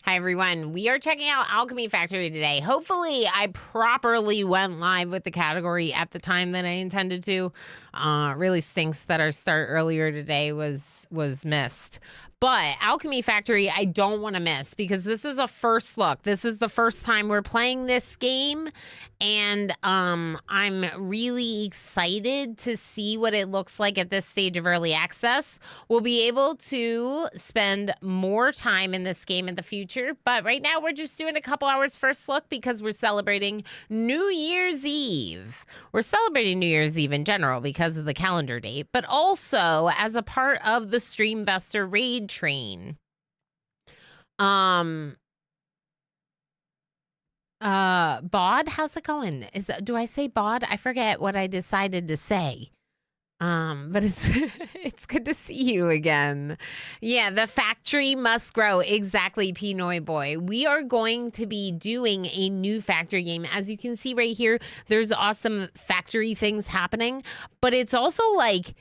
Hi, everyone. We are checking out Alchemy Factory today. Hopefully, I properly went live with the category at the time that I intended to. Really stinks that our start earlier today was missed. But Alchemy Factory, I don't want to miss because this is a first look. This is the first time we're playing this game, and I'm really excited to see what it looks like at this stage of early access. We'll be able to spend more time in this game in the future, but right now we're just doing a couple hours first look because we're celebrating New Year's Eve. We're celebrating New Year's Eve in general because of the calendar date, but also as a part of the Streamvestor raid train. Bod, how's it going? Do I say Bod? I forget what I decided to say. But it's it's good to see you again. Yeah, the factory must grow. Exactly, Pinoy boy. We are going to be doing a new factory game. As you can see right here, there's awesome factory things happening, but it's also like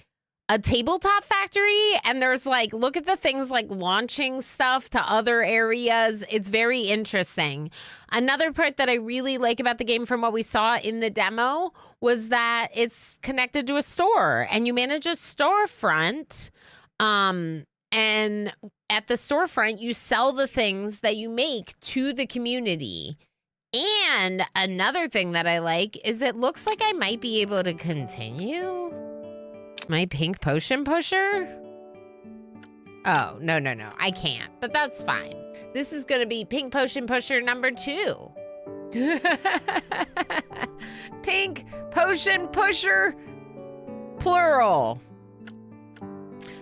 a tabletop factory, and there's like, look at the things like launching stuff to other areas. It's very interesting. Another part that I really like about the game from what we saw in the demo was that it's connected to a store, and you manage a storefront. And at the storefront, you sell the things that you make to the community. And another thing that I like is it looks like I might be able to continue my pink potion pusher? Oh, no. I can't, but that's fine. This is going to be pink potion pusher number 2. Pink potion pusher, plural.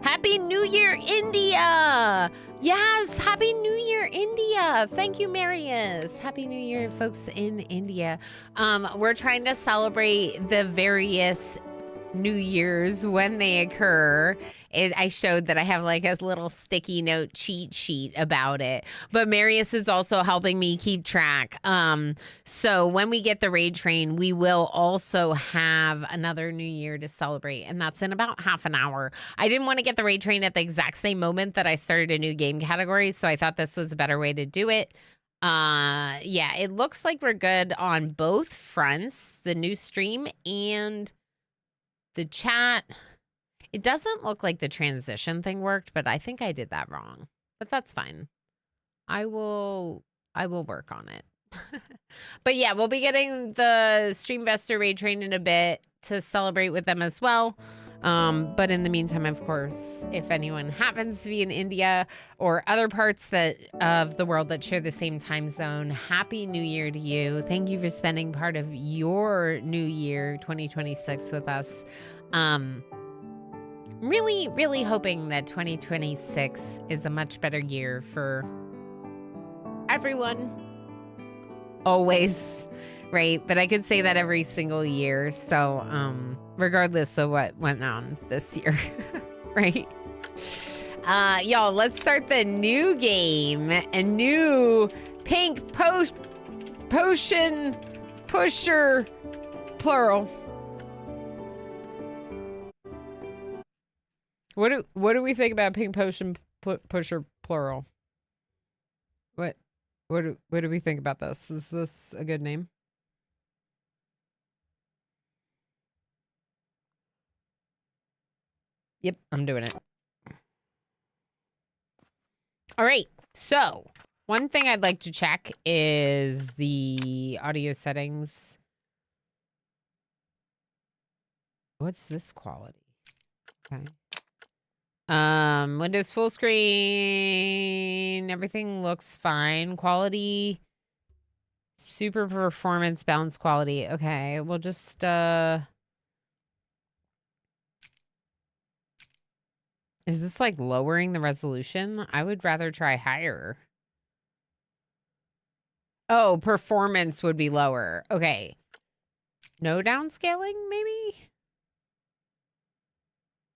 Happy New Year, India! Yes, Happy New Year, India! Thank you, Marius. Happy New Year, folks in India. We're trying to celebrate the various New Year's when they occur. I showed that I have like a little sticky note cheat sheet about it, but Marius is also helping me keep track. So when we get the raid train, we will also have another new year to celebrate, and that's in about half an hour. I didn't want to get the raid train at the exact same moment that I started a new game category, so I thought this was a better way to do it. Yeah, it looks like we're good on both fronts, the new stream and the chat. It doesn't look like the transition thing worked, but I think I did that wrong. But that's fine. I will work on it. But yeah, we'll be getting the Streamvestor raid train in a bit to celebrate with them as well. But in the meantime, of course, if anyone happens to be in India or other parts of the world that share the same time zone, Happy New Year to you. Thank you for spending part of your new year, 2026, with us. Really, really hoping that 2026 is a much better year for everyone. Always, right? But I could say that every single year. So, regardless of what went on this year, right? Y'all, let's start the new game. A new pink potion pusher, plural. What do we think about pink potion pusher, plural? What do we think about this? Is this a good name? Yep, I'm doing it. All right, so one thing I'd like to check is the audio settings. What's this quality? Okay. Windows full screen, everything looks fine. Quality, super performance, balance quality. Okay, we'll just, is this like lowering the resolution? I would rather try higher. Oh, performance would be lower. Okay. No downscaling, maybe?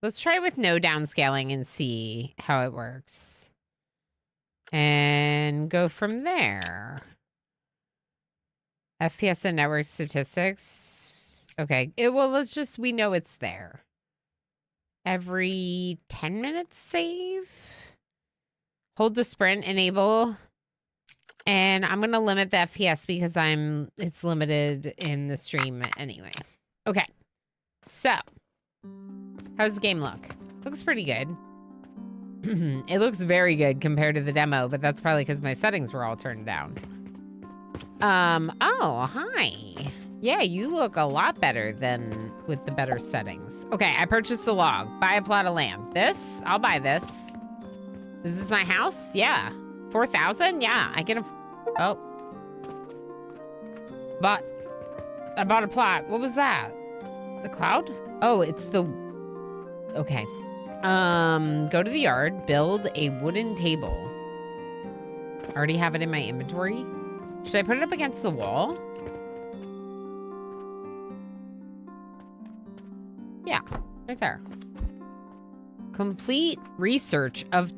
Let's try with no downscaling and see how it works. And go from there. FPS and network statistics. Okay. Well, we know it's there. Every 10 minutes save. Hold to sprint, enable. And I'm going to limit the FPS because it's limited in the stream anyway. Okay. So, how's the game look? Looks pretty good. It looks very good compared to the demo, but that's probably because my settings were all turned down. Oh, hi. Yeah, you look a lot better than with the better settings. Okay, I purchased a log. Buy a plot of land. This? I'll buy this. This is my house? Yeah. 4,000? Yeah, I can... Oh. I bought a plot. What was that? The cloud? Oh, it's the... Okay. Go to the yard. Build a wooden table. Already have it in my inventory. Should I put it up against the wall? Yeah, right there. Complete research of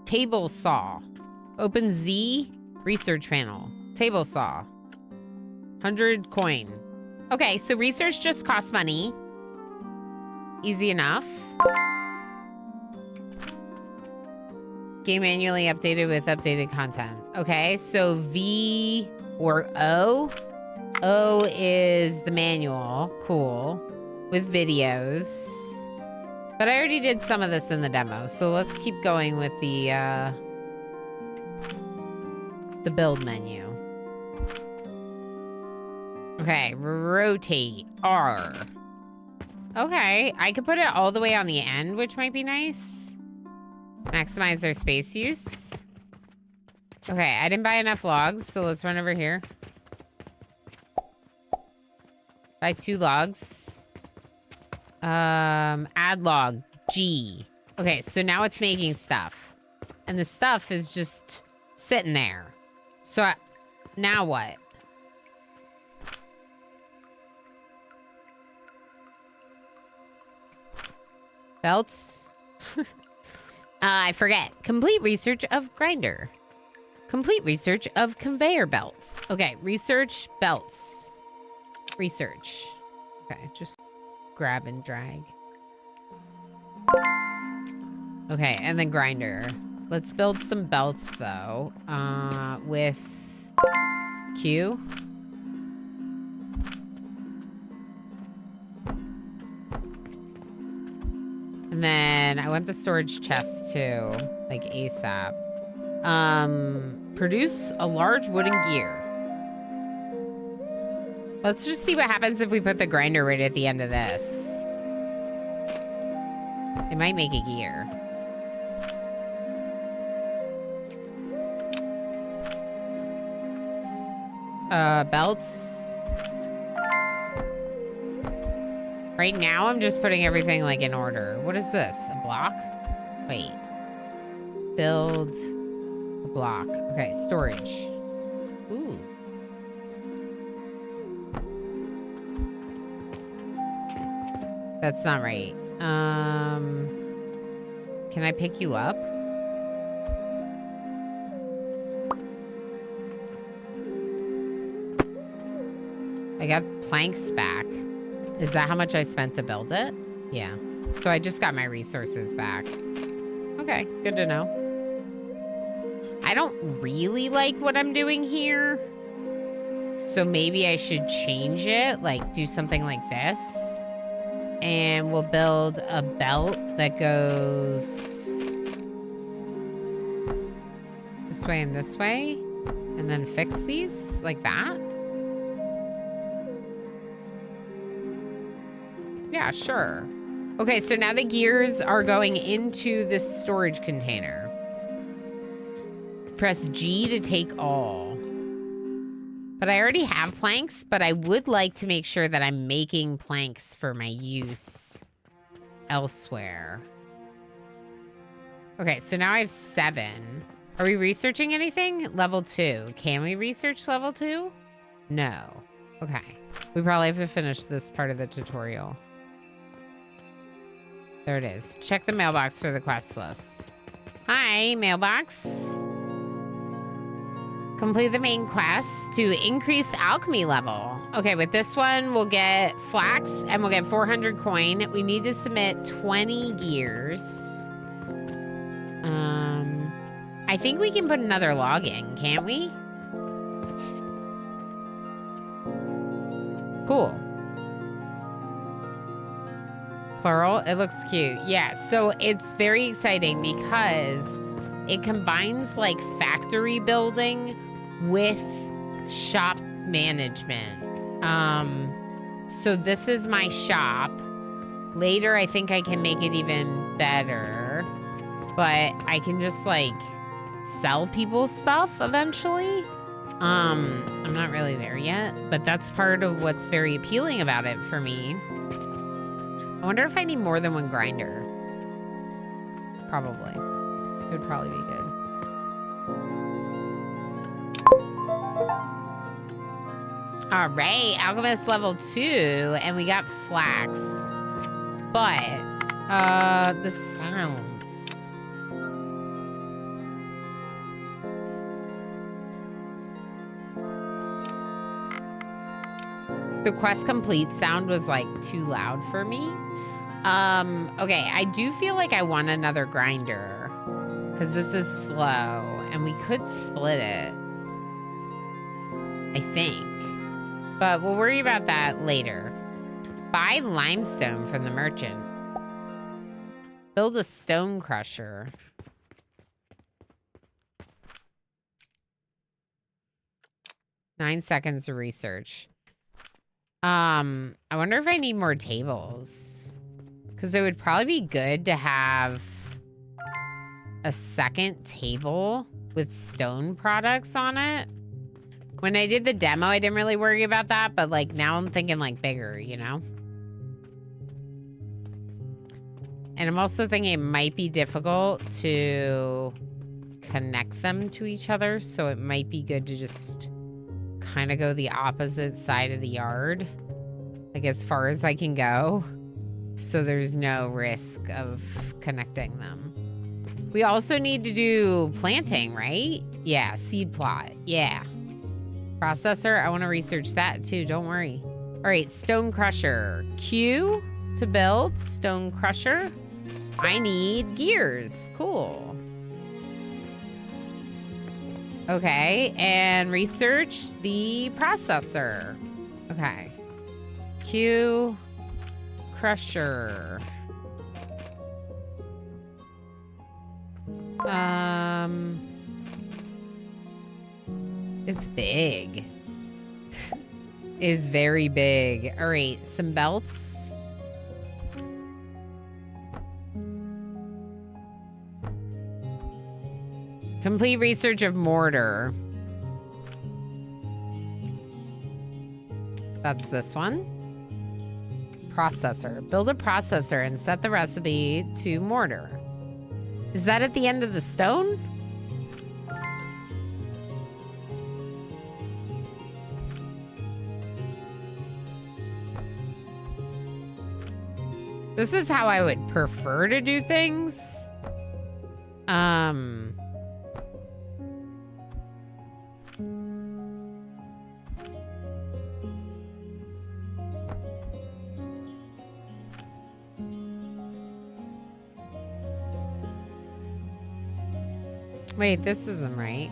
table saw. Open Z research panel. Table saw. 100 coin. Okay, so research just costs money. Easy enough. Game manually updated with updated content. Okay, so V or O. O is the manual. Cool. With videos. But I already did some of this in the demo, so let's keep going with the build menu. Okay, rotate R. Okay, I could put it all the way on the end, which might be nice. Maximize their space use. Okay, I didn't buy enough logs, so let's run over here. Buy 2 logs. Add log, G. Okay, so now it's making stuff. And the stuff is just sitting there. So now what? Belts? I forget. Complete research of grinder. Complete research of conveyor belts. Okay, research belts. Research. Okay, just grab and drag. Okay, and then grinder. Let's build some belts though. With Q. And then I want the storage chest too, like ASAP. Produce a large wooden gear. Let's just see what happens if we put the grinder right at the end of this. It might make a gear. Belts. Right now, I'm just putting everything, like, in order. What is this? A block? Wait. Build a block. Okay, storage. Ooh. That's not right. Can I pick you up? I got planks back. Is that how much I spent to build it? Yeah. So I just got my resources back. Okay, good to know. I don't really like what I'm doing here. So maybe I should change it, like do something like this. And we'll build a belt that goes this way and this way. And then fix these like that. Yeah, sure. Okay, so now the gears are going into this storage container. Press G to take all. But I already have planks, but I would like to make sure that I'm making planks for my use elsewhere. Okay, so now I have 7. Are we researching anything? Level 2. Can we research level 2? No. Okay. We probably have to finish this part of the tutorial. There it is. Check the mailbox for the quest list. Hi, mailbox. Complete the main quest to increase alchemy level. Okay, with this one, we'll get flax and we'll get 400 coin. We need to submit 20 gears. I think we can put another log in, can't we? Cool. Plural, it looks cute. Yeah, so it's very exciting because it combines like factory building with shop management. So this is my shop. Later, I think I can make it even better, but I can just like sell people stuff eventually. I'm not really there yet, but that's part of what's very appealing about it for me. I wonder if I need more than one grinder. Probably. It would probably be good. All right, Alchemist level 2, and we got flax. But, the sounds. The quest complete sound was like too loud for me. Okay, I do feel like I want another grinder because this is slow and we could split it, I think. But we'll worry about that later. Buy limestone from the merchant. Build a stone crusher. Nine seconds of research. I wonder if I need more tables. Because it would probably be good to have a second table with stone products on it. When I did the demo, I didn't really worry about that, but like now I'm thinking like bigger, you know? And I'm also thinking it might be difficult to connect them to each other, so it might be good to just kind of go the opposite side of the yard, like as far as I can go, so there's no risk of connecting them. We also need to do planting, right? Yeah, seed plot. Yeah. Processor, I want to research that too, don't worry. All right, stone crusher. Q to build stone crusher. I need gears. Cool. Okay, and research the processor. Okay. Q crusher. It's big. Is very big. All right, some belts. Complete research of mortar. That's this one. Processor. Build a processor and set the recipe to mortar. Is that at the end of the stone? This is how I would prefer to do things. Wait, this isn't right.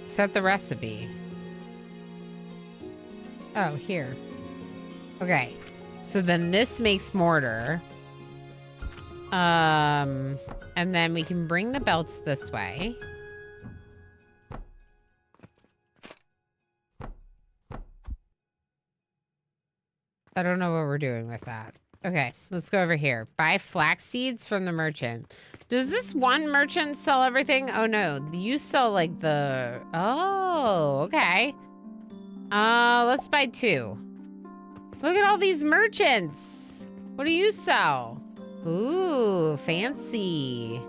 Set the recipe. Oh, here. Okay. So then this makes mortar. And then we can bring the belts this way. I don't know what we're doing with that. Okay, let's go over here. Buy flax seeds from the merchant. Does this one merchant sell everything? Oh no, you sell like the... Oh, okay. Let's buy 2. Look at all these merchants. What do you sell? Ooh, fancy.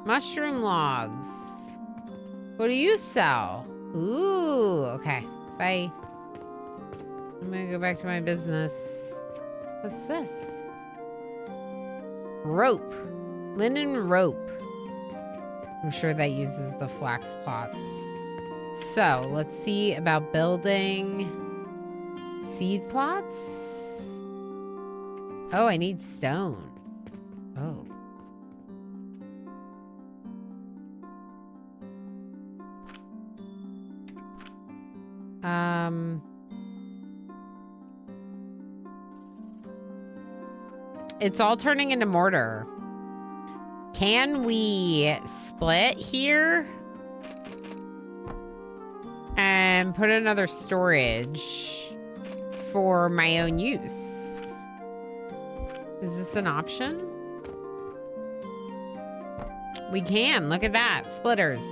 Mushroom logs. What do you sell? Ooh, okay. Bye. I'm gonna go back to my business. What's this? Rope. Linen rope. I'm sure that uses the flax plots. So, let's see about building seed plots. Oh, I need stone. Oh. It's all turning into mortar. Can we split here and put another storage for my own use? Is this an option? We can. Look at that. Splitters.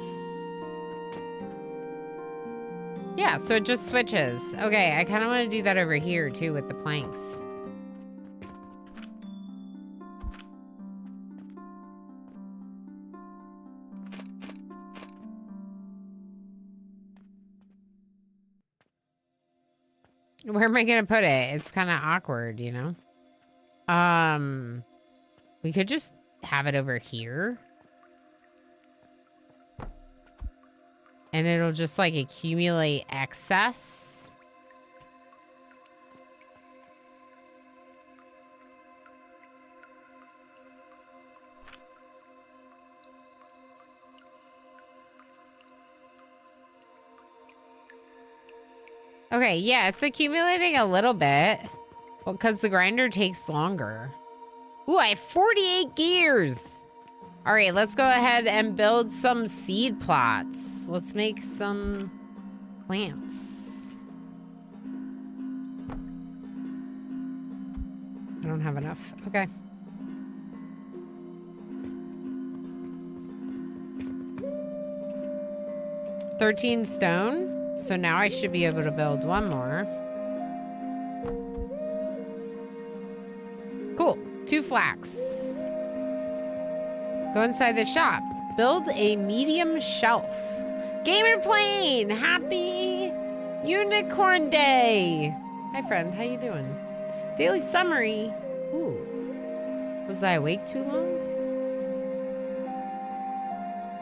Yeah, so it just switches. Okay, I kind of want to do that over here, too, with the planks. Where am I going to put it? It's kind of awkward, you know? We could just have it over here. And it'll just, like, accumulate excess. Okay, yeah, it's accumulating a little bit. Well, because the grinder takes longer. Ooh, I have 48 gears. All right, let's go ahead and build some seed plots. Let's make some plants. I don't have enough. Okay. $13 stone. So now I should be able to build one more. Cool. 2 flax. Go inside the shop. Build a medium shelf. Gamer plane! Happy Unicorn Day! Hi, friend. How you doing? Daily summary. Ooh. Was I awake too long?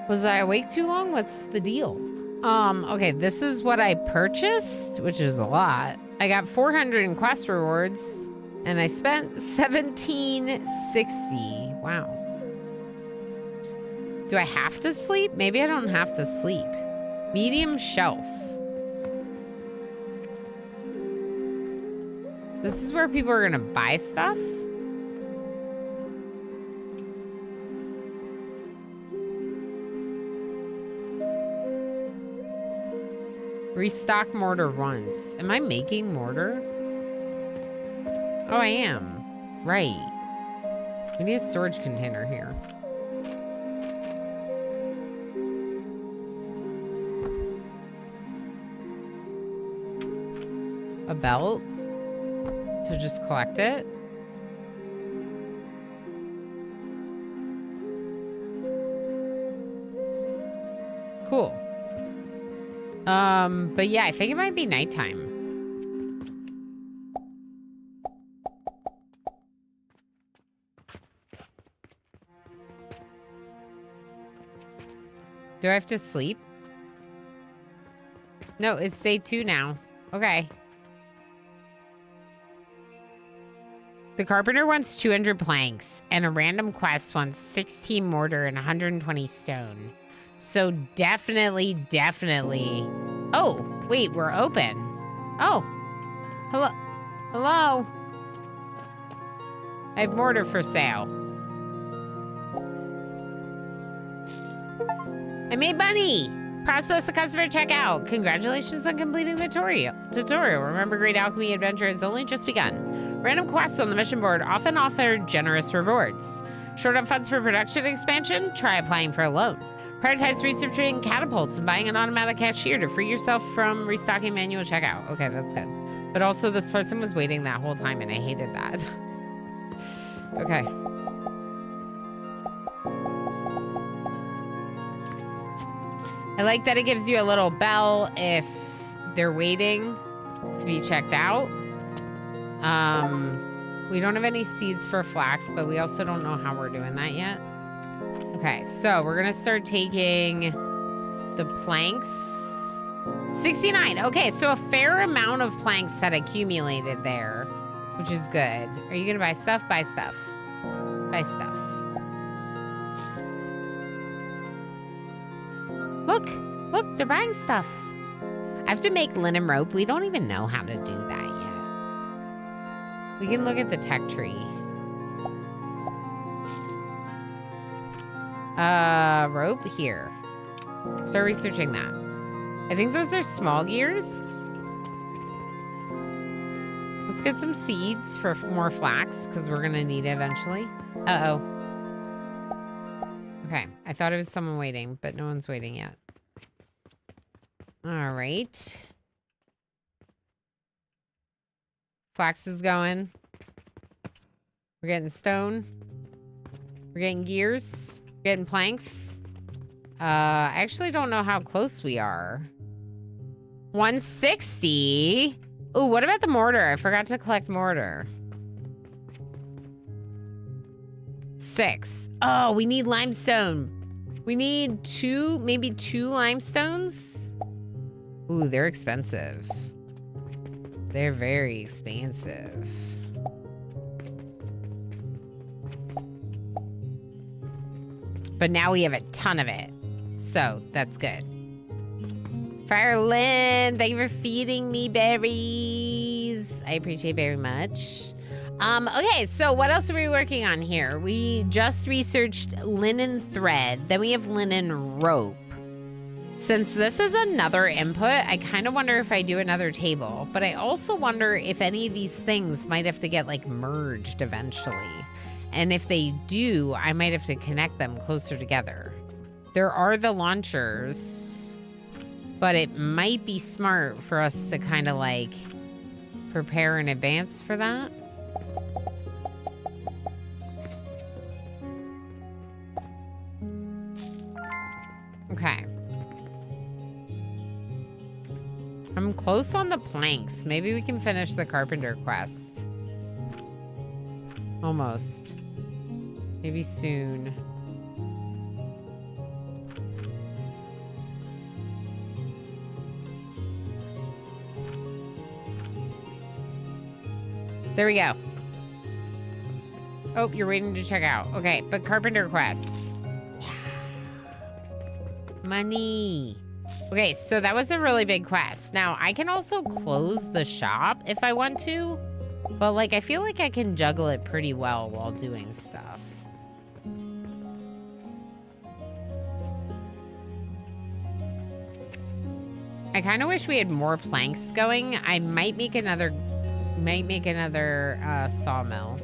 Was I awake too long? What's the deal? Okay, this is what I purchased, which is a lot. I got 400 in quest rewards, and I spent $17.60. Wow. Do I have to sleep? Maybe I don't have to sleep. Medium shelf. This is where people are gonna buy stuff? Restock mortar once. Am I making mortar? Oh, I am. Right. We need a storage container here. A belt to just collect it. Cool. But yeah, I think it might be nighttime. Do I have to sleep? No, it's day 2 now. Okay. The carpenter wants 200 planks, and a random quest wants 16 mortar and 120 stone. So definitely. Oh, wait, we're open. Oh, hello. Hello. I have mortar for sale. I made money. Process the customer checkout. Congratulations on completing the tutorial. Remember, great alchemy adventure has only just begun. Random quests on the mission board often offer generous rewards. Short on funds for production expansion? Try applying for a loan. Prioritize researching catapults and buying an automatic cashier to free yourself from restocking manual checkout. Okay, that's good. But also, this person was waiting that whole time, and I hated that. Okay. I like that it gives you a little bell if they're waiting to be checked out. We don't have any seeds for flax, but we also don't know how we're doing that yet. Okay, so we're gonna start taking the planks. 69. Okay, so a fair amount of planks had accumulated there, which is good. Are you gonna buy stuff? Buy stuff. Buy stuff. Look, look, they're buying stuff. I have to make linen rope. We don't even know how to do that yet. We can look at the tech tree. Rope here. Start researching that. I think those are small gears. Let's get some seeds for more flax because we're gonna need it eventually. Uh-oh. Okay, I thought it was someone waiting, but no one's waiting yet. All right. Flax is going. We're getting stone. We're getting gears. We're getting planks. I actually don't know how close we are. 160. Ooh, what about the mortar? I forgot to collect mortar. 6. Oh, we need limestone. We need maybe two limestones. Ooh, they're expensive. They're very expensive. But now we have a ton of it. So, that's good. Firelyn, thank you for feeding me berries. I appreciate it very much. Okay, so what else are we working on here? We just researched linen thread. Then we have linen rope. Since this is another input, I kind of wonder if I do another table. But I also wonder if any of these things might have to get, like, merged eventually. And if they do, I might have to connect them closer together. There are the launchers, but it might be smart for us to kind of, like, prepare in advance for that. Okay. I'm close on the planks. Maybe we can finish the carpenter quest. Almost. Maybe soon. There we go. Oh, you're waiting to check out. Okay, but carpenter quests. Yeah. Money. Okay, so that was a really big quest. Now, I can also close the shop if I want to. But, like, I feel like I can juggle it pretty well while doing stuff. I kind of wish we had more planks going. I might make another sawmill.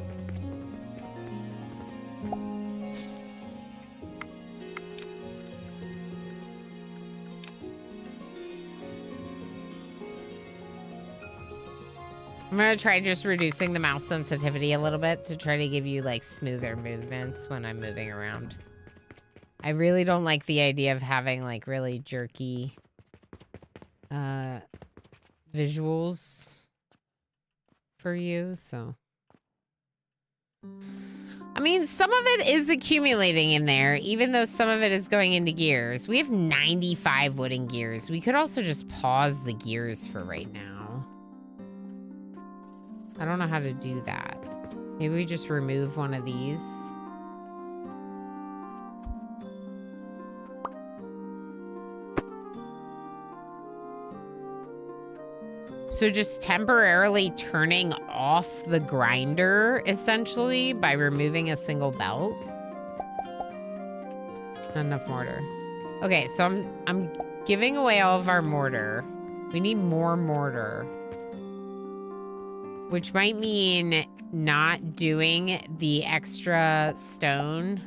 I'm gonna try just reducing the mouse sensitivity a little bit to try to give you, like, smoother movements when I'm moving around. I really don't like the idea of having, like, really jerky visuals for you, so. I mean, some of it is accumulating in there, even though some of it is going into gears. We have 95 wooden gears. We could also just pause the gears for right now. I don't know how to do that. Maybe we just remove one of these. So just temporarily turning off the grinder, essentially, by removing a single belt. Not enough mortar. Okay, so I'm giving away all of our mortar. We need more mortar. Which might mean not doing the extra stone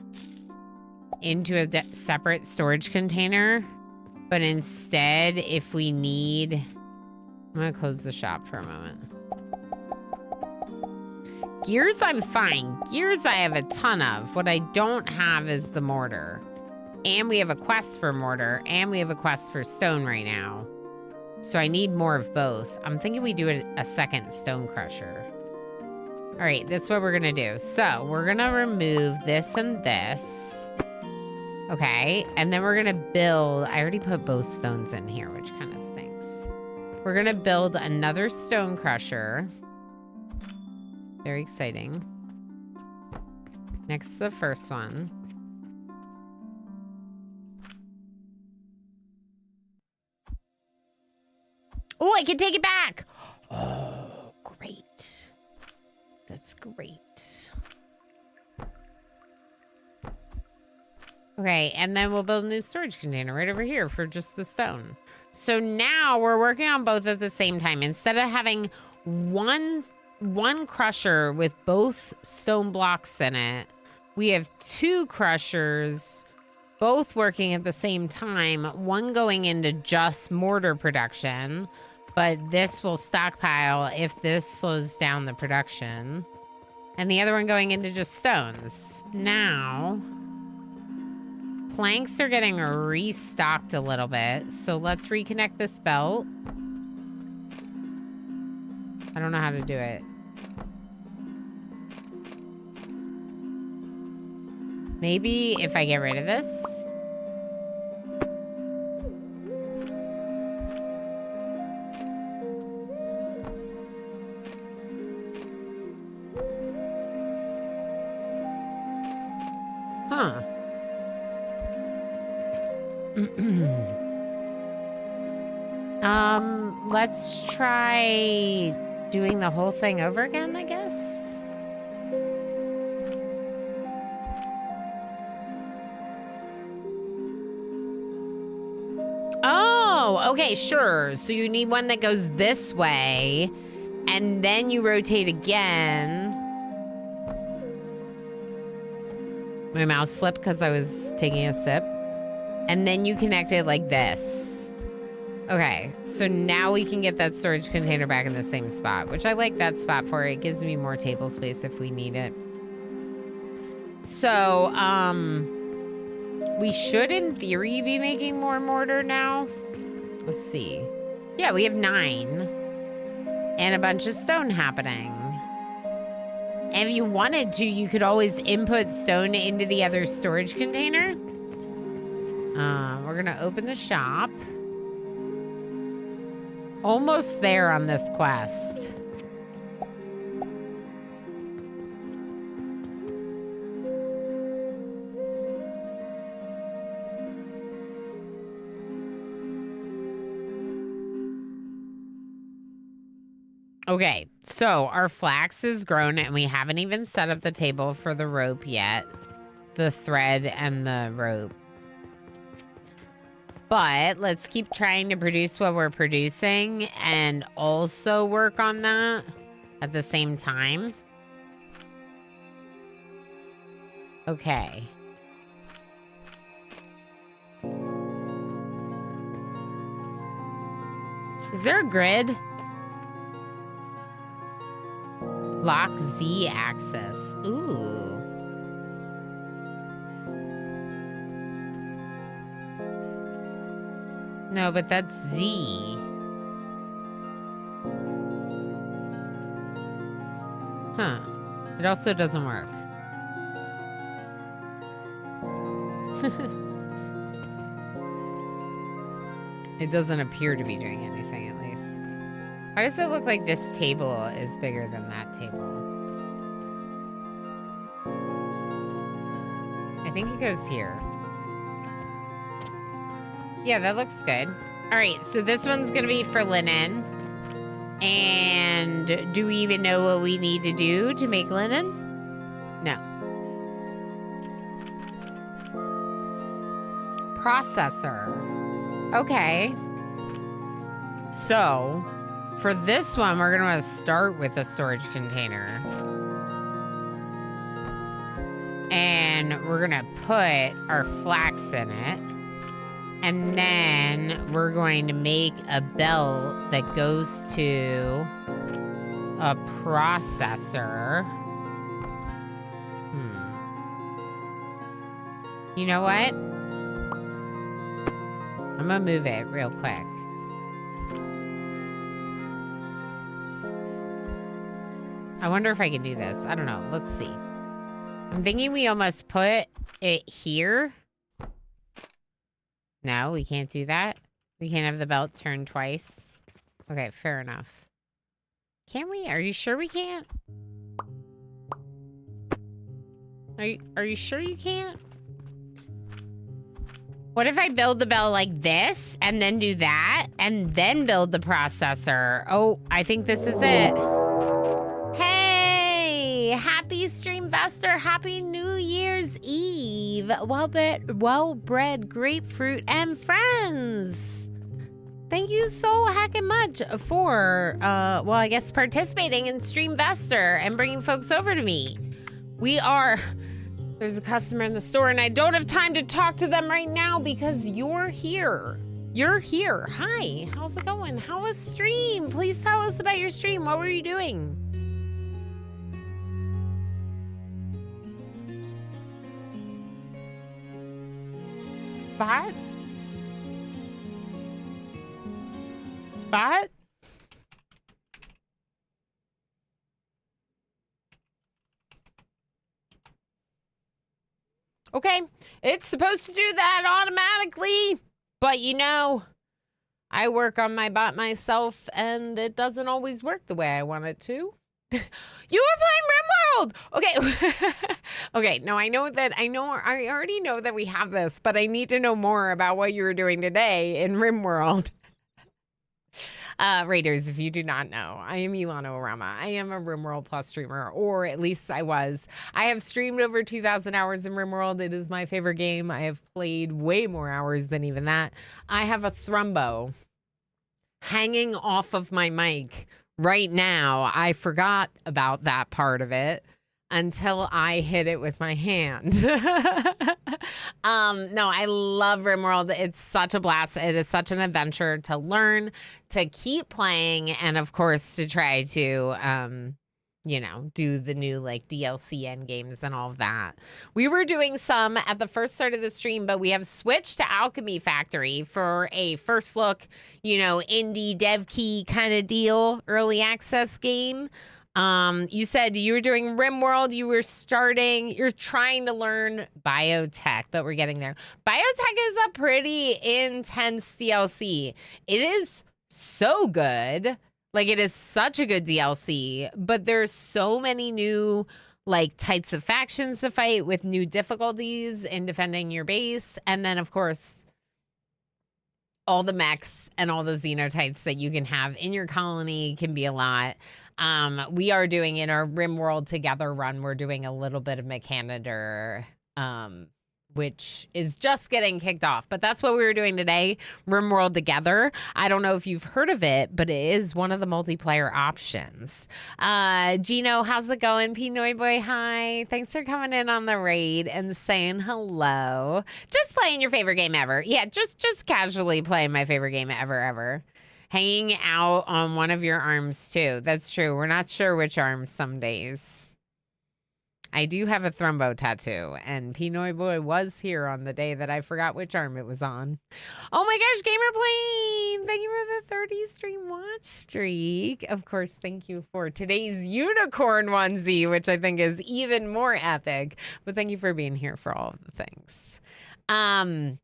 into a separate storage container. But instead, if we need... I'm going to close the shop for a moment. Gears, I'm fine. Gears, I have a ton of. What I don't have is the mortar. And we have a quest for mortar. And we have a quest for stone right now. So I need more of both. I'm thinking we do a second stone crusher. All right, that's what we're going to do. So we're going to remove this and this. Okay, and then we're going to build... I already put both stones in here, which kind of stinks. We're going to build another stone crusher. Very exciting. Next to the first one. Oh, I can take it back. Oh, great. That's great. Okay, and then we'll build a new storage container right over here for just the stone. So now we're working on both at the same time. Instead of having one crusher with both stone blocks in it, we have 2 crushers both working at the same time. One going into just mortar production, but this will stockpile if this slows down the production. And the other one going into just stones. Now, planks are getting restocked a little bit, so let's reconnect this belt. I don't know how to do it. Maybe if I get rid of this. Huh. Let's try doing the whole thing over again, I guess. Oh, okay, sure. So you need one that goes this way, and then you rotate again. My mouse slipped because I was taking a sip. And then you connect it like this. Okay, so now we can get that storage container back in the same spot, which I like that spot for. It gives me more table space if we need it. So, we should, in theory, be making more mortar now. Let's see. Yeah, we have 9. And a bunch of stone happening. And if you wanted to, you could always input stone into the other storage container. We're gonna open the shop. Almost there on this quest. Okay, so our flax is grown and we haven't even set up the table for the rope yet. The thread and the rope. But let's keep trying to produce what we're producing and also work on that at the same time. Okay. Is there a grid? Lock Z axis. Ooh. No, but that's Z. Huh. It also doesn't work. It doesn't appear to be doing anything, at least. Why does it look like this table is bigger than that table? I think it goes here. Yeah, that looks good. All right, so this one's gonna be for linen. And do we even know what we need to do to make linen? No. Processor. Okay. So, for this one, we're gonna start with a storage container. And we're gonna put our flax in it. And then we're going to make a belt that goes to a processor. You know what? I'm gonna move it real quick. I wonder if I can do this. I don't know. Let's see. I'm thinking we almost put it here. No, we can't do that. We can't have the belt turned twice. Okay, fair enough. Can we? Are you sure we can't? Are you sure you can't? What if I build the bell like this and then do that and then build the processor? Oh, I think this is it. Hey, happy Streamvestor. Happy New Year's Eve. Well-bred grapefruit and friends. Thank you so heckin' much for, well, I guess participating in Streamvestor and bringing folks over to me. There's a customer in the store and I don't have time to talk to them right now because you're here. You're here. Hi, how's it going? How was stream? Please tell us about your stream. What were you doing? Bot? Bot? Okay, it's supposed to do that automatically, but you know, I work on my bot myself and it doesn't always work the way I want it to. You were playing RimWorld! Okay. Okay, no, I already know that we have this, but I need to know more about what you were doing today in RimWorld. Raiders, if you do not know, I am Ilana Orama. I am a RimWorld Plus streamer, or at least I was. I have streamed over 2,000 hours in RimWorld. It is my favorite game. I have played way more hours than even that. I have a Thrumbo hanging off of my mic right now. I forgot about that part of it until I hit it with my hand. No, I love RimWorld. It's such a blast. It is such an adventure to learn, to keep playing, and of course to try to, you know, do the new like DLC end games and all of that. We were doing some at the first start of the stream, but we have switched to Alchemy Factory for a first look, you know, indie dev key kind of deal, early access game. You said you were doing RimWorld, you're trying to learn biotech, but we're getting there. Biotech is a pretty intense DLC. It is so good. Like, it is such a good DLC, but there's so many new, like, types of factions to fight with new difficulties in defending your base. And then, of course, all the mechs and all the xenotypes that you can have in your colony can be a lot. We are doing in our RimWorld Together run, we're doing a little bit of Mechanitor, which is just getting kicked off. But that's what we were doing today, RimWorld Together. I don't know if you've heard of it, but it is one of the multiplayer options. Gino, how's it going? Pinoy Boy, hi. Thanks for coming in on the raid and saying hello. Just playing your favorite game ever. Yeah, just casually playing my favorite game ever. Hanging out on one of your arms, too. That's true. We're not sure which arm some days. I do have a Thrumbo tattoo, and Pinoy Boy was here on the day that I forgot which arm it was on. Oh my gosh, Gamer Plane! Thank you for the 30 stream watch streak. Of course, thank you for today's unicorn onesie, which I think is even more epic. But thank you for being here for all of the things. I'm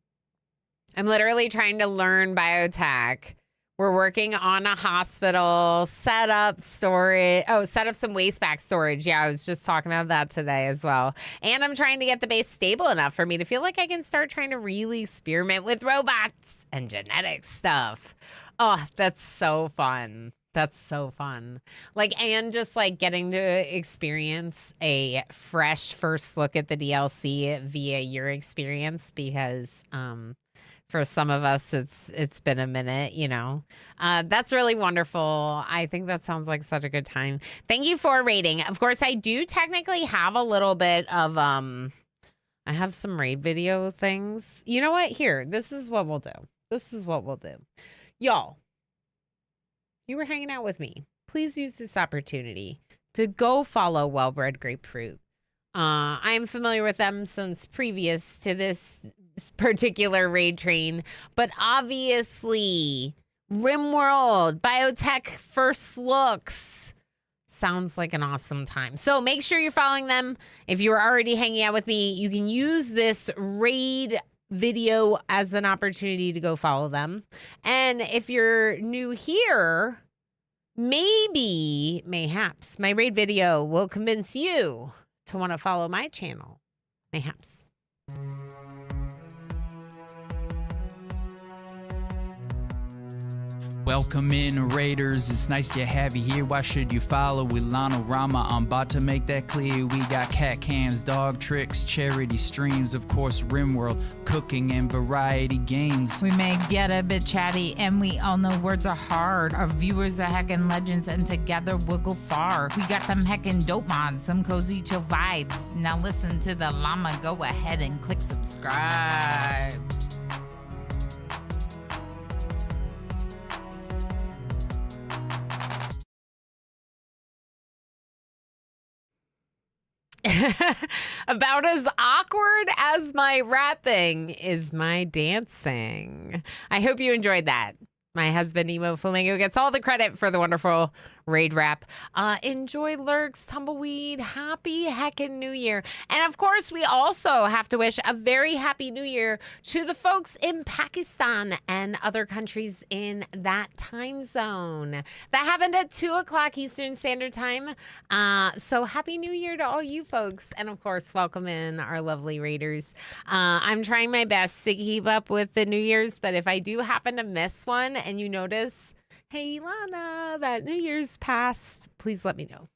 literally trying to learn biotech. We're working on a hospital, set up storage. Oh, set up some waste back storage. Yeah, I was just talking about that today as well. And I'm trying to get the base stable enough for me to feel like I can start trying to really experiment with robots and genetic stuff. Oh, that's so fun. That's so fun. Like, and just like getting to experience a fresh first look at the DLC via your experience, because, for some of us, it's been a minute, you know. That's really wonderful. I think that sounds like such a good time. Thank you for raiding. Of course, I do technically have a little bit of, I have some raid video things. You know what? Here, this is what we'll do. Y'all, you were hanging out with me. Please use this opportunity to go follow Well-Bred Grapefruit. I'm familiar with them since previous to this particular raid train, but obviously RimWorld Biotech first looks sounds like an awesome time. So make sure you're following them. If you're already hanging out with me, you can use this raid video as an opportunity to go follow them. And if you're new here, maybe, mayhaps, my raid video will convince you to want to follow my channel Mayhaps. Welcome in, Raiders. It's nice to have you here. Why should you follow Ilana Rama? I'm about to make that clear. We got cat cams, dog tricks, charity streams, of course, Rimworld, cooking, and variety games. We may get a bit chatty, and we all know words are hard. Our viewers are heckin' legends, and together we'll go far. We got them heckin' dope mods, some cozy chill vibes. Now listen to the llama. Go ahead and click subscribe. About as awkward as my rapping is my dancing. I hope you enjoyed that. My husband, Emo Flamingo, gets all the credit for the wonderful raid rap. Enjoy Lurks, Tumbleweed. Happy heckin' New Year. And of course, we also have to wish a very happy New Year to the folks in Pakistan and other countries in that time zone. That happened at 2 o'clock Eastern Standard Time. So happy New Year to all you folks. And of course, welcome in our lovely raiders. I'm trying my best to keep up with the New Year's, but if I do happen to miss one and you notice, hey, Ilana, that New Year's passed, please let me know.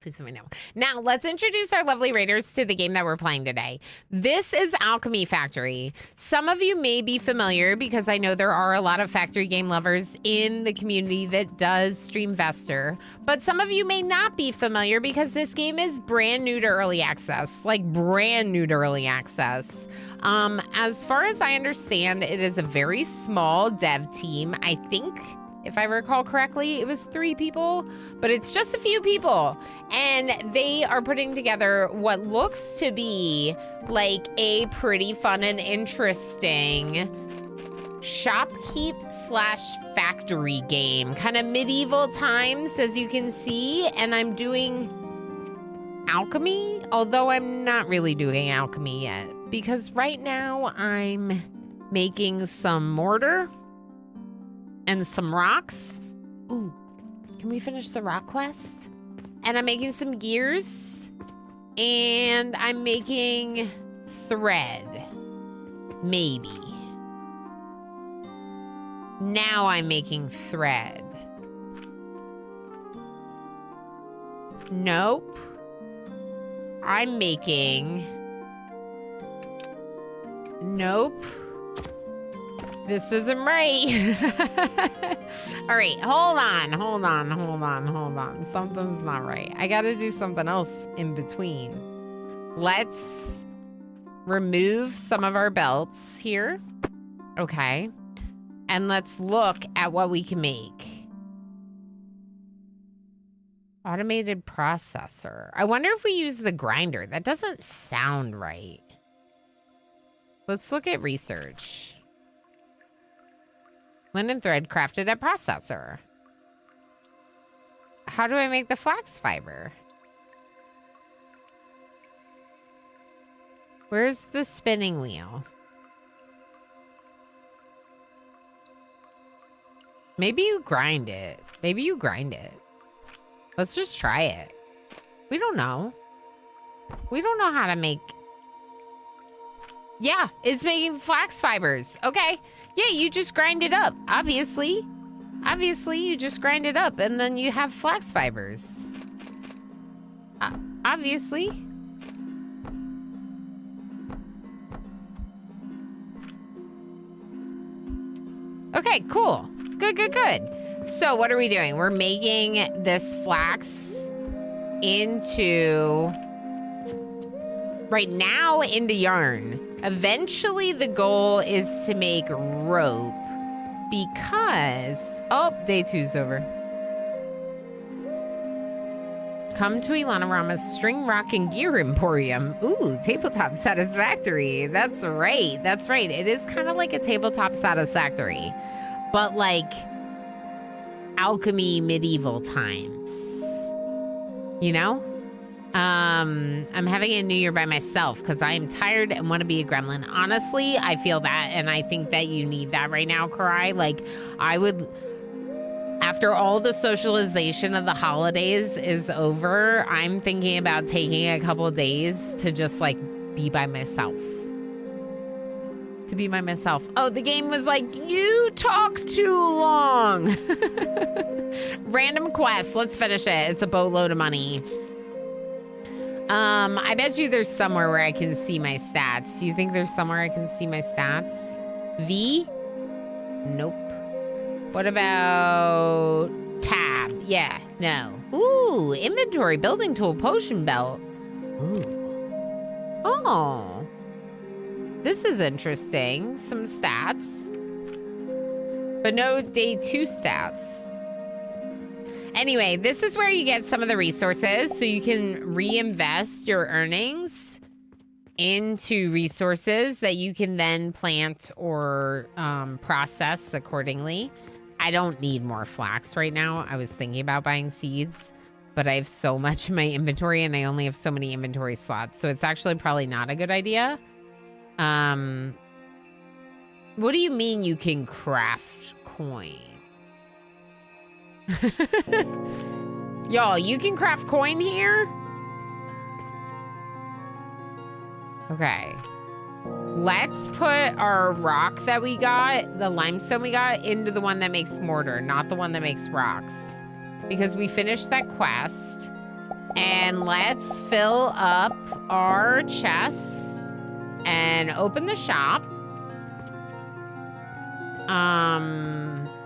Please let me know. Now, let's introduce our lovely raiders to the game that we're playing today. This is Alchemy Factory. Some of you may be familiar because I know there are a lot of factory game lovers in the community that does stream Vester. But some of you may not be familiar because this game is brand new to early access. Like, brand new to early access. As far as I understand, it is a very small dev team. I think, if I recall correctly, it was 3 people, but it's just a few people. And they are putting together what looks to be like a pretty fun and interesting shopkeep / factory game. Kind of medieval times, as you can see. And I'm doing alchemy, although I'm not really doing alchemy yet. Because right now I'm making some mortar and some rocks. Ooh, can we finish the rock quest? And I'm making some gears. And I'm making thread. Maybe. Now I'm making thread. Nope. I'm making... Nope. This isn't right. All right, hold on. Something's not right. I gotta do something else in between. Let's remove some of our belts here. Okay. And let's look at what we can make. Automated processor. I wonder if we use the grinder. That doesn't sound right. Let's look at research. Linen thread crafted at processor. How do I make the flax fiber? Where's the spinning wheel? Maybe you grind it. Let's just try it. We don't know. We don't know how to make... Yeah, it's making flax fibers. Okay. Yeah, you just grind it up. Obviously, you just grind it up and then you have flax fibers. Obviously. Okay, cool. Good. So what are we doing? We're making this flax into... Right now, into yarn. Eventually, the goal is to make rope because... Oh, day 2's over. Come to Ilana Rama's String, Rock, and Gear Emporium. Ooh, Tabletop Satisfactory. That's right. It is kind of like a Tabletop Satisfactory, but like alchemy medieval times. You know? I'm having a New Year by myself because I am tired and want to be a gremlin. Honestly, I feel that, and I think that you need that right now, Karai. Like, I would... After all the socialization of the holidays is over, I'm thinking about taking a couple days to just, like, be by myself. To be by myself. Oh, the game was like, you talk too long. Random quest. Let's finish it. It's a boatload of money. I bet you there's somewhere where I can see my stats. Do you think there's somewhere I can see my stats? V? Nope. What about tab? Yeah, no. Ooh, inventory, building tool, potion belt. Ooh. Oh. This is interesting. Some stats. But no day 2 stats. Anyway, this is where you get some of the resources so you can reinvest your earnings into resources that you can then plant or process accordingly. I don't need more flax right now. I was thinking about buying seeds, but I have so much in my inventory and I only have so many inventory slots. So it's actually probably not a good idea. What do you mean you can craft coin? Y'all, you can craft coin here? Okay. Let's put our rock that we got, the limestone we got, into the one that makes mortar, not the one that makes rocks. Because we finished that quest. And let's fill up our chests and open the shop.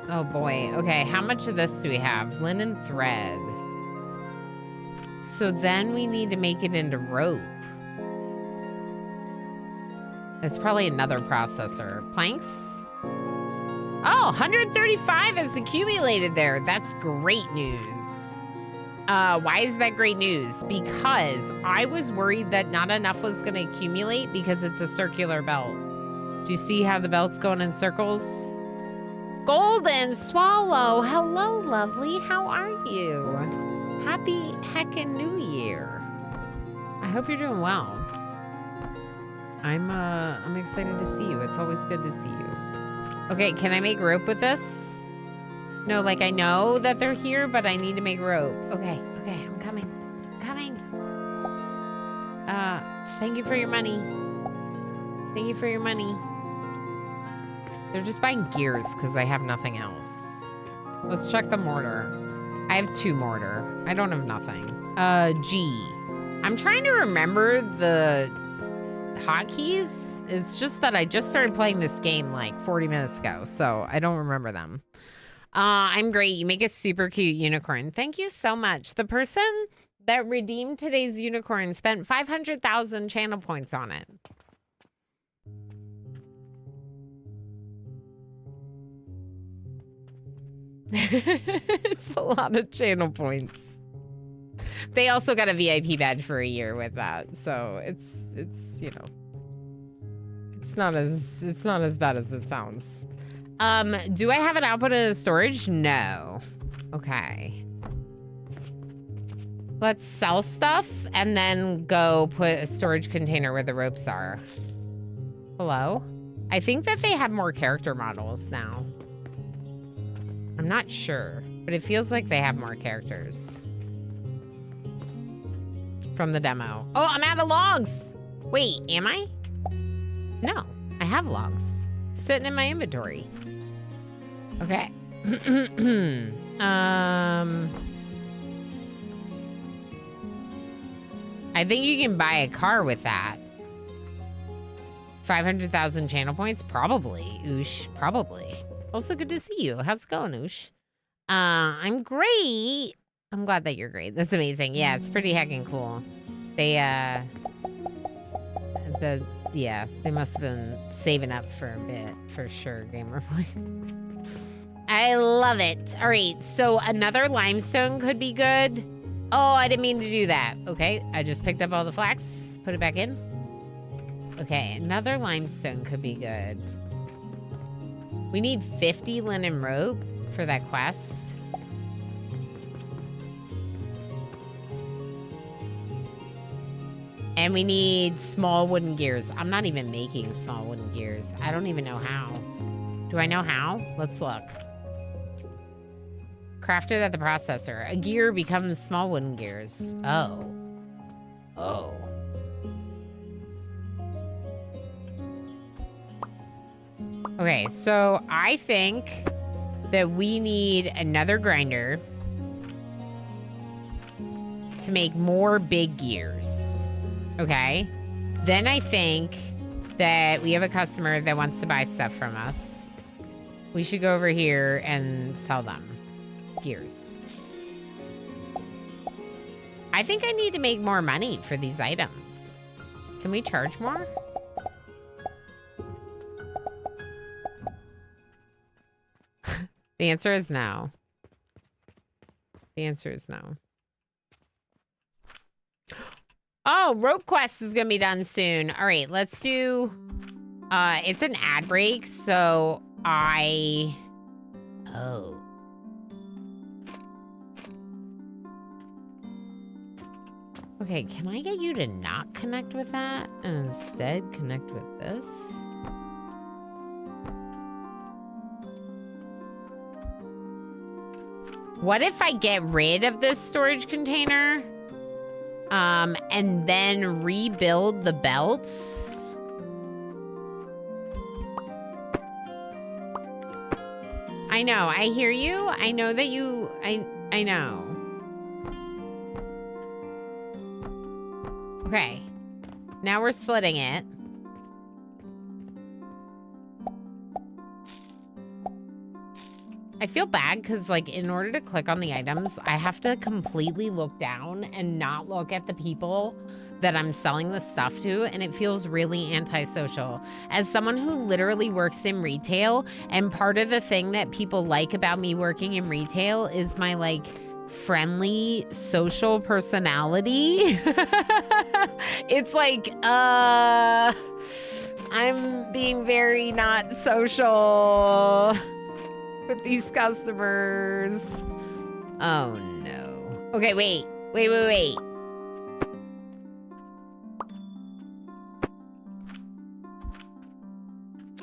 Oh boy. Okay, how much of this do we have? Linen thread. So then we need to make it into rope. It's probably another processor. Planks? Oh, 135 is accumulated there. That's great news. Why is that great news? Because I was worried that not enough was going to accumulate because it's a circular belt. Do you see how the belt's going in circles? Golden Swallow. Hello, lovely. How are you? Happy heckin' New Year. I hope you're doing well. I'm excited to see you. It's always good to see you. Okay, can I make rope with this? No, like I know that they're here, but I need to make rope. Okay, I'm coming. Thank you for your money. Thank you for your money. They're just buying gears because I have nothing else. Let's check the mortar. I have 2 mortar. I don't have nothing. G. I'm trying to remember the hotkeys. It's just that I just started playing this game like 40 minutes ago, so I don't remember them. I'm great. You make a super cute unicorn. Thank you so much. The person that redeemed today's unicorn spent 500,000 channel points on it. It's a lot of channel points. They also got a VIP badge for a year with that, so it's you know, it's not as bad as it sounds. Do I have an output in a storage? No. Okay. Let's sell stuff and then go put a storage container where the ropes are. Hello? I think that they have more character models now. I'm not sure, but it feels like they have more characters from the demo. Oh, I'm out of logs. Wait, am I? No, I have logs sitting in my inventory. Okay. I think you can buy a car with that. 500,000 channel points? Probably, Oosh, probably. Also good to see you. How's it going, Oosh? I'm great. I'm glad that you're great. That's amazing. Yeah, it's pretty heckin' cool. They, they must have been saving up for a bit, for sure, Gamerplay. I love it. All right, so another limestone could be good. Oh, I didn't mean to do that. Okay, I just picked up all the flax, put it back in. Okay, another limestone could be good. We need 50 linen rope for that quest. And we need small wooden gears. I'm not even making small wooden gears. I don't even know how. Do I know how? Let's look. Crafted at the processor. A gear becomes small wooden gears. Oh. Oh. Okay, so I think that we need another grinder to make more big gears. Okay? Then I think that we have a customer that wants to buy stuff from us. We should go over here and sell them gears. I think I need to make more money for these items. Can we charge more? The answer is no. The answer is no. Oh, Rope Quest is gonna be done soon. All right, let's do... it's an ad break, so Oh. Okay, can I get you to not connect with that and instead connect with this? What if I get rid of this storage container, and then rebuild the belts? I know, I hear you. I know that you, I know. Okay, now we're splitting it. I feel bad because, like, in order to click on the items, I have to completely look down and not look at the people that I'm selling the stuff to, and it feels really antisocial. As someone who literally works in retail, and part of the thing that people like about me working in retail is my, like, friendly social personality. It's like, I'm being very not social with these customers. Oh no. Okay, wait.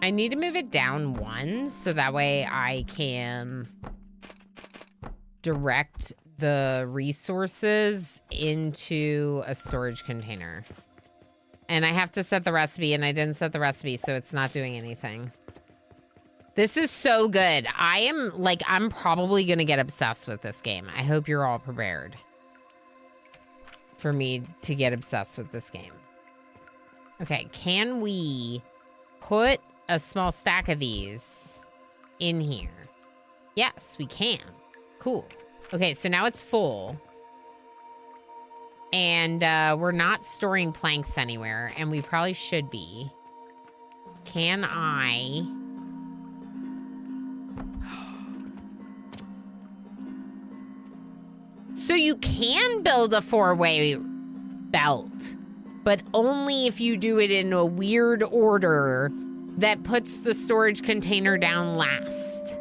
I need to move it down one so that way I can direct the resources into a storage container. And I have to set the recipe, and I didn't set the recipe, so it's not doing anything. This is so good. I'm probably gonna get obsessed with this game. I hope you're all prepared for me to get obsessed with this game. Okay, can we put a small stack of these in here? Yes, we can. Cool. Okay, so now it's full. And we're not storing planks anywhere, and we probably should be. Can I... So you can build a 4-way belt, but only if you do it in a weird order that puts the storage container down last.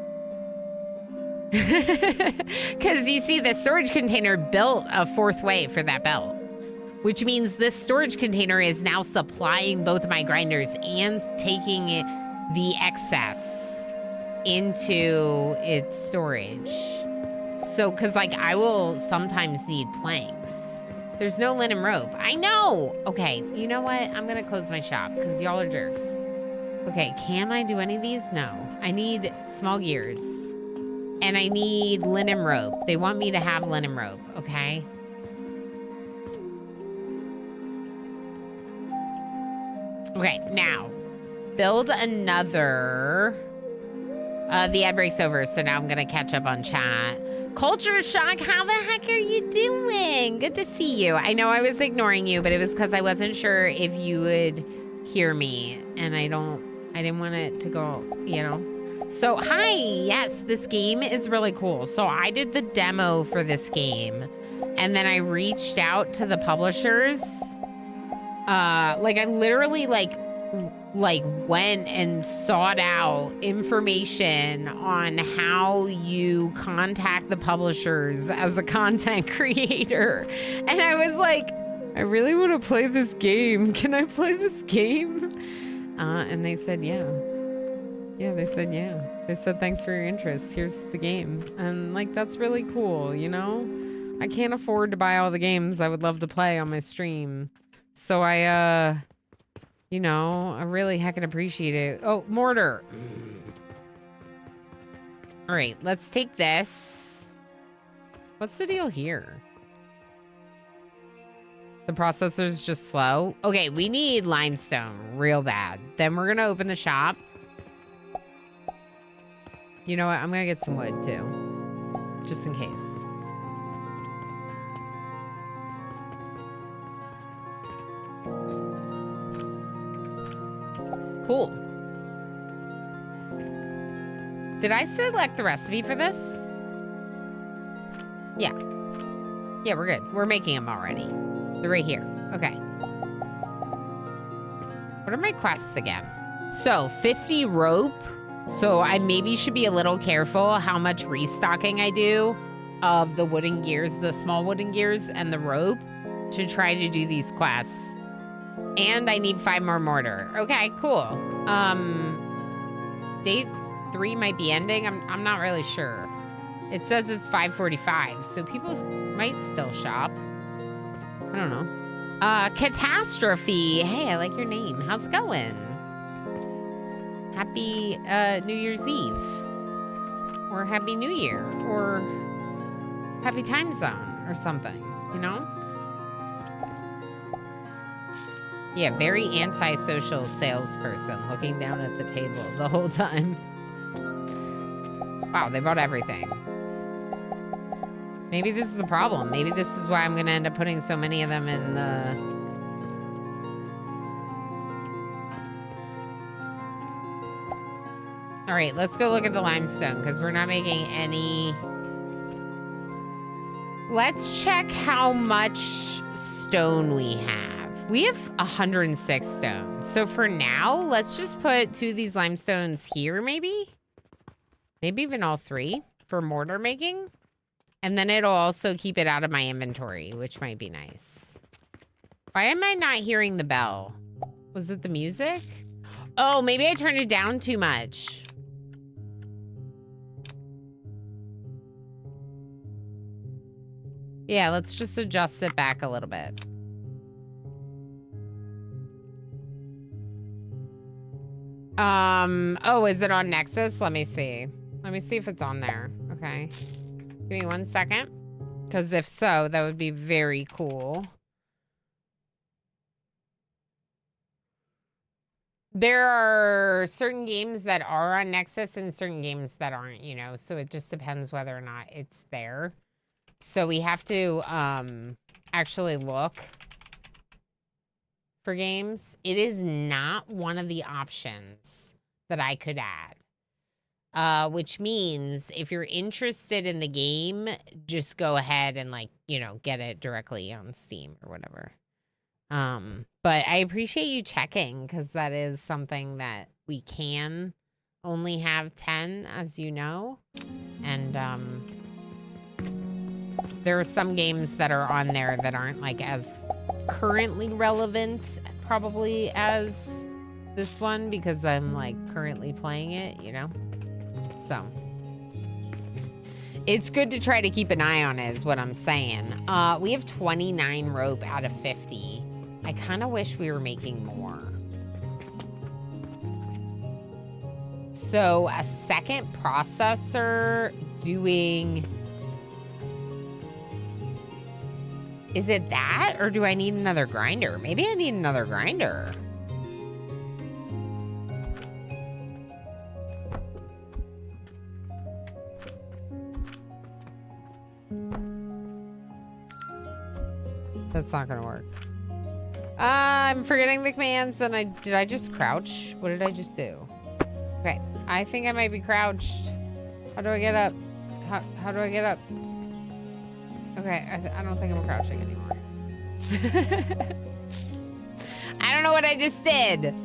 Because you see, the storage container built a 4th way for that belt, which means this storage container is now supplying both my grinders and taking the excess into its storage. So, because, like, I will sometimes need planks. There's no linen rope. I know! Okay, you know what? I'm gonna close my shop, because y'all are jerks. Okay, can I do any of these? No. I need small gears. And I need linen rope. They want me to have linen rope, okay? Okay, now, build another... the ad break's over, so now I'm gonna catch up on chat. Culture Shock, how the heck are you doing? Good to see you. I know I was ignoring you, but it was because I wasn't sure if you would hear me, and I didn't want it to go, you know. So, hi, yes, this game is really cool. So I did the demo for this game, and then I reached out to the publishers. Like, I literally, like went and sought out information on how you contact the publishers as a content creator. And I was like, I really want to play this game. Can I play this game? And they said, yeah. Yeah, they said, yeah. They said, thanks for your interest. Here's the game. And, like, that's really cool, you know? I can't afford to buy all the games I would love to play on my stream. So I, You know, I really heckin' appreciate it. Oh, mortar. All right, let's take this. What's the deal here? The processor's just slow. Okay, we need limestone real bad. Then we're gonna open the shop. You know what? I'm gonna get some wood too, just in case. Cool. Did I select the recipe for this? Yeah. Yeah, we're good. We're making them already. They're right here. Okay. What are my quests again? So, 50 rope. So, I maybe should be a little careful how much restocking I do of the wooden gears, the small wooden gears, and the rope to try to do these quests. And I need 5 more mortar. Okay, cool. Day 3 might be ending. I'm not really sure. It says it's 5:45, so people might still shop. I don't know. Catastrophe. Hey, I like your name. How's it going? Happy New Year's Eve. Or Happy New Year. Or Happy Time Zone or something, you know? Yeah, very antisocial salesperson looking down at the table the whole time. Wow, they bought everything. Maybe this is the problem. Maybe this is why I'm going to end up putting so many of them in the... All right, let's go look at the limestone because we're not making any... Let's check how much stone we have. We have 106 stone. So for now, let's just put 2 of these limestones here, maybe? Maybe even all 3 for mortar making. And then it'll also keep it out of my inventory, which might be nice. Why am I not hearing the bell? Was it the music? Oh, maybe I turned it down too much. Yeah, let's just adjust it back a little bit. Oh, is it on Nexus? Let me see. Let me see if it's on there. Okay. Give me 1 second. Because if so, that would be very cool. There are certain games that are on Nexus and certain games that aren't, you know, so it just depends whether or not it's there. So we have to actually look for games. It is not one of the options that I could add. Which means if you're interested in the game, just go ahead and, like, you know, get it directly on Steam or whatever. But I appreciate you checking because that is something that we can only have 10, as you know. And there are some games that are on there that aren't, like, as currently relevant probably as this one because I'm, like, currently playing it, you know? So it's good to try to keep an eye on it is what I'm saying. We have 29 rope out of 50. I kind of wish we were making more. So a second processor doing... Is it that, or do I need another grinder? Maybe I need another grinder. That's not gonna work. I'm forgetting the commands, and did I just crouch? What did I just do? Okay, I think I might be crouched. How do I get up? How do I get up? Okay, I don't think I'm crouching anymore. I don't know what I just did.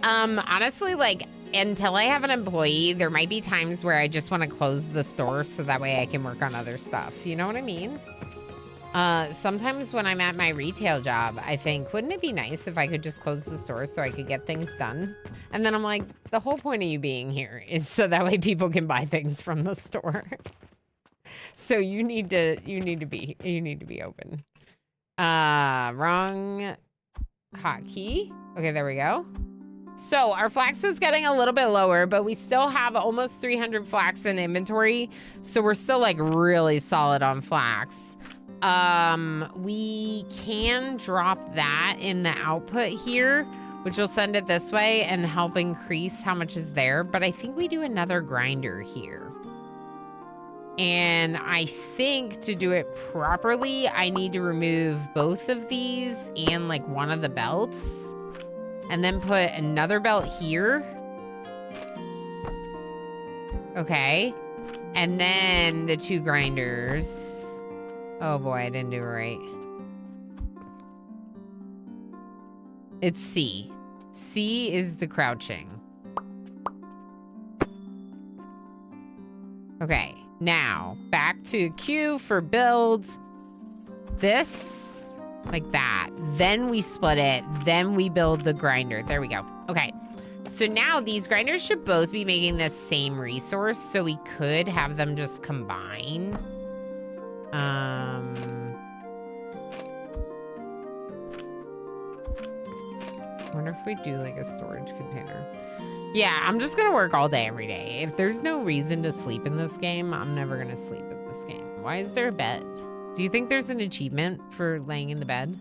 Honestly, like, until I have an employee, there might be times where I just want to close the store so that way I can work on other stuff. You know what I mean? Sometimes when I'm at my retail job, I think, wouldn't it be nice if I could just close the store so I could get things done? And then I'm like, the whole point of you being here is so that way people can buy things from the store. So you need to be open. Wrong hotkey. Okay, there we go. So our flax is getting a little bit lower, but we still have almost 300 flax in inventory. So we're still like really solid on flax. We can drop that in the output here, which will send it this way and help increase how much is there. But I think we do another grinder here. And I think to do it properly, I need to remove both of these and like one of the belts. And then put another belt here. Okay. And then the 2 grinders. Oh boy, I didn't do it right. It's C. C is the crouching. Okay, now back to Q for build. This. Like that. Then we split it. Then we build the grinder. There we go. Okay. So now these grinders should both be making the same resource. So we could have them just combine. I wonder if we do like a storage container. Yeah, I'm just going to work all day, every day. If there's no reason to sleep in this game, I'm never going to sleep in this game. Why is there a bed? Do you think there's an achievement for laying in the bed?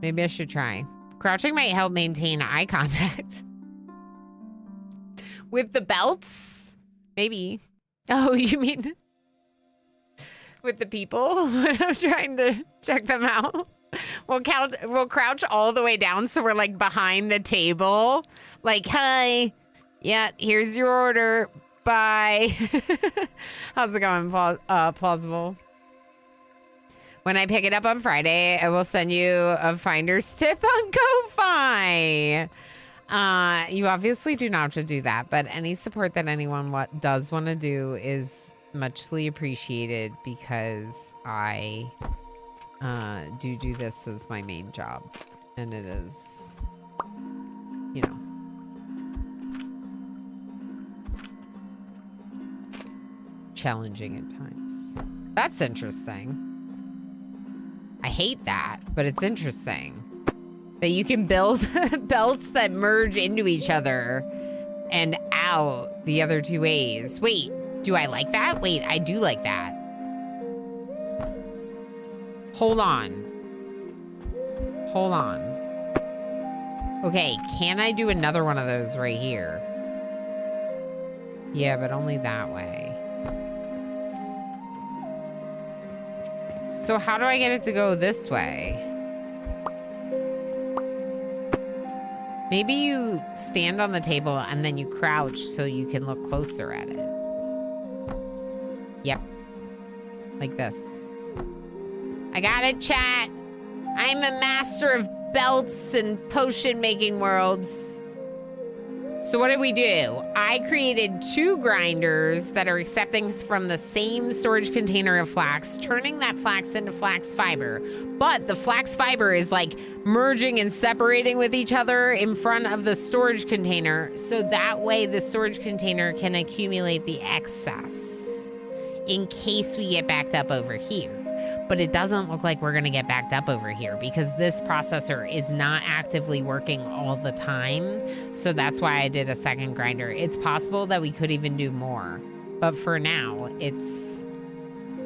Maybe I should try. Crouching might help maintain eye contact. With the belts? Maybe. Oh, you mean with the people when I'm trying to check them out? We'll crouch all the way down so we're like behind the table. Like, hi. Yeah, here's your order. Bye. How's it going, plausible? When I pick it up on Friday, I will send you a finder's tip on Ko-Fi. You obviously do not have to do that, but any support that anyone does want to do is muchly appreciated because I do this as my main job. And it is, you know. Challenging at times. That's interesting. I hate that, but it's interesting that you can build belts that merge into each other and out the other 2 ways. Wait, do I like that? Wait, I do like that. Hold on. Hold on. Okay, can I do another one of those right here? Yeah, but only that way. So how do I get it to go this way? Maybe you stand on the table and then you crouch so you can look closer at it. Yep. Like this. I got it, chat. I'm a master of belts and potion making worlds. So what did we do? I created 2 grinders that are accepting from the same storage container of flax, turning that flax into flax fiber. But the flax fiber is like merging and separating with each other in front of the storage container. So that way the storage container can accumulate the excess in case we get backed up over here. But it doesn't look like we're gonna get backed up over here because this processor is not actively working all the time. So that's why I did a second grinder. It's possible that we could even do more. But for now, it's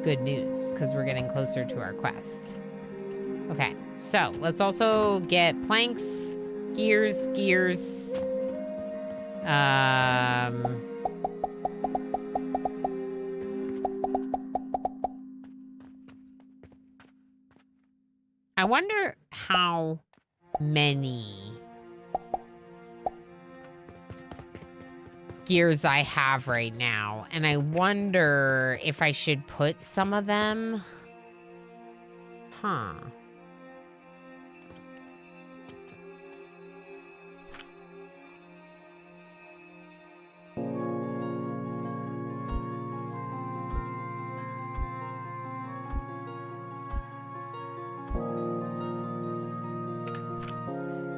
good news because we're getting closer to our quest. Okay, so let's also get planks, gears. I wonder how many gears I have right now. And I wonder if I should put some of them. Huh.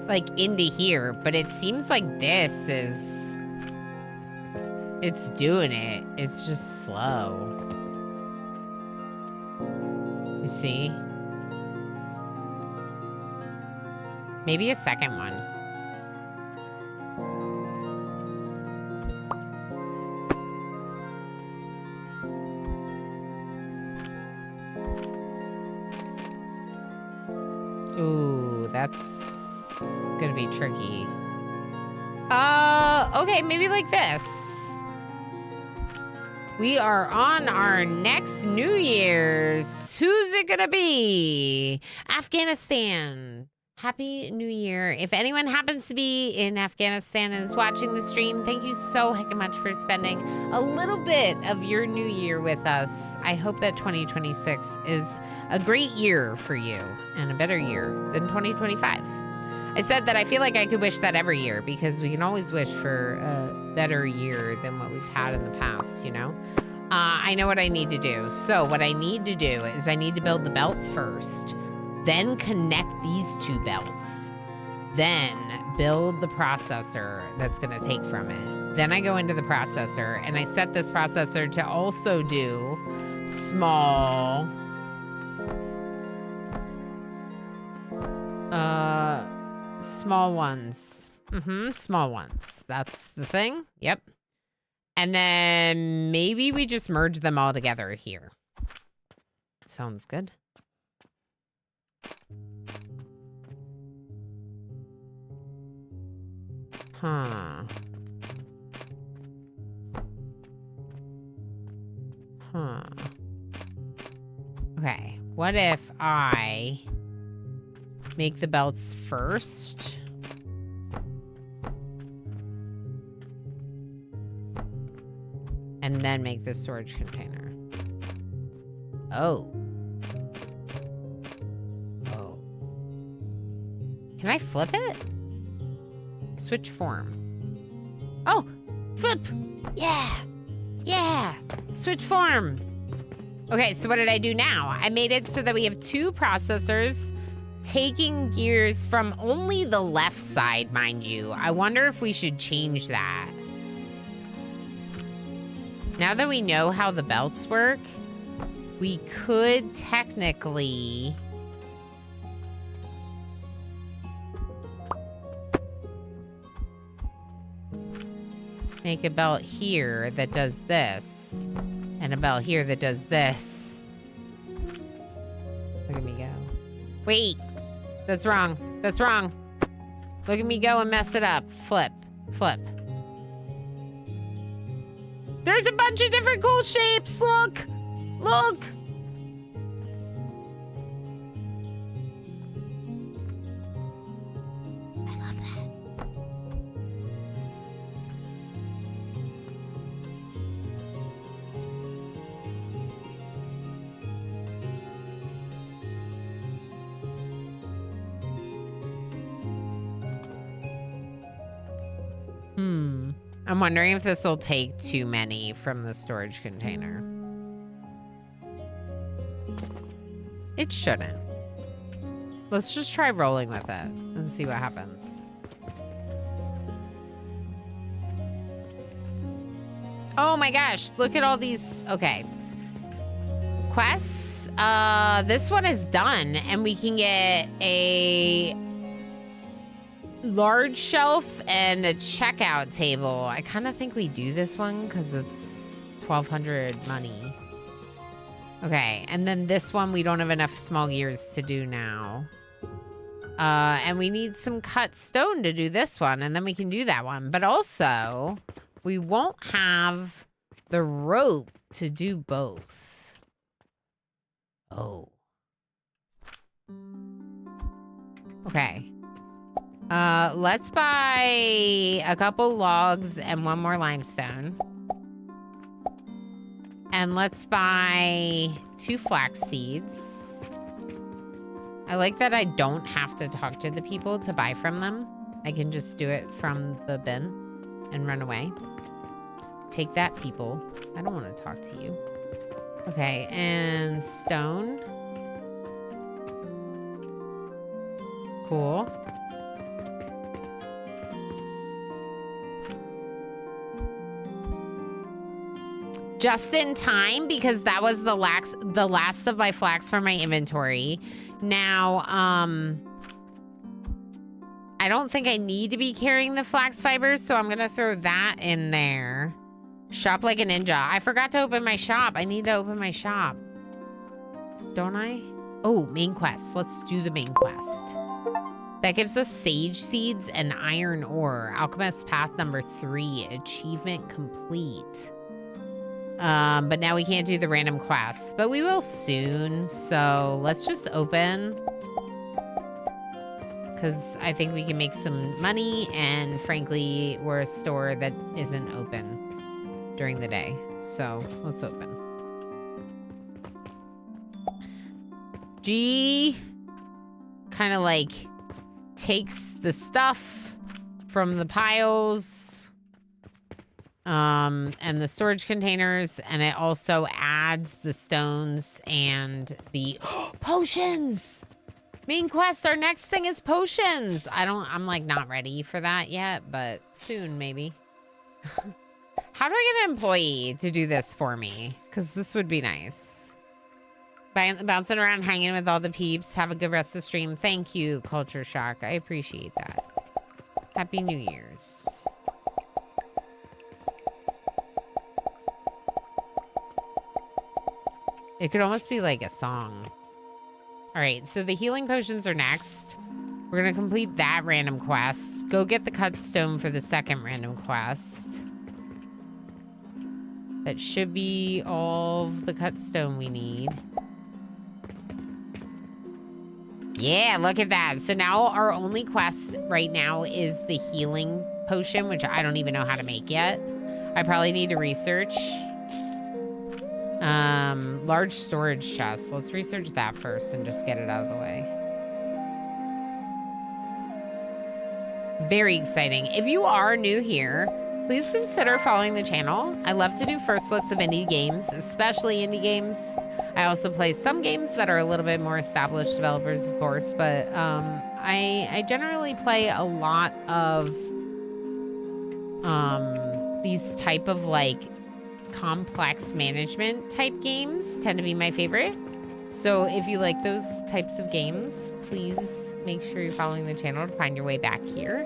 Like into here, but it seems like this is, it's doing it. It's just slow. You see? Maybe a second one. Ooh, that's gonna be tricky. Okay, maybe like this. We are on our next New Year's. Who's it gonna be? Afghanistan. Happy New Year. If anyone happens to be in Afghanistan and is watching the stream, thank you so heckin' much for spending a little bit of your new year with us. I hope that 2026 is a great year for you and a better year than 2025. I said that I feel like I could wish that every year because we can always wish for a better year than what we've had in the past, you know? I know what I need to do. So what I need to do is I need to build the belt first, then connect these two belts, then build the processor that's going to take from it. Then I go into the processor and I set this processor to also do small small ones. Small ones. That's the thing. Yep. And then maybe we just merge them all together here. Sounds good. Huh. Okay. What if I make the belts first? And then make the storage container. Oh. Can I flip it? Switch form. Oh, flip. Yeah. Switch form. Okay, so what did I do now? I made it so that we have two processors taking gears from only the left side, mind you. I wonder if we should change that. Now that we know how the belts work, we could technically make a belt here that does this, and a belt here that does this. Look at me go. Wait, that's wrong. That's wrong. Look at me go and mess it up. Flip. There's a bunch of different cool shapes. Look. I love that. I'm wondering if this will take too many from the storage container. It shouldn't. Let's just try rolling with it and see what happens. Oh my gosh, look at all these. Okay. Quests. This one is done, and we can get a large shelf and a checkout table. I kind of think we do this one because it's 1,200 money. Okay, and then this one we don't have enough small gears to do now. And we need some cut stone to do this one, and then we can do that one. But also, we won't have the rope to do both. Oh. Okay. Let's buy a couple logs and one more limestone. And let's buy 2 flax seeds. I like that I don't have to talk to the people to buy from them. I can just do it from the bin and run away. Take that, people. I don't want to talk to you. Okay, and stone. Cool. Just in time, because that was the last of my flax from my inventory. Now, I don't think I need to be carrying the flax fibers, so I'm going to throw that in there. Shop like a ninja. I forgot to open my shop. I need to open my shop. Don't I? Oh, main quest. Let's do the main quest. That gives us sage seeds and iron ore. Alchemist path number 3. Achievement complete. But now we can't do the random quests. But we will soon. So let's just open. Because I think we can make some money, and frankly, we're a store that isn't open during the day. So let's open. G kind of like takes the stuff from the piles and the storage containers, and it also adds the stones and the potions. Main quest, our next thing is potions. I'm like not ready for that yet, but soon maybe. How do I get an employee to do this for me? Because this would be nice. Bouncing around, hanging with all the peeps. Have a good rest of the stream. Thank you, Culture Shock. I appreciate that. Happy New Year's. It could almost be like a song. All right, so the healing potions are next. We're going to complete that random quest. Go get the cut stone for the second random quest. That should be all of the cut stone we need. Yeah, look at that. So now our only quest right now is the healing potion, which I don't even know how to make yet. I probably need to research. Large storage chest. Let's research that first and just get it out of the way. Very exciting. If you are new here, please consider following the channel. I love to do first looks of indie games, especially indie games. I also play some games that are a little bit more established developers, of course, but I generally play a lot of these type of like complex management type games tend to be my favorite. So if you like those types of games, please make sure you're following the channel to find your way back here.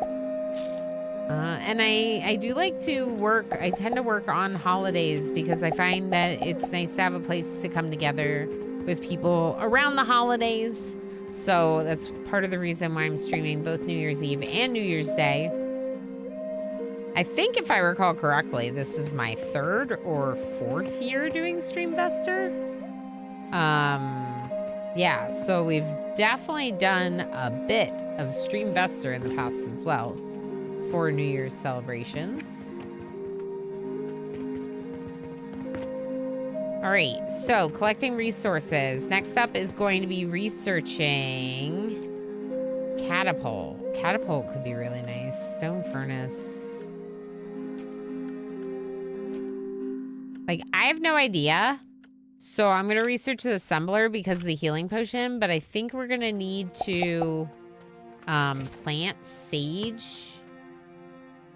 And I do like to work, I tend to work on holidays because I find that it's nice to have a place to come together with people around the holidays. So that's part of the reason why I'm streaming both New Year's Eve and New Year's Day. I think if I recall correctly, this is my 3rd or 4th year doing Streamvestor. Yeah, so we've definitely done a bit of Streamvestor in the past as well for New Year's celebrations. All right, so collecting resources. Next up is going to be researching catapult. Catapult could be really nice. Stone furnace. Like, I have no idea. So I'm going to research the assembler because of the healing potion, but I think we're going to need to plant sage.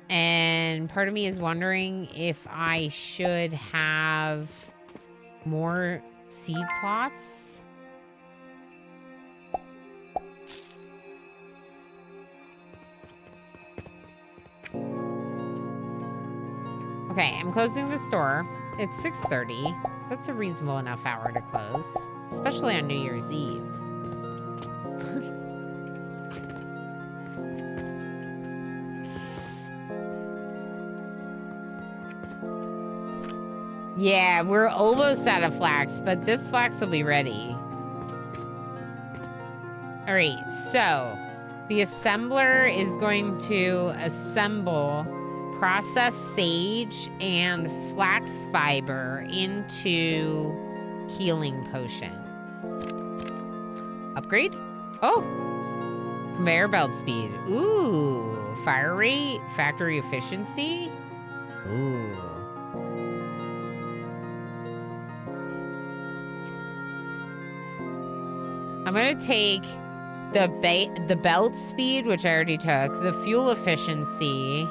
And part of me is wondering if I should have more seed plots. Okay, I'm closing the store. It's 6:30. That's a reasonable enough hour to close, especially on New Year's Eve. Yeah, we're almost out of flax, but this flax will be ready. All right, so the assembler is going to assemble processed sage and flax fiber into healing potion. Upgrade? Oh, conveyor belt speed. Ooh, fire rate, factory efficiency. Ooh. I'm gonna take the belt speed, which I already took, the fuel efficiency.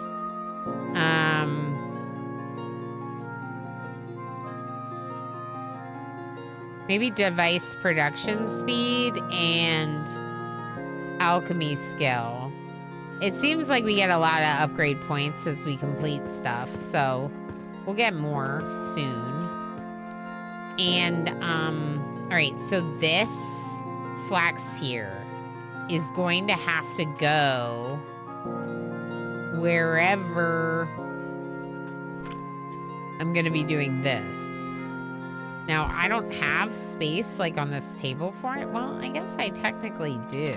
Maybe device production speed and alchemy skill. It seems like we get a lot of upgrade points as we complete stuff, so we'll get more soon. And, all right, so this flax here is going to have to go wherever I'm going to be doing this. Now, I don't have space, like, on this table for it. Well, I guess I technically do.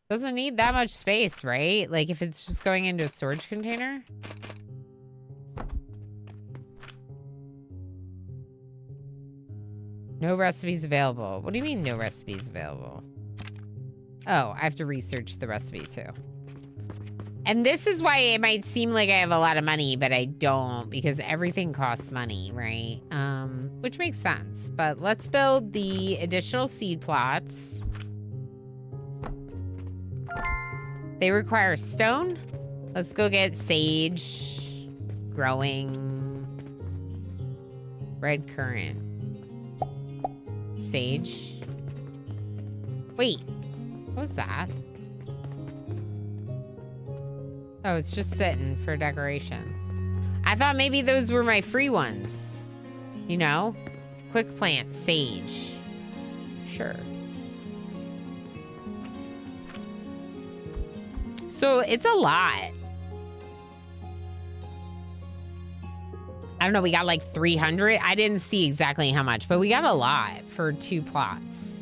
Doesn't need that much space, right? Like, if it's just going into a storage container. No recipes available. What do you mean no recipes available? Oh, I have to research the recipe too. And this is why it might seem like I have a lot of money, but I don't, because everything costs money, right? Which makes sense. But let's build the additional seed plots. They require stone. Let's go get sage, growing, red currant, sage. Wait, what was that? Oh, it's just sitting for decoration. I thought maybe those were my free ones. You know? Quick plant, sage. Sure. So it's a lot. I don't know, we got like 300. I didn't see exactly how much, but we got a lot for 2 plots.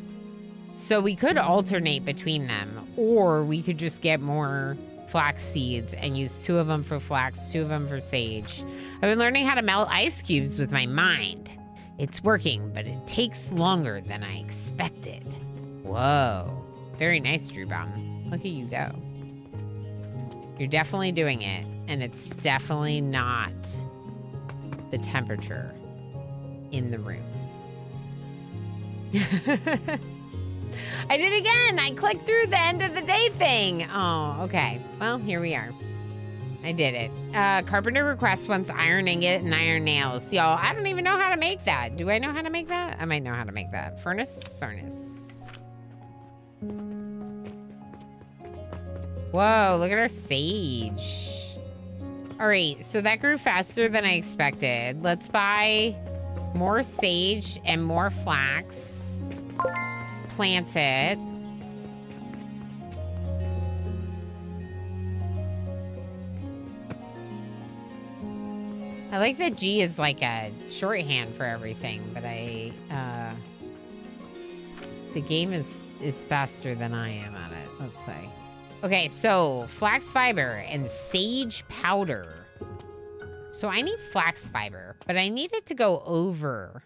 So we could alternate between them, or we could just get more flax seeds and use 2 of them for flax, 2 of them for sage. I've been learning how to melt ice cubes with my mind. It's working, but it takes longer than I expected. Whoa. Very nice, Drew Baum. Look at you go. You're definitely doing it, and it's definitely not the temperature in the room. I did it again. I clicked through the end of the day thing. Oh, okay. Well, here we are. I did it. Carpenter requests wants iron ingot and iron nails. Y'all, I don't even know how to make that. Do I know how to make that? I might know how to make that. Furnace. Whoa, look at our sage. All right, so that grew faster than I expected. Let's buy more sage and more flax. Plant it. I like that G is like a shorthand for everything, but the game is faster than I am at it, let's say. Okay, so flax fiber and sage powder. So I need flax fiber, but I need it to go over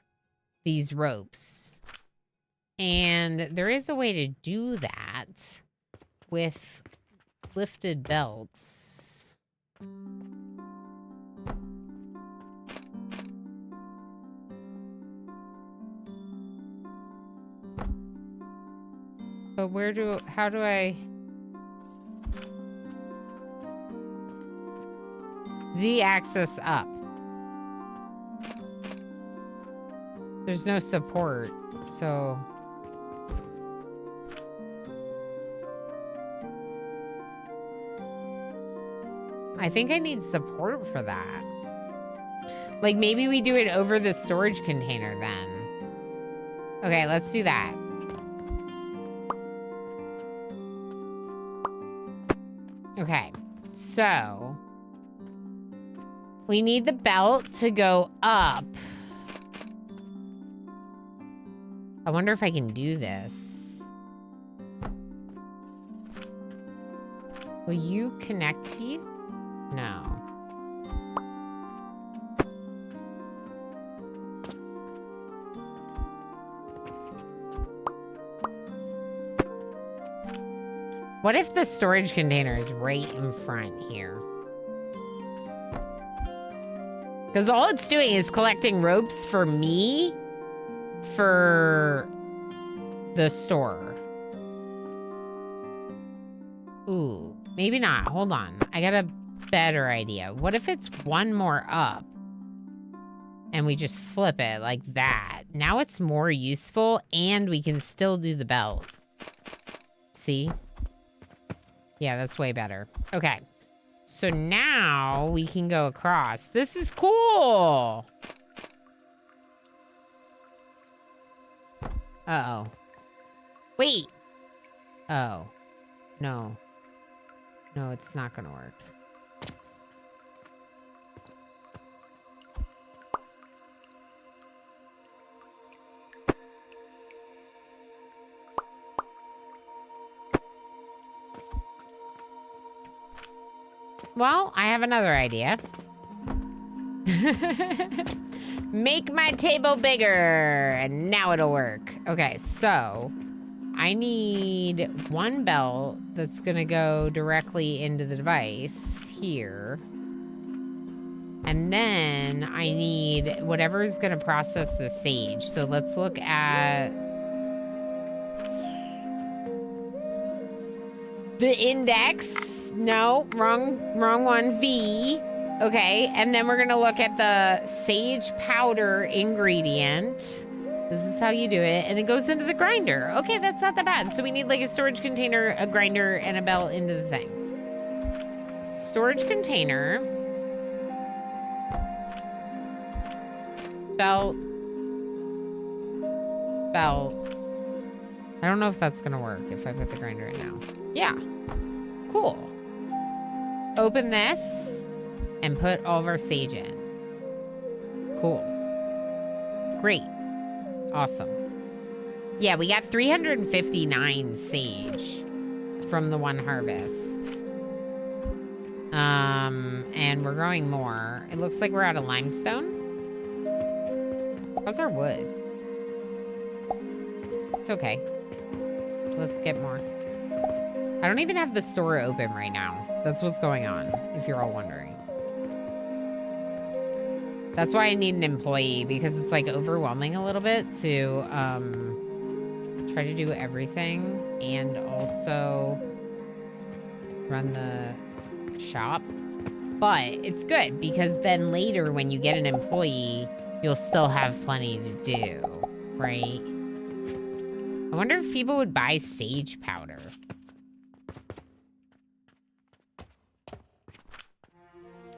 these ropes. And there is a way to do that with lifted belts. But how do I... Z axis up. There's no support, so... I think I need support for that. Like, maybe we do it over the storage container then. Okay, let's do that. Okay, so... we need the belt to go up. I wonder if I can do this. Will you connect to you? No. What if the storage container is right in front here? Because all it's doing is collecting ropes for me for the store. Ooh, maybe not. Hold on. I got a better idea. What if it's one more up And we just flip it like that. Now it's more useful and we can still do the belt. See? Yeah, that's way better. Okay. So now we can go across. This is cool. Uh-oh. Wait. Oh. No. No, it's not gonna work. Well, I have another idea. Make my table bigger, and now it'll work. Okay, so I need one belt that's gonna go directly into the device here. And then I need whatever's gonna process the sage. So let's look at the index. No, wrong one. V. Okay, and then we're gonna look at the sage powder ingredient. This is how you do it, and it goes into the grinder. Okay, that's not that bad. So we need like a storage container, a grinder, and a belt into the thing. Storage container. Belt. Belt. I don't know if that's gonna work if I put the grinder in now. Yeah. Cool. Open this and put all of our sage in. Cool. Great. Awesome. Yeah, we got 359 sage from the one harvest. And we're growing more. It looks like we're out of limestone. How's our wood? It's okay. Let's get more. I don't even have the store open right now. That's what's going on, if you're all wondering. That's why I need an employee, because it's like overwhelming a little bit to try to do everything and also run the shop. But it's good because then later when you get an employee, you'll still have plenty to do, right? I wonder if people would buy sage powder.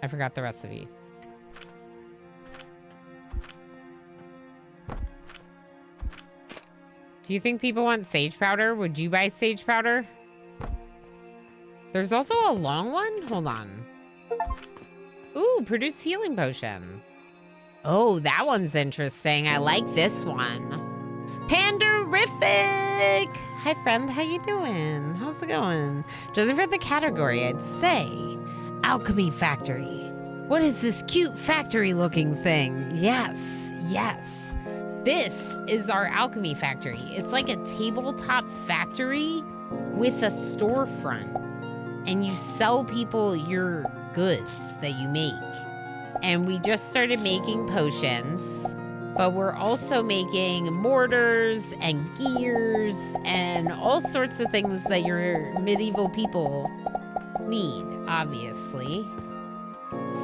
I forgot the recipe. Do you think people want sage powder? Would you buy sage powder? There's also a long one? Hold on. Ooh, produce healing potion. Oh, that one's interesting. I like this one. Panderific! Hi, friend. How you doing? How's it going? Joseph read the category. I'd say Alchemy Factory. What is this cute factory-looking thing? Yes, yes. This is our Alchemy Factory. It's like a tabletop factory with a storefront. And you sell people your goods that you make. And we just started making potions, but we're also making mortars and gears and all sorts of things that your medieval people need, obviously.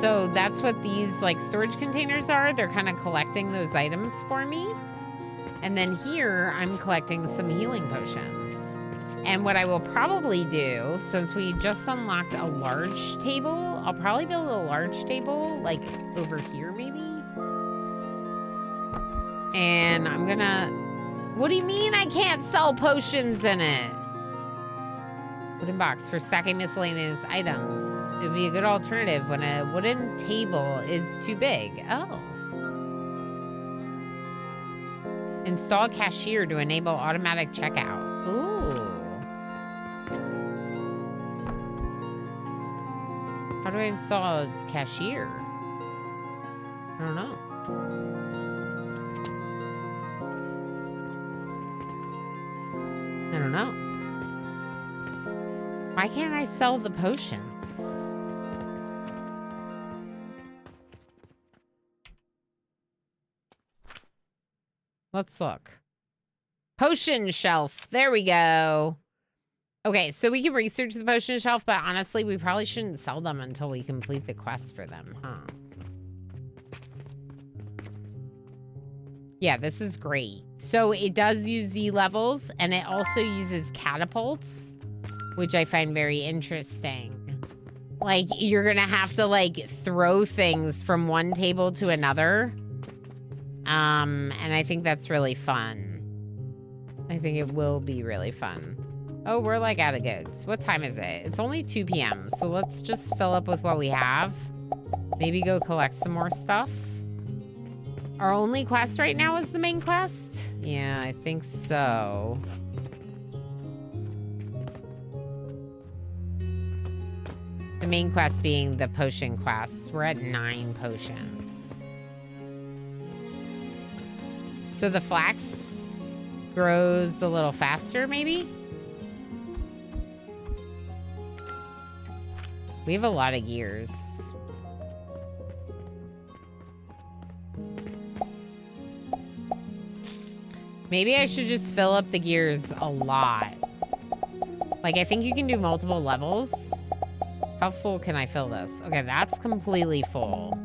So that's what these like storage containers are. They're kind of collecting those items for me. And then here I'm collecting some healing potions. And what I will probably do, since we just unlocked a large table, I'll probably build a large table like over here maybe. And I'm gonna, what do you mean I can't sell potions in it? Wooden box for stacking miscellaneous items. It would be a good alternative when a wooden table is too big. Oh. Install cashier to enable automatic checkout. Ooh. How do I install a cashier? I don't know. I don't know. Why can't I sell the potions? Let's look. Potion shelf. There we go. Okay, so we can research the potion shelf, but honestly, we probably shouldn't sell them until we complete the quest for them, huh? Yeah, this is great. So it does use Z levels, and it also uses catapults, which I find very interesting. Like, you're gonna have to, like, throw things from one table to another. And I think that's really fun. I think it will be really fun. Oh, we're, like, out of goods. What time is it? It's only 2 p.m., so let's just fill up with what we have. Maybe go collect some more stuff. Our only quest right now is the main quest? Yeah, I think so. The main quest being the potion quests. We're at 9 potions. So the flax grows a little faster, maybe? We have a lot of gears. Maybe I should just fill up the gears a lot. Like, I think you can do multiple levels. How full can I fill this? Okay, that's completely full.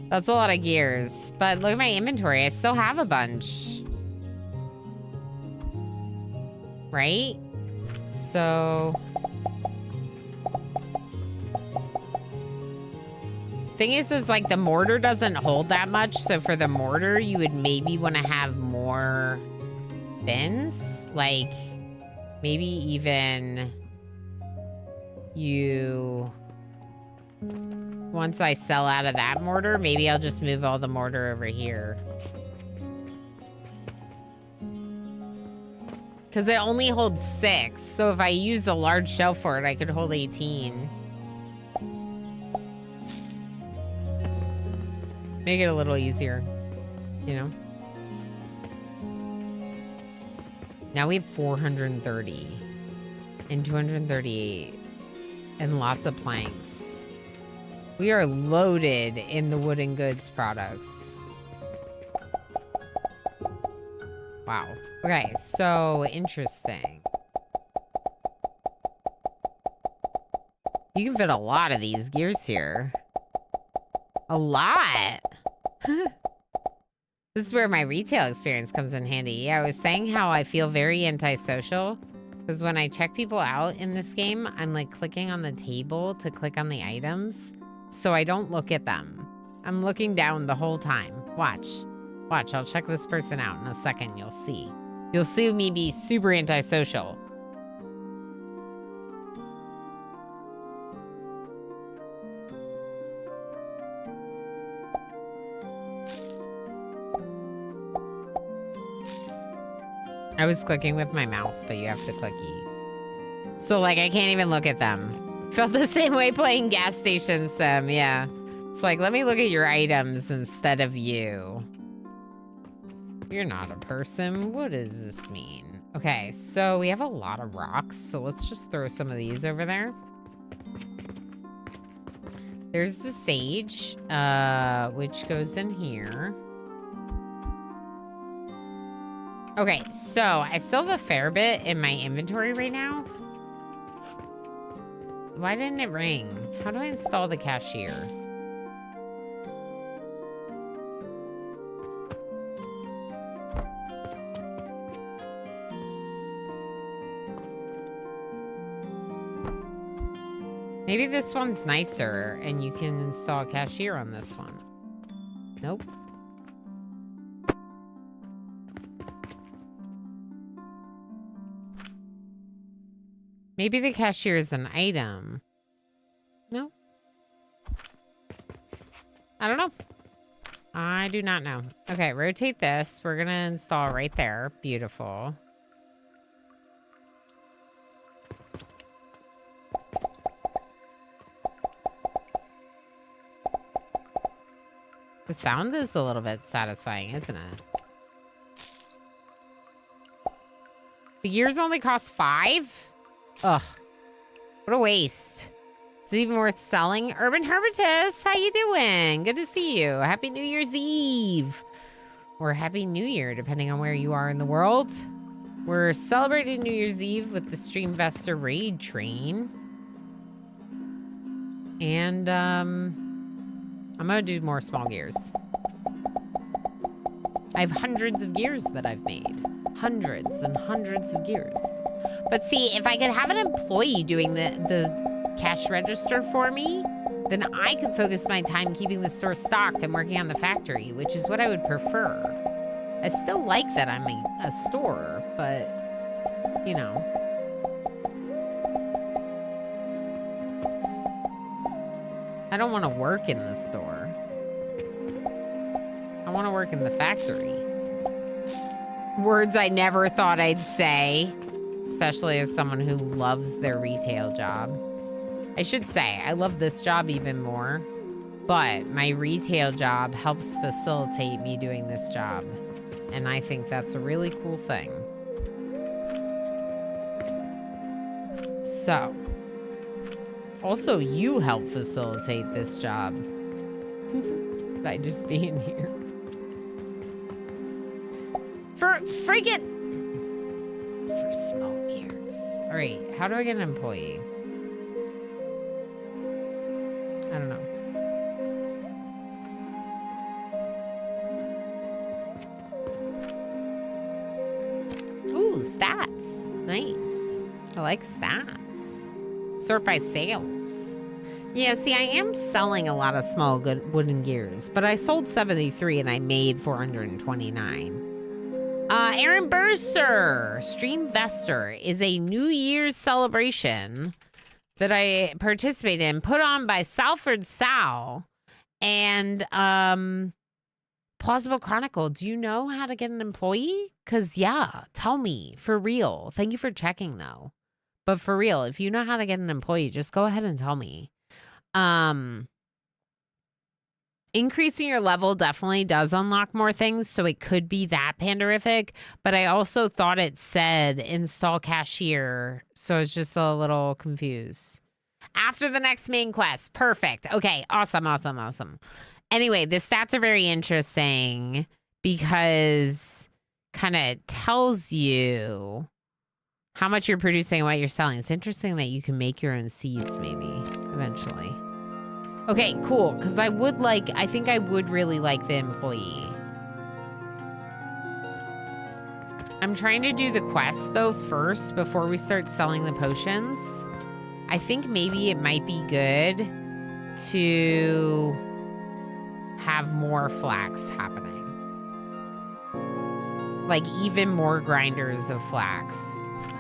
That's a lot of gears. But look at my inventory. I still have a bunch. Right? So... thing is like the mortar doesn't hold that much, so for the mortar you would maybe want to have more bins, like maybe even you, once I sell out of that mortar, maybe I'll just move all the mortar over here, because it only holds 6, so if I use a large shelf for it I could hold 18. Make it a little easier, you know? Now we have 430 and 238 and lots of planks. We are loaded in the wood and goods products. Wow. Okay, so interesting. You can fit a lot of these gears here. A lot. This is where my retail experience comes in handy. Yeah, I was saying how I feel very antisocial because when I check people out in this game, I'm like clicking on the table to click on the items, so I don't look at them. I'm looking down the whole time. Watch. Watch, I'll check this person out in a second. You'll see. You'll see me be super antisocial. I was clicking with my mouse, but you have to click E. So, like, I can't even look at them. Felt the same way playing gas station sim, yeah. It's like, let me look at your items instead of you. You're not a person. What does this mean? Okay, so we have a lot of rocks, so let's just throw some of these over there. There's the sage, which goes in here. Okay, so I still have a fair bit in my inventory right now. Why didn't it ring? How do I install the cashier? Maybe this one's nicer and you can install a cashier on this one. Nope. Maybe the cashier is an item. No? I don't know. I do not know. Okay, rotate this. We're going to install right there. Beautiful. The sound is a little bit satisfying, isn't it? The gears only cost 5? Ugh. What a waste. Is it even worth selling? Urban Herbitus, how you doing? Good to see you. Happy New Year's Eve. Or Happy New Year, depending on where you are in the world. We're celebrating New Year's Eve with the Streamvestor Raid Train. And I'm gonna do more small gears. I have hundreds of gears that I've made. Hundreds and hundreds of gears. But see, if I could have an employee doing the cash register for me, then I could focus my time keeping the store stocked and working on the factory, which is what I would prefer. I still like that I'm a store, but, you know. I don't want to work in the store. I want to work in the factory. Words I never thought I'd say, especially as someone who loves their retail job. I should say, I love this job even more, but my retail job helps facilitate me doing this job. And I think that's a really cool thing. So, also you help facilitate this job by just being here. For small gears. All right, how do I get an employee? I don't know. Ooh, stats. Nice. I like stats. Sort by sales. Yeah, see, I am selling a lot of small good wooden gears, but I sold 73 and I made 429. Aaron Burster, Streamvestor, is a New Year's celebration that I participate in, put on by Salford Sal and Plausible Chronicle. Do you know how to get an employee? Because, yeah, tell me, for real. Thank you for checking, though. But for real, if you know how to get an employee, just go ahead and tell me. Increasing your level definitely does unlock more things, so it could be that panderific. But I also thought it said install cashier, so I was just a little confused. After the next main quest. Perfect. Okay, awesome. Anyway, the stats are very interesting because kind of tells you how much you're producing and what you're selling. It's interesting that you can make your own seeds maybe eventually. Okay, cool. Because I think I would really like the employee. I'm trying to do the quest though first before we start selling the potions. I think maybe it might be good to have more flax happening. Like even more grinders of flax.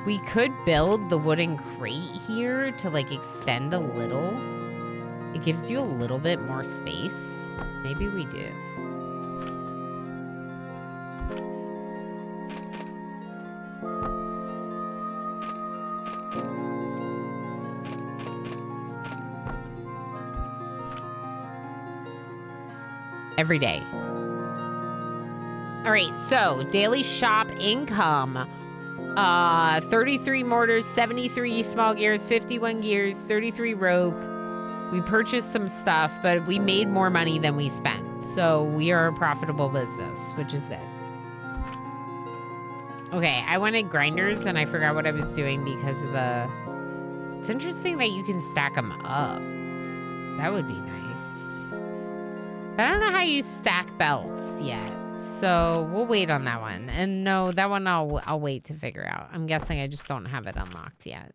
We could build the wooden crate here to like extend a little. It gives you a little bit more space. Maybe we do. Every day. All right, so daily shop income. 33 mortars, 73 small gears, 51 gears, 33 rope. We purchased some stuff, but we made more money than we spent. So we are a profitable business, which is good. Okay, I wanted grinders and I forgot what I was doing because of the... It's interesting that you can stack them up. That would be nice. But I don't know how you stack belts yet. So we'll wait on that one. And no, that one I'll wait to figure out. I'm guessing I just don't have it unlocked yet.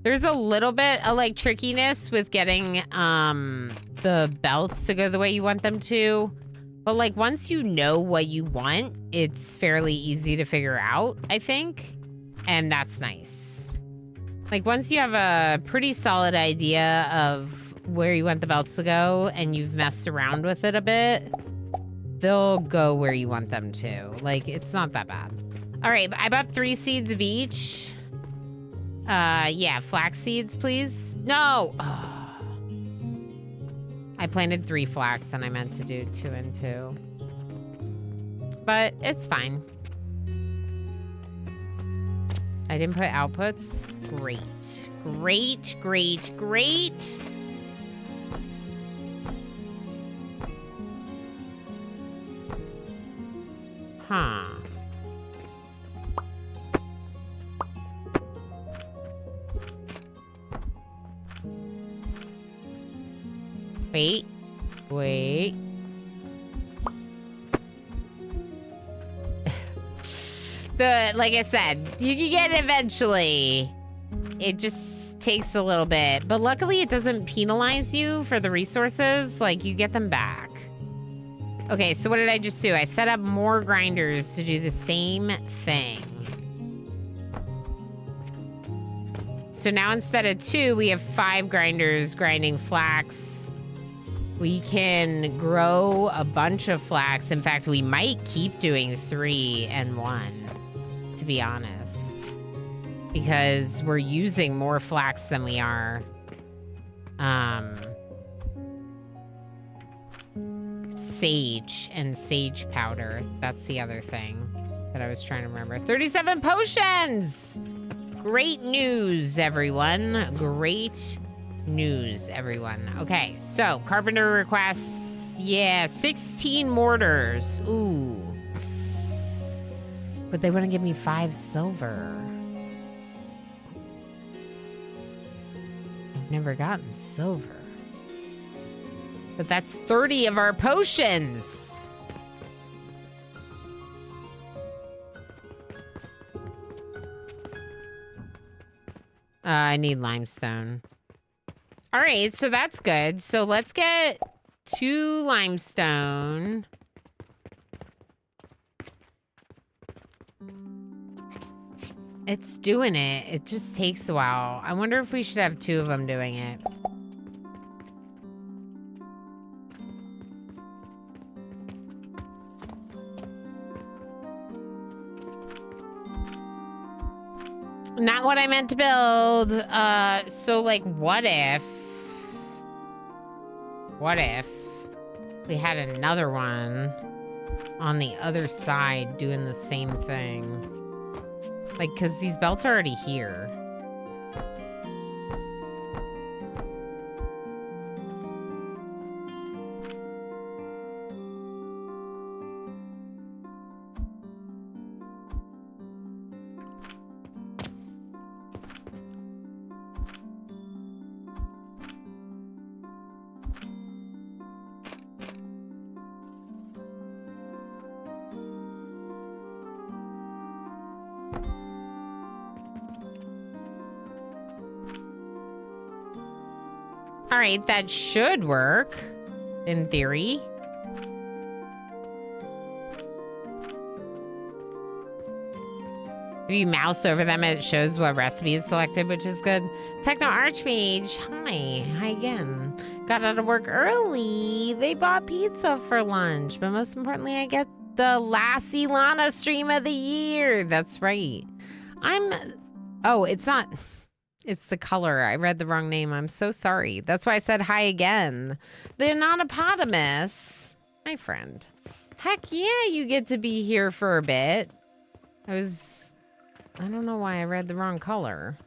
There's a little bit of like trickiness with getting the belts to go the way you want them to. But like once you know what you want, it's fairly easy to figure out, I think. And that's nice. Like once you have a pretty solid idea of where you want the belts to go and you've messed around with it a bit, they'll go where you want them to. Like it's not that bad. All right, I bought 3 seeds of each. Yeah, flax seeds, please. No! Oh. I planted 3 flax and I meant to do 2 and 2. But it's fine. I didn't put outputs. Great. Great, great, great. Huh. Wait. Wait. Like I said, you can get it eventually. It just takes a little bit. But luckily it doesn't penalize you for the resources. Like, you get them back. Okay, so what did I just do? I set up more grinders to do the same thing. So now instead of 2, we have 5 grinders grinding flax. We can grow a bunch of flax. In fact, we might keep doing 3 and 1, to be honest. Because we're using more flax than we are. Sage and sage powder. That's the other thing that I was trying to remember. 37 potions! Great news, everyone. Great news, everyone. Okay, so carpenter requests. Yeah, 16 mortars. Ooh. But they want to give me 5 silver. I've never gotten silver. But that's 30 of our potions. I need limestone. All right, so that's good. So let's get 2 limestone. It's doing it. It just takes a while. I wonder if we should have 2 of them doing it. Not what I meant to build. So like, what if we had another one on the other side doing the same thing? Like, because these belts are already here. All right, that should work, in theory. If you mouse over them, it shows what recipe is selected, which is good. Techno Archmage, hi. Hi again. Got out of work early. They bought pizza for lunch, but most importantly, I get the last Ilana stream of the year. That's right. Oh, it's not... It's the color. I read the wrong name. I'm so sorry. That's why I said hi again. The Anatopotamus. My friend. Heck yeah, you get to be here for a bit. I don't know why I read the wrong color.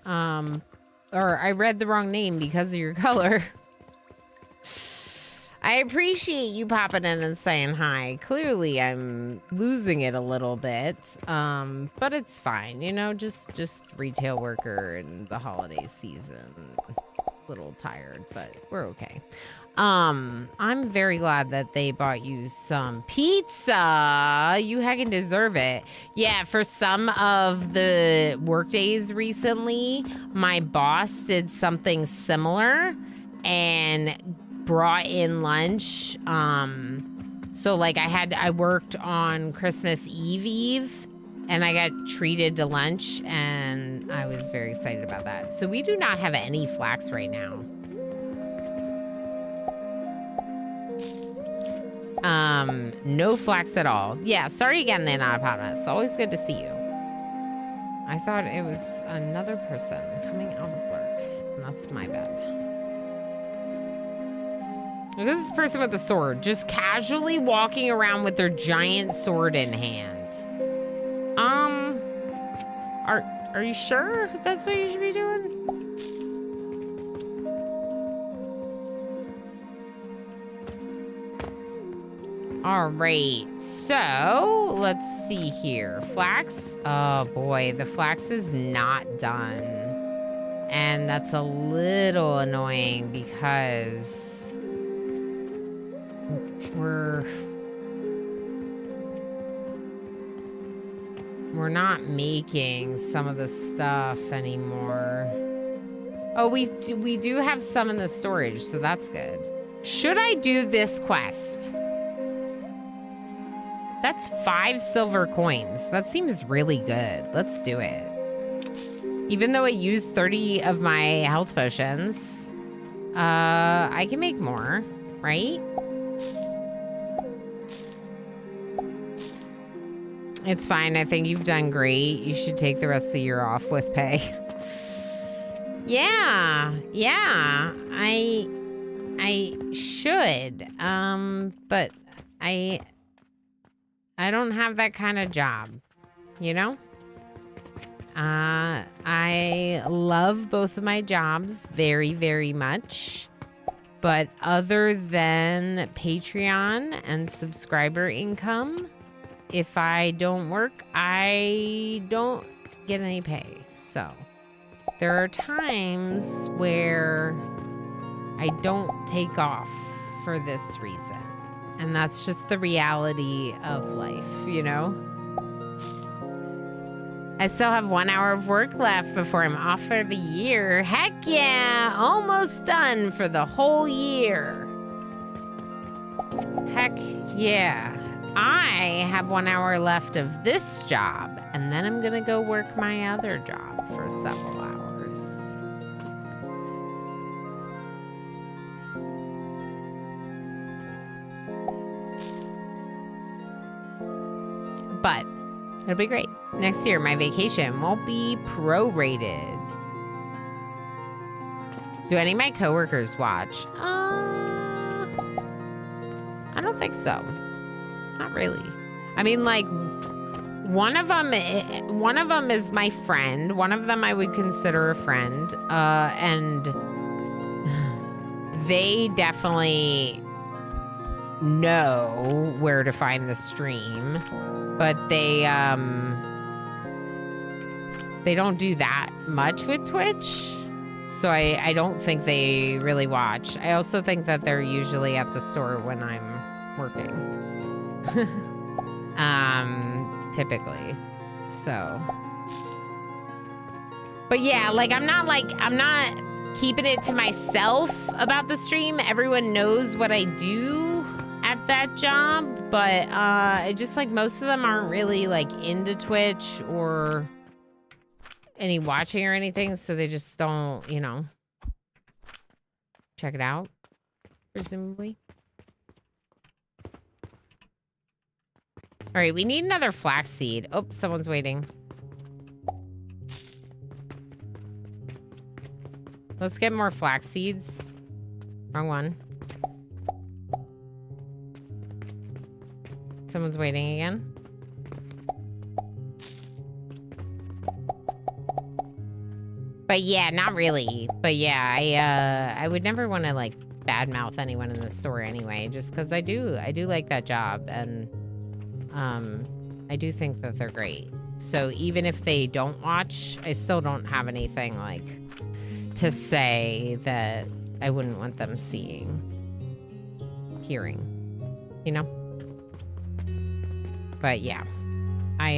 Or I read the wrong name because of your color. I appreciate you popping in and saying hi. Clearly, I'm losing it a little bit, but it's fine. You know, just retail worker in the holiday season. A little tired, but we're okay. I'm very glad that they bought you some pizza. You heckin' deserve it. Yeah, for some of the work days recently, my boss did something similar and brought in lunch. So like I worked on Christmas Eve and I got treated to lunch and I was very excited about that. So we do not have any flax right now. No flax at all. Yeah, sorry again, the Anatopotamus. Always good to see you. I thought it was another person coming out of work. And that's my bad. Look at this person with the sword, just casually walking around with their giant sword in hand. Are you sure that's what you should be doing? All right, so let's see here. Flax. Oh boy, the flax is not done. And that's a little annoying because we're not making some of the stuff anymore. Oh, we do have some in the storage, so that's good. Should I do this quest? That's 5 silver coins. That seems really good. Let's do it. Even though it used 30 of my health potions, I can make more, right? It's fine. I think you've done great. You should take the rest of the year off with pay. Yeah. I should. But I don't have that kind of job, you know? I love both of my jobs very, very much. But other than Patreon and subscriber income, if I don't work, I don't get any pay. So there are times where I don't take off for this reason. And that's just the reality of life, you know? I still have 1 hour of work left before I'm off for the year. Heck yeah! Almost done for the whole year. Heck yeah. I have 1 hour left of this job, and then I'm gonna go work my other job for several hours. But it'll be great. Next year, my vacation won't be prorated. Do any of my coworkers watch? I don't think so. Not really. I mean, like, one of them is my friend. One of them I would consider a friend. And they definitely know where to find the stream. But they don't do that much with Twitch. So I don't think they really watch. I also think that they're usually at the store when I'm working. Typically. So. But yeah, like I'm not keeping it to myself about the stream. Everyone knows what I do at that job, but it just like most of them aren't really like into Twitch or any watching or anything, so they just don't, you know, check it out, presumably. All right, we need another flaxseed. Oh, someone's waiting. Let's get more flax seeds. Wrong one. Someone's waiting again. But yeah, not really. But yeah, I would never want to like badmouth anyone in the store anyway, just because I do like that job, and I do think that they're great. So even if they don't watch, I still don't have anything like to say that I wouldn't want them seeing, hearing, you know? But yeah, I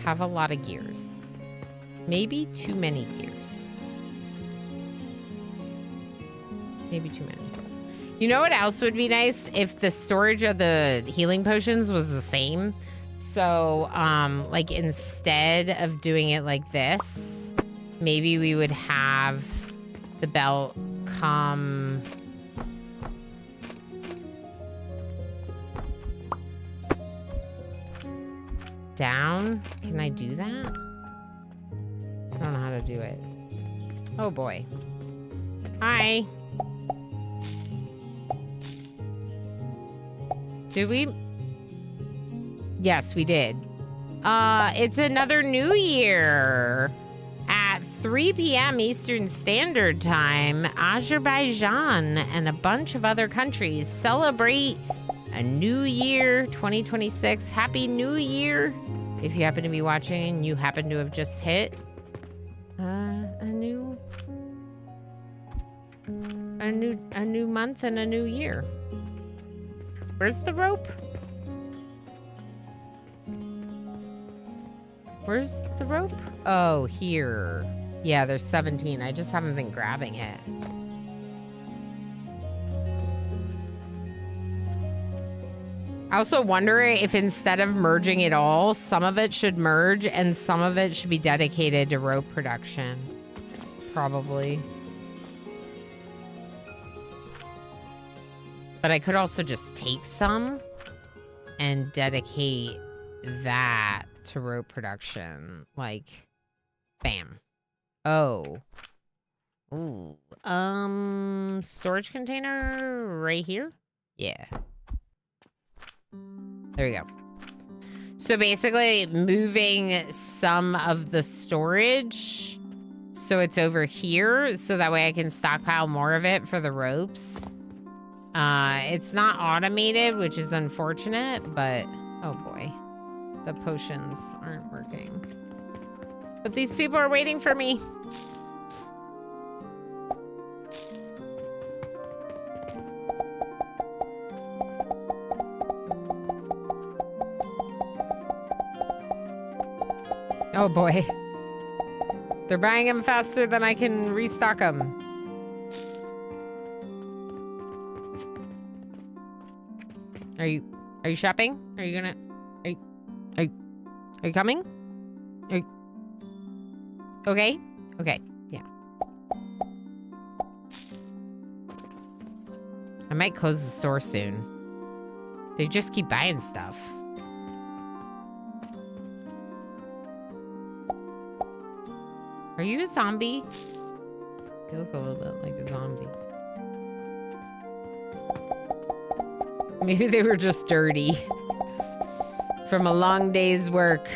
have a lot of gears. Maybe too many gears. Maybe too many. You know what else would be nice? If the storage of the healing potions was the same. So, like instead of doing it like this, maybe we would have the belt come down. Can I do that? I don't know how to do it. Oh boy. Hi. Did we? Yes, we did. It's another new year. At 3 p.m. Eastern Standard Time, Azerbaijan and a bunch of other countries celebrate a new year, 2026. Happy New Year. If you happen to be watching and you happen to have just hit a new month and a new year. Where's the rope? Where's the rope? Oh, here. Yeah, there's 17. I just haven't been grabbing it. I also wonder if instead of merging it all, some of it should merge and some of it should be dedicated to rope production. Probably. But I could also just take some and dedicate that to rope production. Like, bam. Oh. Ooh. Storage container right here? Yeah. There we go. So basically moving some of the storage so it's over here so that way I can stockpile more of it for the ropes. It's not automated, which is unfortunate, but oh boy, the potions aren't working. But these people are waiting for me. Oh boy. They're buying them faster than I can restock them. Are you shopping? Are you gonna are you coming? Are you, okay? Okay, yeah. I might close the store soon. They just keep buying stuff. Are you a zombie? You look a little bit like a zombie. Maybe they were just dirty from a long day's work.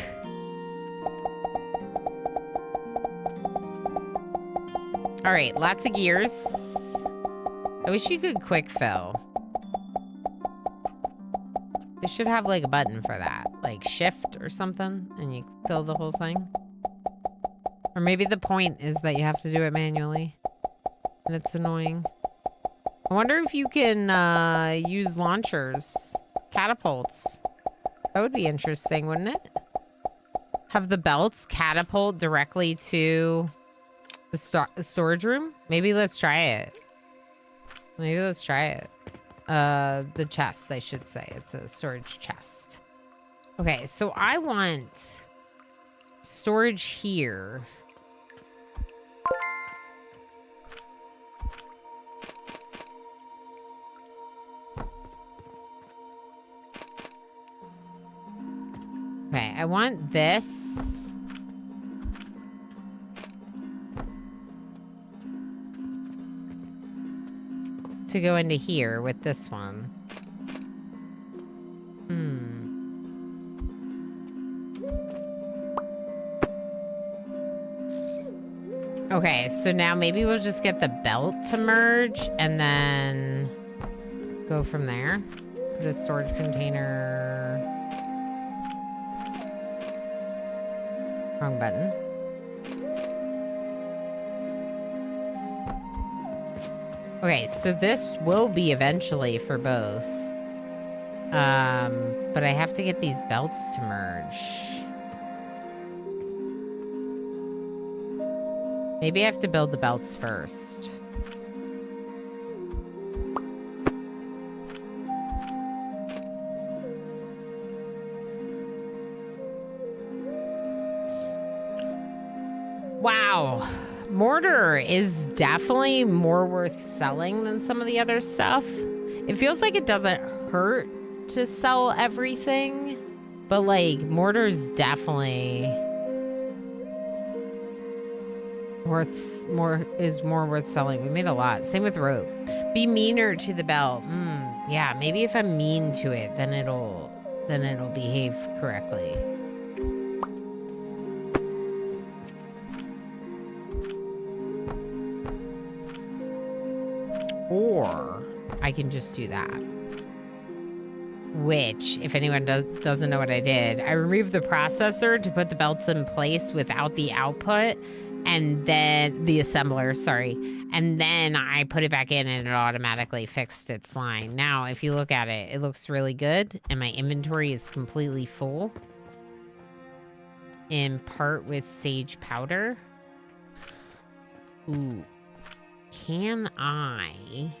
All right, lots of gears. I wish you could quick fill. They should have like a button for that, like shift or something, and you fill the whole thing. Or maybe the point is that you have to do it manually, and it's annoying. I wonder if you can use launchers, catapults. That would be interesting, wouldn't it? Have the belts catapult directly to the storage room? Maybe let's try it. Maybe let's try it. The chest, I should say. It's a storage chest. Okay, so I want storage here. Okay, I want this. To go into here with this one. Okay, so now maybe we'll just get the belt to merge and then go from there. Put a storage container. Wrong button. Okay, so this will be eventually for both. But I have to get these belts to merge. Maybe I have to build the belts first. Wow. Mortar is definitely more worth selling than some of the other stuff. It feels like it doesn't hurt to sell everything, but like mortar is definitely more worth selling. We made a lot. Same with rope. Be meaner to the belt. Yeah, maybe if I'm mean to it, then it'll behave correctly. Or I can just do that. which, if anyone doesn't know what I did, I removed the processor to put the belts in place without the output, and then the assembler, sorry. And then I put it back in and it automatically fixed its line. Now, if you look at it, it looks really good, and my inventory is completely full. In part with sage powder. Ooh. Can I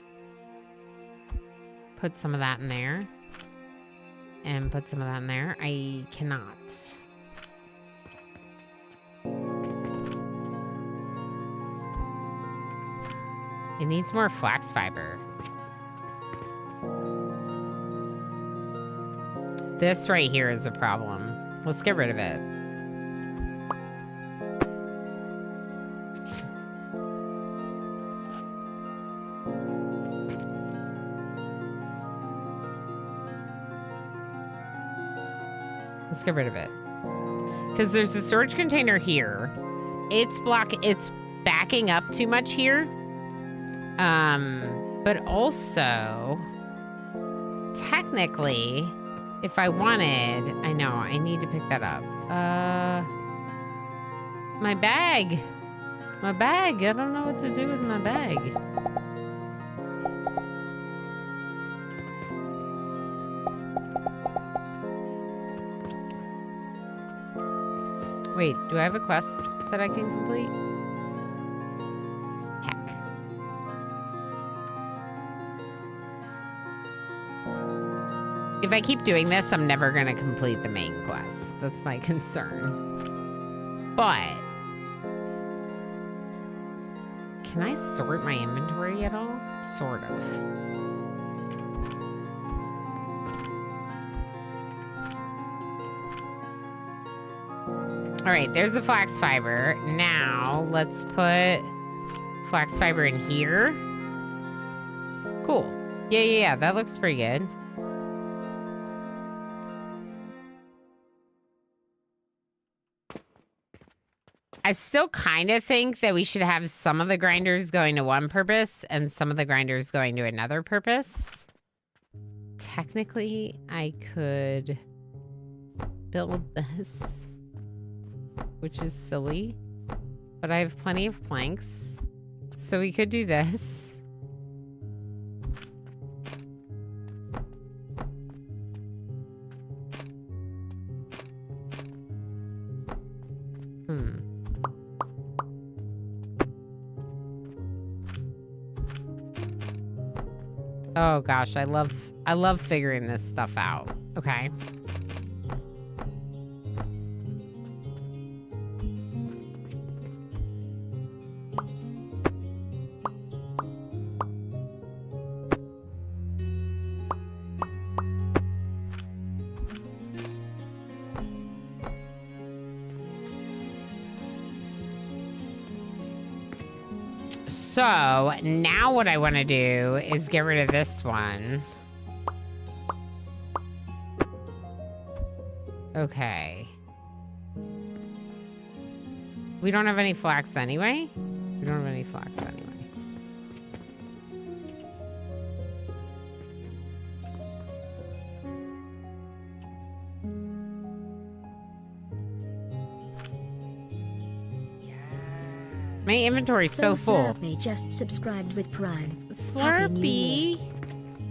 put some of that in there? And put some of that in there? I cannot. It needs more flax fiber. This right here is a problem. Let's get rid of it. Let's get rid of it. Because there's a storage container here. It's backing up too much here. But also, technically, if I wanted, I know, I need to pick that up. My bag. My bag. I don't know what to do with my bag. Wait, do I have a quest that I can complete? Heck. If I keep doing this, I'm never going to complete the main quest. That's my concern. But can I sort my inventory at all? Sort of. All right, there's the flax fiber. Now, let's put flax fiber in here. Cool. Yeah, that looks pretty good. I still kind of think that we should have some of the grinders going to one purpose and some of the grinders going to another purpose. Technically, I could build this, which is silly, but I have plenty of planks, so we could do this. Oh gosh, I love figuring this stuff out. Okay. So now what I want to do is get rid of this one. Okay. We don't have any flax anyway? We don't have any flax anyway. My inventory's so full. Slurpee just subscribed with Prime. Slurpee,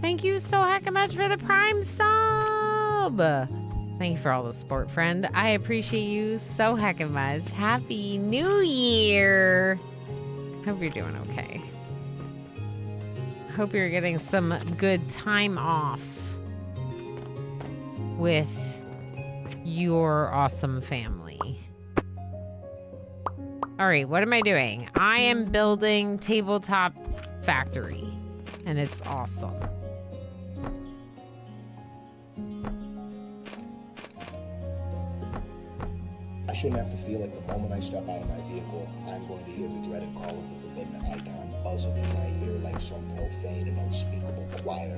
thank you so heckin' much for the Prime sub. Thank you for all the support, friend. I appreciate you so heckin' much. Happy New Year. Hope you're doing okay. Hope you're getting some good time off with your awesome family. All right, what am I doing? I am building Tabletop Factory, and it's awesome. I shouldn't have to feel like the moment I step out of my vehicle, I'm going to hear the dreaded call of the forbidden icon buzzing in my ear like some profane and unspeakable choir.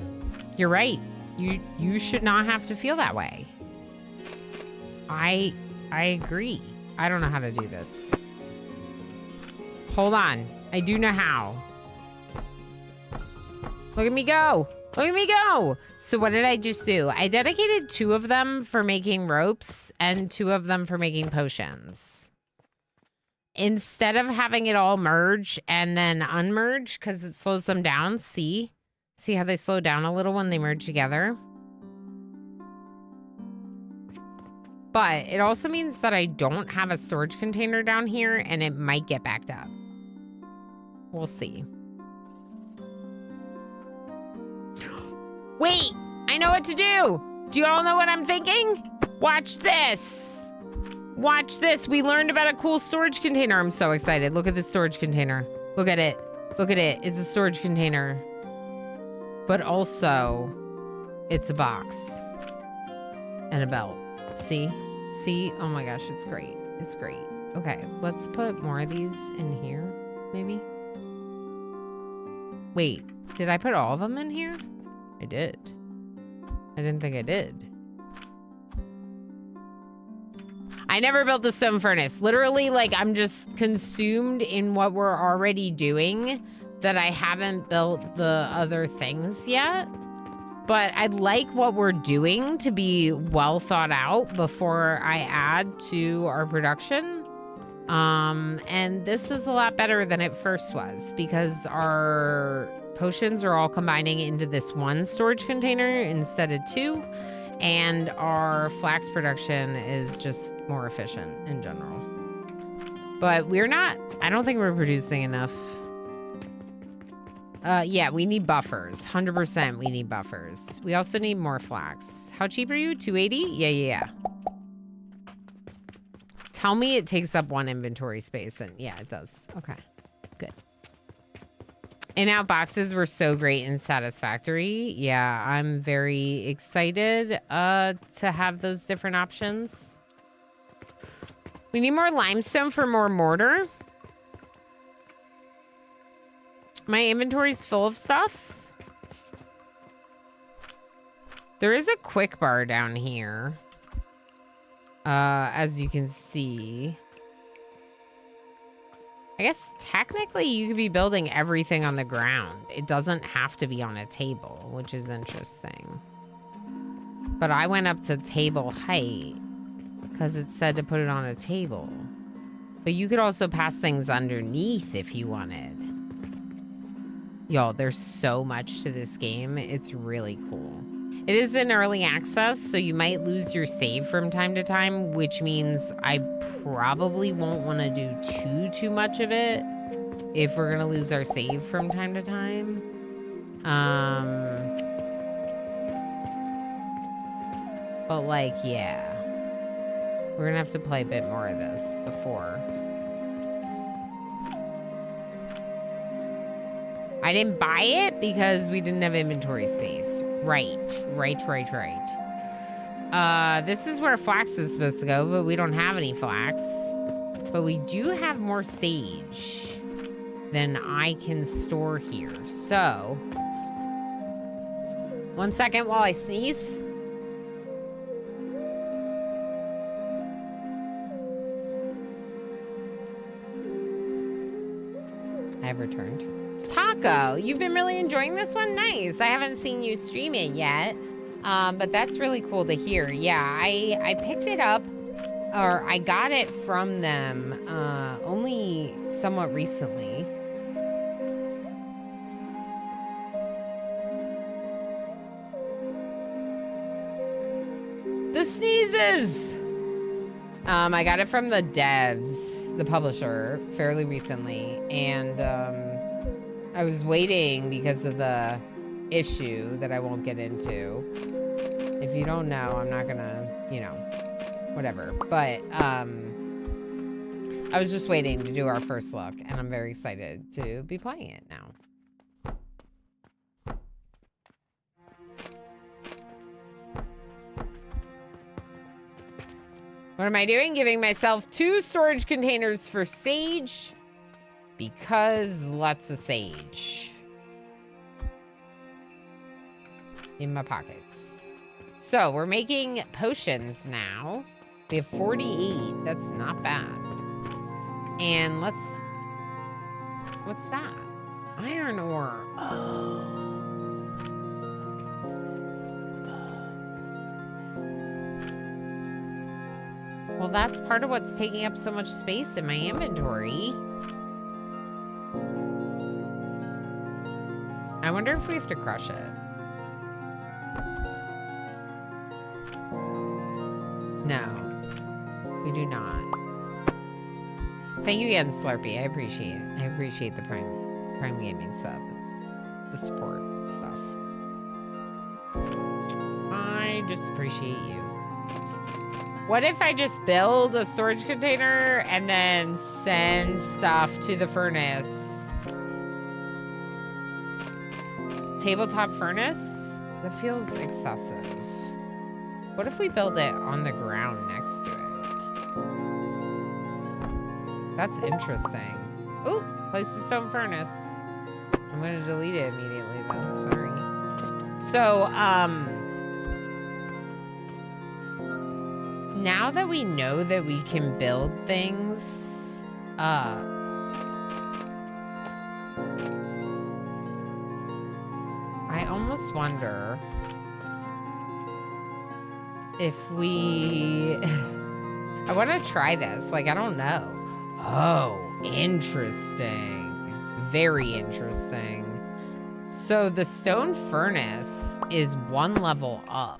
You're right. You should not have to feel that way. I agree. I don't know how to do this. Hold on. I do know how. Look at me go. Look at me go. So what did I just do? I dedicated 2 of them for making ropes and 2 of them for making potions. Instead of having it all merge and then unmerge, because it slows them down. See how they slow down a little when they merge together? But it also means that I don't have a storage container down here and it might get backed up. We'll see. Wait, I know what to do. Do you all know what I'm thinking? Watch this. Watch this. We learned about a cool storage container. I'm so excited. Look at this storage container. Look at it. Look at it. It's a storage container. But also, it's a box. And a belt. See? See? Oh my gosh, it's great. It's great. Okay, let's put more of these in here, maybe. Wait, did I put all of them in here? I did. I didn't think I did. I never built the stone furnace. Literally, like, I'm just consumed in what we're already doing that I haven't built the other things yet. But I'd like what we're doing to be well thought out before I add to our production. And this is a lot better than it first was because our potions are all combining into this one storage container instead of 2. And our flax production is just more efficient in general. But I don't think we're producing enough. Yeah, we need buffers. 100% we need buffers. We also need more flax. How cheap are you? 280? Yeah. Tell me it takes up 1 inventory space. And yeah, it does. Okay, good. In-out boxes were so great and satisfactory. Yeah, I'm very excited to have those different options. We need more limestone for more mortar. My inventory's full of stuff. There is a quick bar down here. As you can see. I guess technically you could be building everything on the ground. It doesn't have to be on a table, which is interesting. But I went up to table height because it said to put it on a table. But you could also pass things underneath if you wanted. Y'all, there's so much to this game. It's really cool. It is in early access, so you might lose your save from time to time, which means I probably won't want to do too much of it if we're going to lose our save from time to time. But like, yeah. We're going to have to play a bit more of this before. I didn't buy it because we didn't have inventory space. Right. This is where flax is supposed to go, but we don't have any flax. But we do have more sage than I can store here. So, 1 second while I sneeze. I have returned. Taco, you've been really enjoying this one? Nice. I haven't seen you stream it yet, but that's really cool to hear. Yeah, I picked it up, or I got it from them only somewhat recently. The sneezes! I got it from the devs, the publisher, fairly recently, and I was waiting because of the issue that I won't get into. If you don't know, I'm not gonna, whatever. But I was just waiting to do our first look, and I'm very excited to be playing it now. What am I doing? Giving myself 2 storage containers for sage. Because lots of sage in my pockets. So we're making potions now. We have 48. That's not bad. And what's that? Iron ore. Oh. Well, that's part of what's taking up so much space in my inventory. I wonder if we have to crush it. No, we do not. Thank you again, Slurpee. I appreciate it. I appreciate the Prime Gaming sub. The support stuff. I just appreciate you. What if I just build a storage container and then send stuff to the furnace? Tabletop furnace? That feels excessive. What if we build it on the ground next to it? That's interesting. Ooh, place the stone furnace. I'm gonna delete it immediately though, sorry. So, now that we know that we can build things, I almost wonder if we... I want to try this. Like, I don't know. Oh, interesting. Very interesting. So the stone furnace is one level up.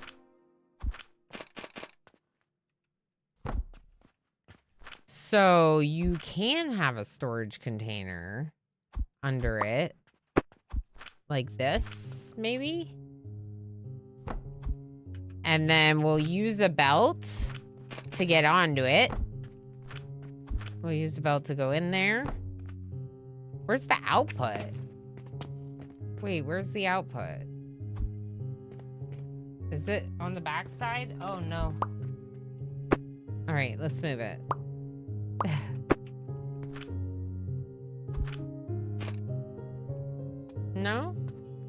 So you can have a storage container under it. Like this, maybe? And then we'll use a belt to get onto it. We'll use a belt to go in there. Where's the output? Wait, where's the output? Is it on the back side? Oh, no. All right, let's move it. No?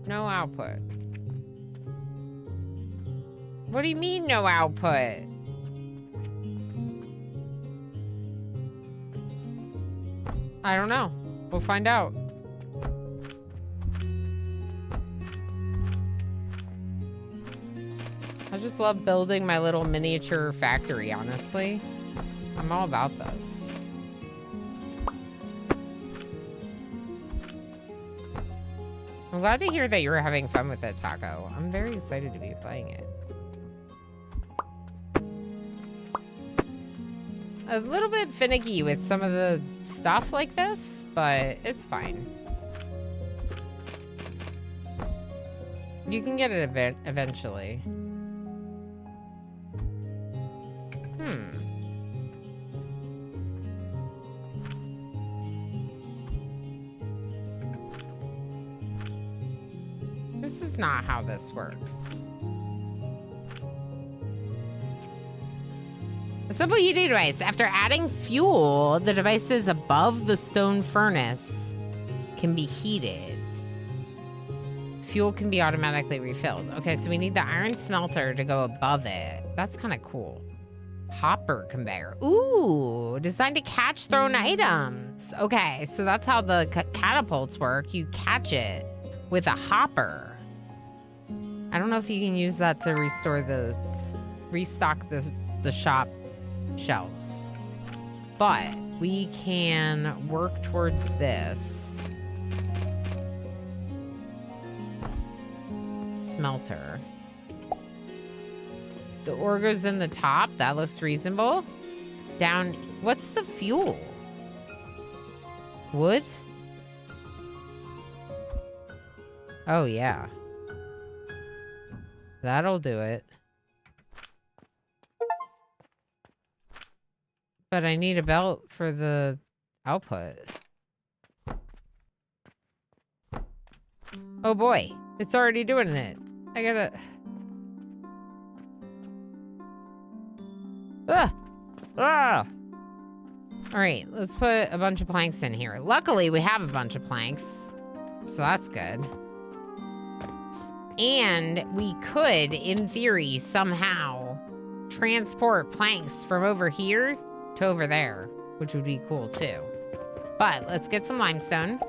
No output. What do you mean no output? I don't know. We'll find out. I just love building my little miniature factory, honestly. I'm all about this. I'm glad to hear that you're having fun with it, Taco. I'm very excited to be playing it. A little bit finicky with some of the stuff like this, but it's fine. You can get it eventually. This is not how this works. A simple heating device. After adding fuel, the devices above the stone furnace can be heated. Fuel can be automatically refilled. Okay, so we need the iron smelter to go above it. That's kind of cool. Hopper conveyor. Ooh, designed to catch thrown items. Okay, so that's how the catapults work. You catch it with a hopper. I don't know if you can use that to restock the shop shelves, but we can work towards this. Smelter. The ore goes in the top. That looks reasonable. Down. What's the fuel? Wood? Oh, yeah. That'll do it. But I need a belt for the output. Oh boy, it's already doing it. I gotta... Ah! Ah! Alright, let's put a bunch of planks in here. Luckily, we have a bunch of planks. So that's good. And we could, in theory, somehow transport planks from over here to over there, which would be cool too. But let's get some limestone.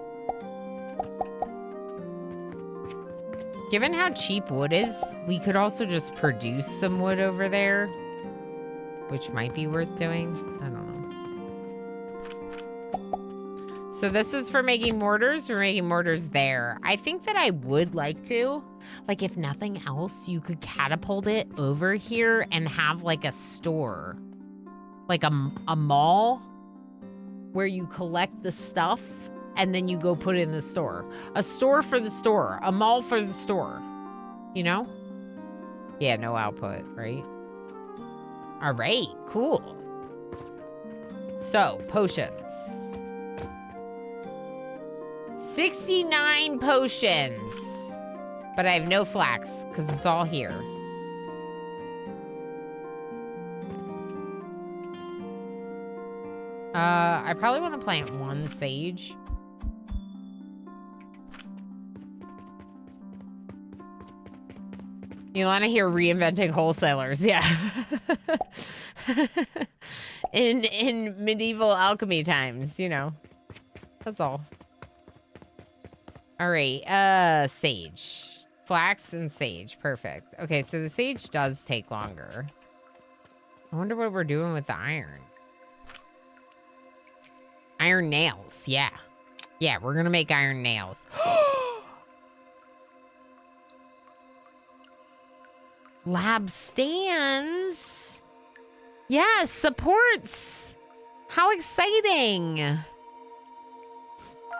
Given how cheap wood is, we could also just produce some wood over there. which might be worth doing. I don't know. So this is for making mortars. We're making mortars there. I think that I would like to, like, if nothing else, you could catapult it over here and have like a store, like a mall where you collect the stuff and then you go put it in the store. A store for the store, a mall for the store, you know? Yeah, no output, right? All right, cool. So, potions. 69 potions. But I have no flax, because it's all here. I probably want to plant one sage. You want to hear reinventing wholesalers, yeah. in medieval alchemy times, you know. That's all. All right, sage. Flax and sage, perfect. Okay, so the sage does take longer. I wonder what we're doing with the iron. Iron nails, yeah. Yeah, we're gonna make iron nails. Lab stands. Yes, supports. How exciting.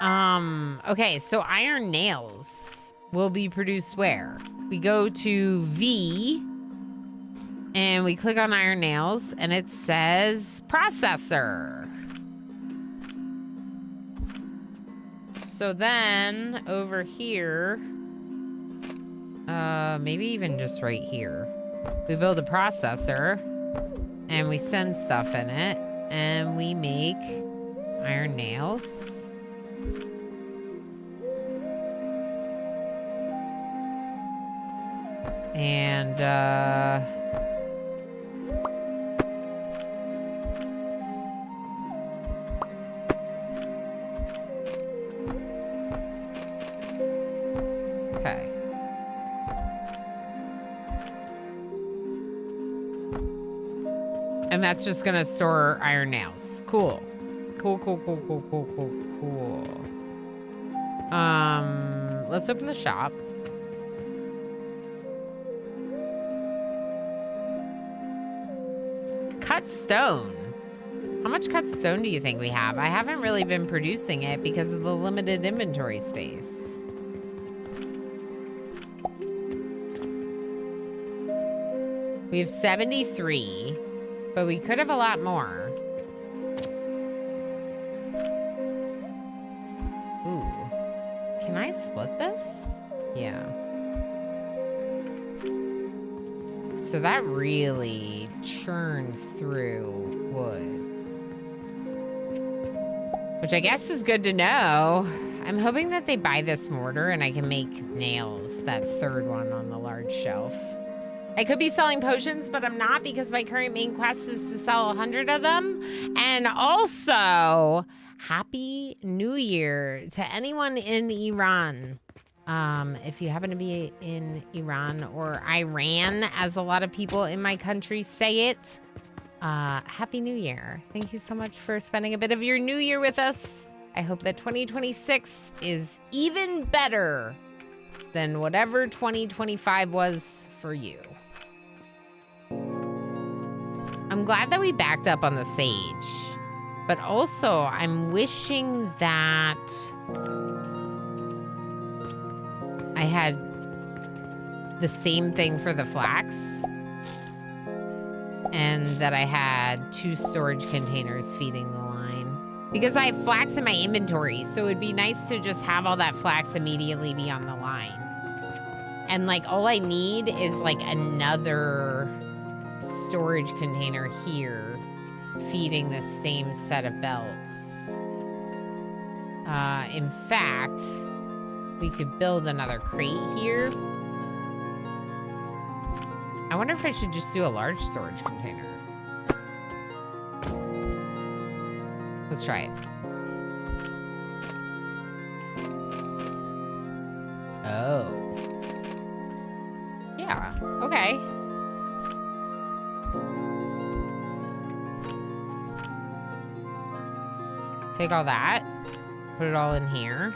Okay, so iron nails will be produced where? We go to V and we click on iron nails and it says processor. So then over here, maybe even just right here, we build a processor and we send stuff in it and we make iron nails. And, okay. And that's just gonna store iron nails. Cool. Cool. Let's open the shop. Cut stone. How much cut stone do you think we have? I haven't really been producing it because of the limited inventory space. We have 73, but we could have a lot more. Ooh. Can I split this? Yeah. So that really churns through wood. Which I guess is good to know. I'm hoping that they buy this mortar and I can make nails, that third one on the large shelf. I could be selling potions, but I'm not because my current main quest is to sell 100 of them. And also, Happy New Year to anyone in Iran. If you happen to be in Iran or Iran, as a lot of people in my country say it, Happy New Year. Thank you so much for spending a bit of your new year with us. I hope that 2026 is even better than whatever 2025 was for you. I'm glad that we backed up on the sage, but also I'm wishing that I had the same thing for the flax and that I had 2 storage containers feeding the line. Because I have flax in my inventory, so it'd be nice to just have all that flax immediately be on the line. And like all I need is like another storage container here feeding the same set of belts. In fact, we could build another crate here. I wonder if I should just do a large storage container. Let's try it. Oh. Yeah, okay. Take all that. Put it all in here.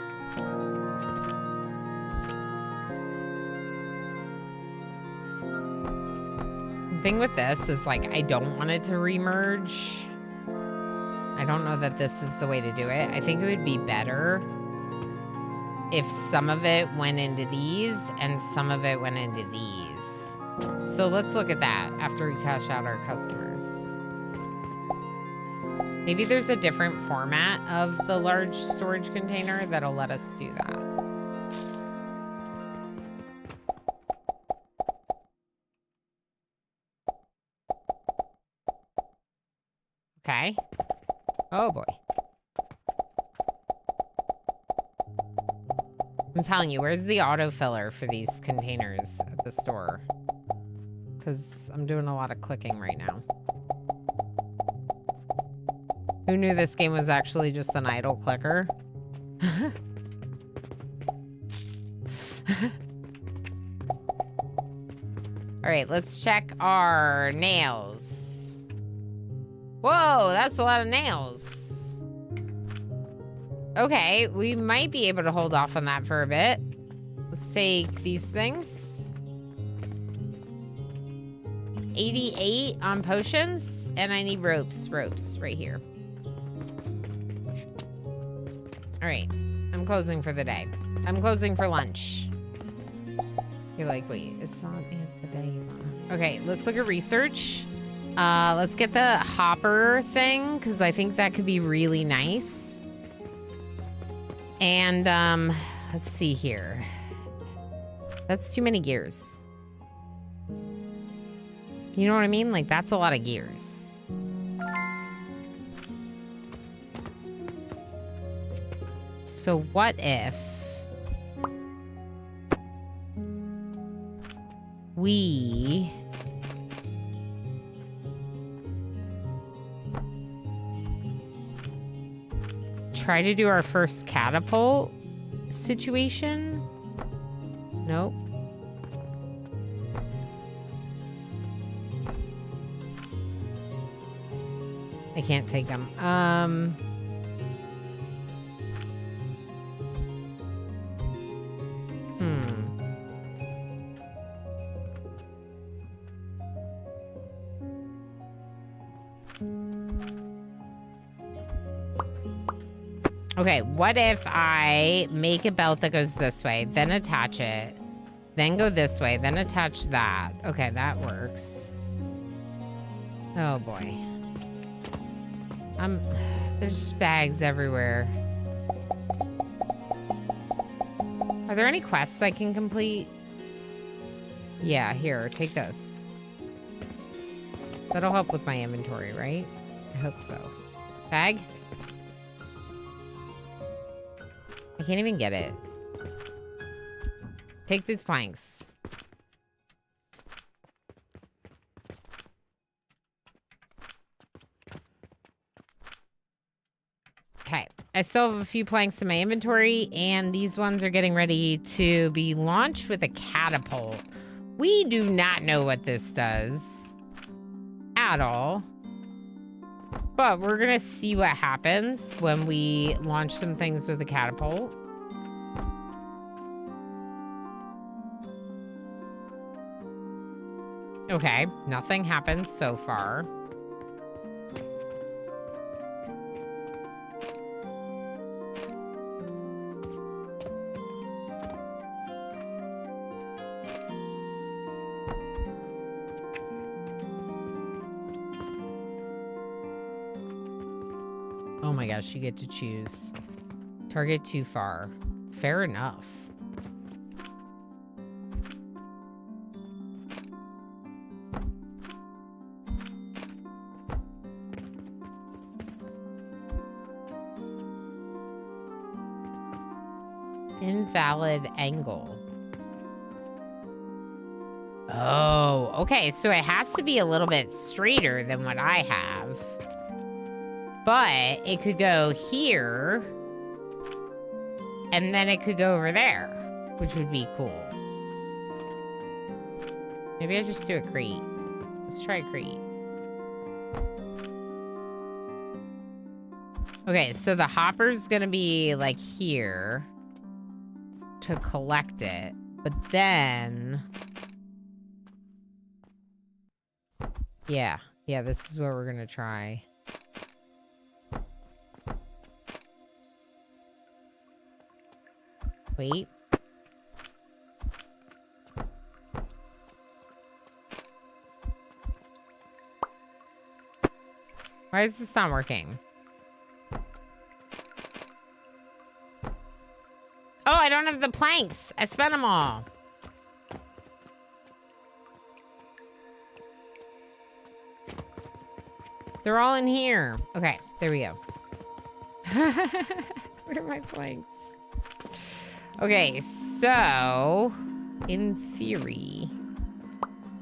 The thing with this is, like, I don't want it to remerge. I don't know that this is the way to do it. I think it would be better if some of it went into these and some of it went into these. So let's look at that after we cash out our customers. Maybe there's a different format of the large storage container that'll let us do that. Okay. Oh boy. I'm telling you, where's the autofiller for these containers at the store? Because I'm doing a lot of clicking right now. Who knew this game was actually just an idle clicker? All right, let's check our nails. Whoa, that's a lot of nails. Okay, we might be able to hold off on that for a bit. Let's take these things. 88 on potions, and I need ropes right here. All right, I'm closing for the day. I'm closing for lunch. You're like, wait, it's not the day. Okay, let's look at research. Let's get the hopper thing, because I think that could be really nice. And, let's see here. That's too many gears. You know what I mean? Like, that's a lot of gears. So what if we try to do our first catapult situation? Nope. I can't take them. Okay, what if I make a belt that goes this way, then attach it, then go this way, then attach that? Okay, that works. Oh boy. There's bags everywhere. Are there any quests I can complete? Yeah, here, take this. That'll help with my inventory, right? I hope so. Bag? I can't even get it. Take these planks. Okay. I still have a few planks in my inventory, and these ones are getting ready to be launched with a catapult. We do not know what this does at all. But we're gonna see what happens when we launch some things with a catapult. Okay, nothing happens so far. Oh my gosh, you get to choose. Target too far. Fair enough. Invalid angle. Oh, okay. So it has to be a little bit straighter than what I have. But it could go here, and then it could go over there, which would be cool. Maybe I just do a crate. Let's try a crate. Okay, so the hopper's gonna be like here to collect it, but then, yeah, this is what we're gonna try. Wait. Why is this not working? Oh, I don't have the planks. I spent them all. They're all in here. Okay, there we go. Where are my planks? Okay, so in theory,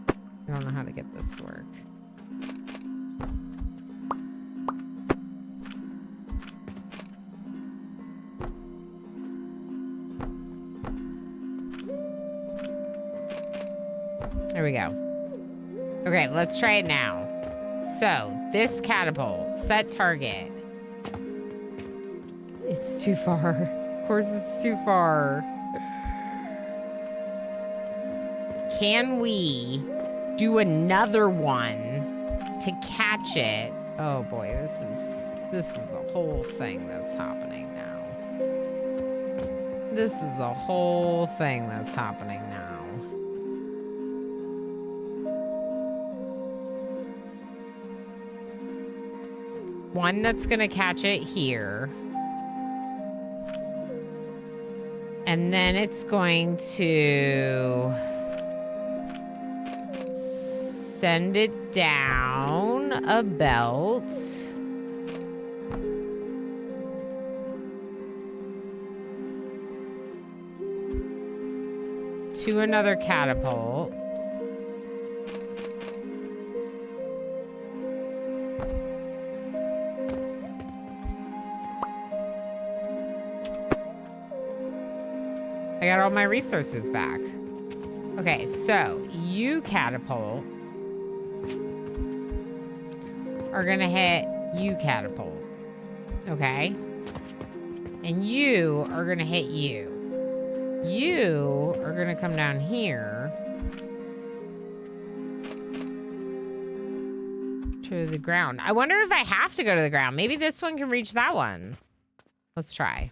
I don't know how to get this to work. There we go. Okay, let's try it now. So, this catapult, set target. It's too far. Of course it's too far. Can we do another one to catch it? Oh boy, this is a whole thing that's happening now. This is a whole thing that's happening now. One that's gonna catch it here. And then it's going to send it down a belt. To another catapult. I got all my resources back. Okay, so you catapult are gonna hit you catapult. Okay? And you are gonna hit you. You are gonna come down here to the ground. I wonder if I have to go to the ground. Maybe this one can reach that one. Let's try.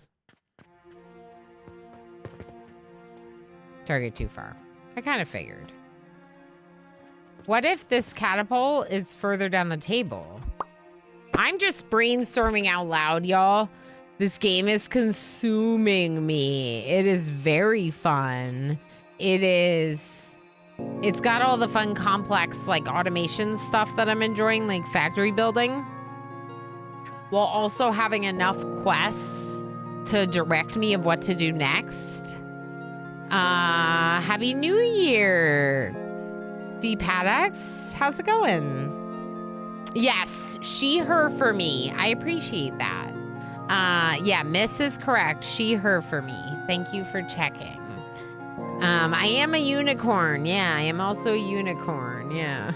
Target too far. I kind of figured. What if this catapult is further down the table? I'm just brainstorming out loud, y'all. This game is consuming me. It is very fun. It's got all the fun, complex, like, automation stuff that I'm enjoying, like factory building, while also having enough quests to direct me of what to do next. Happy New Year, D Paddox. How's it going? Yes, she, her for me. I appreciate that. Yeah, Miss is correct. She, her for me. Thank you for checking. I am a unicorn. Yeah, I am also a unicorn. Yeah.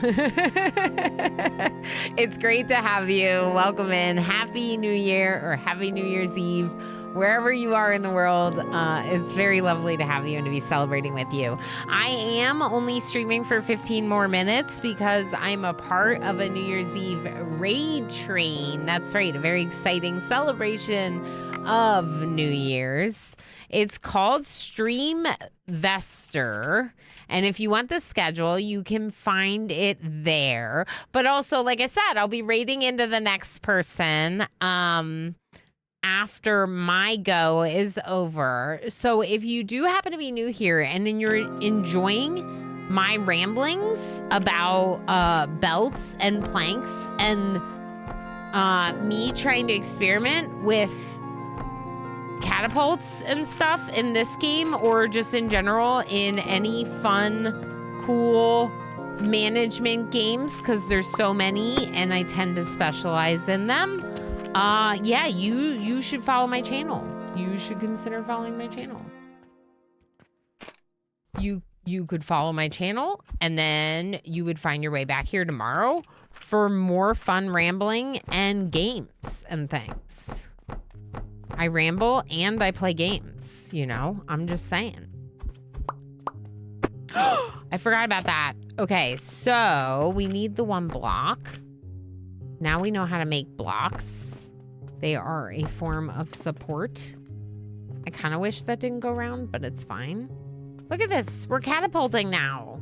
It's great to have you. Welcome in. Happy New Year or Happy New Year's Eve. Wherever you are in the world, it's very lovely to have you and to be celebrating with you. I am only streaming for 15 more minutes because I'm a part of a New Year's Eve raid train. That's right, a very exciting celebration of New Year's. It's called Streamvester. And if you want the schedule, you can find it there. But also, like I said, I'll be raiding into the next person after my go is over. So if you do happen to be new here and then you're enjoying my ramblings about belts and planks and me trying to experiment with catapults and stuff in this game, or just in general in any fun, cool management games, because there's so many and I tend to specialize in them, yeah, you should follow my channel. You should consider following my channel. You could follow my channel and then you would find your way back here tomorrow for more fun rambling and games and things. I ramble and I play games, you know? I'm just saying. I forgot about that. Okay, so we need the 1 block. Now we know how to make blocks. They are a form of support. I kind of wish that didn't go around, but it's fine. Look at this. We're catapulting now.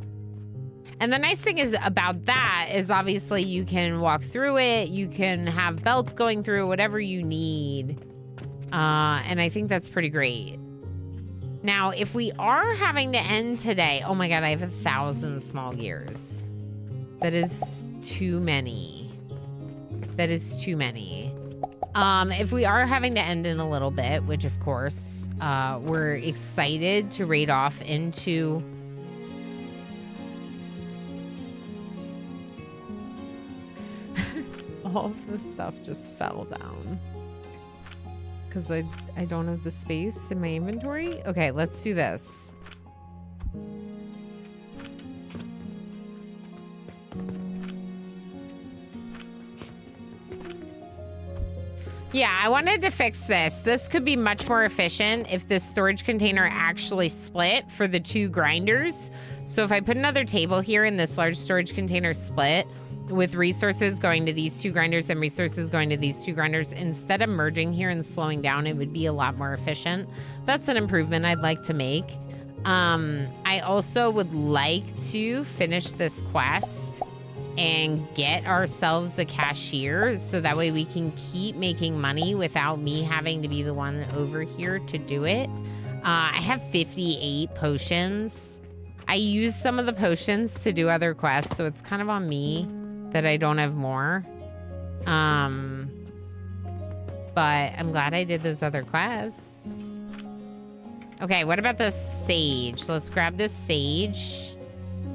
And the nice thing is about that is obviously you can walk through it. You can have belts going through whatever you need. And I think that's pretty great. Now, if we are having to end today, oh my God, I have 1,000 small gears. That is too many. That is too many. If we are having to end in a little bit, which of course, we're excited to raid off into... All of this stuff just fell down. Because I don't have the space in my inventory. Okay, let's do this. Yeah, I wanted to fix this. This could be much more efficient if this storage container actually split for the 2 grinders. So if I put another table here and this large storage container split with resources going to these 2 grinders and resources going to these 2 grinders, instead of merging here and slowing down, it would be a lot more efficient. That's an improvement I'd like to make. I also would like to finish this quest and get ourselves a cashier so that way we can keep making money without me having to be the one over here to do it. I have 58 potions. I use some of the potions to do other quests, so it's kind of on me that I don't have more. But I'm glad I did those other quests. Okay, what about the sage? Let's grab this sage,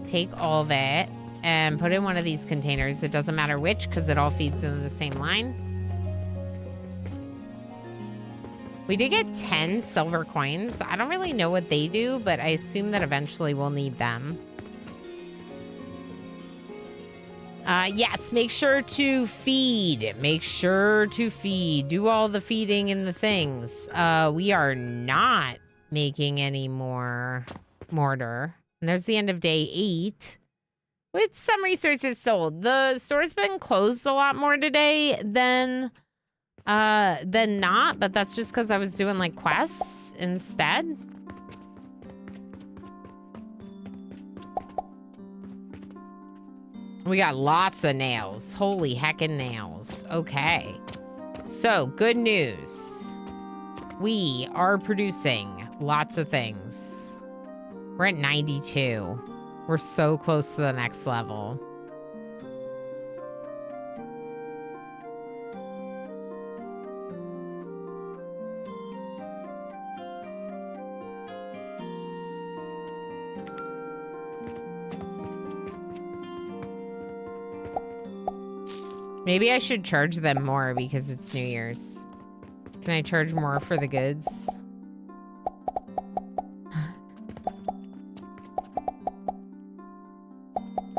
take all of it, and put in one of these containers. It doesn't matter which, because it all feeds into the same line. We did get 10 silver coins. I don't really know what they do, but I assume that eventually we'll need them. Yes, make sure to feed. Make sure to feed. Do all the feeding in the things. We are not making any more mortar. And there's the end of day 8. With some resources sold. The store's been closed a lot more today than not, but that's just because I was doing like quests instead. We got lots of nails. Holy heckin' nails. Okay. So, good news. We are producing lots of things. We're at 92. We're so close to the next level. Maybe I should charge them more because it's New Year's. Can I charge more for the goods?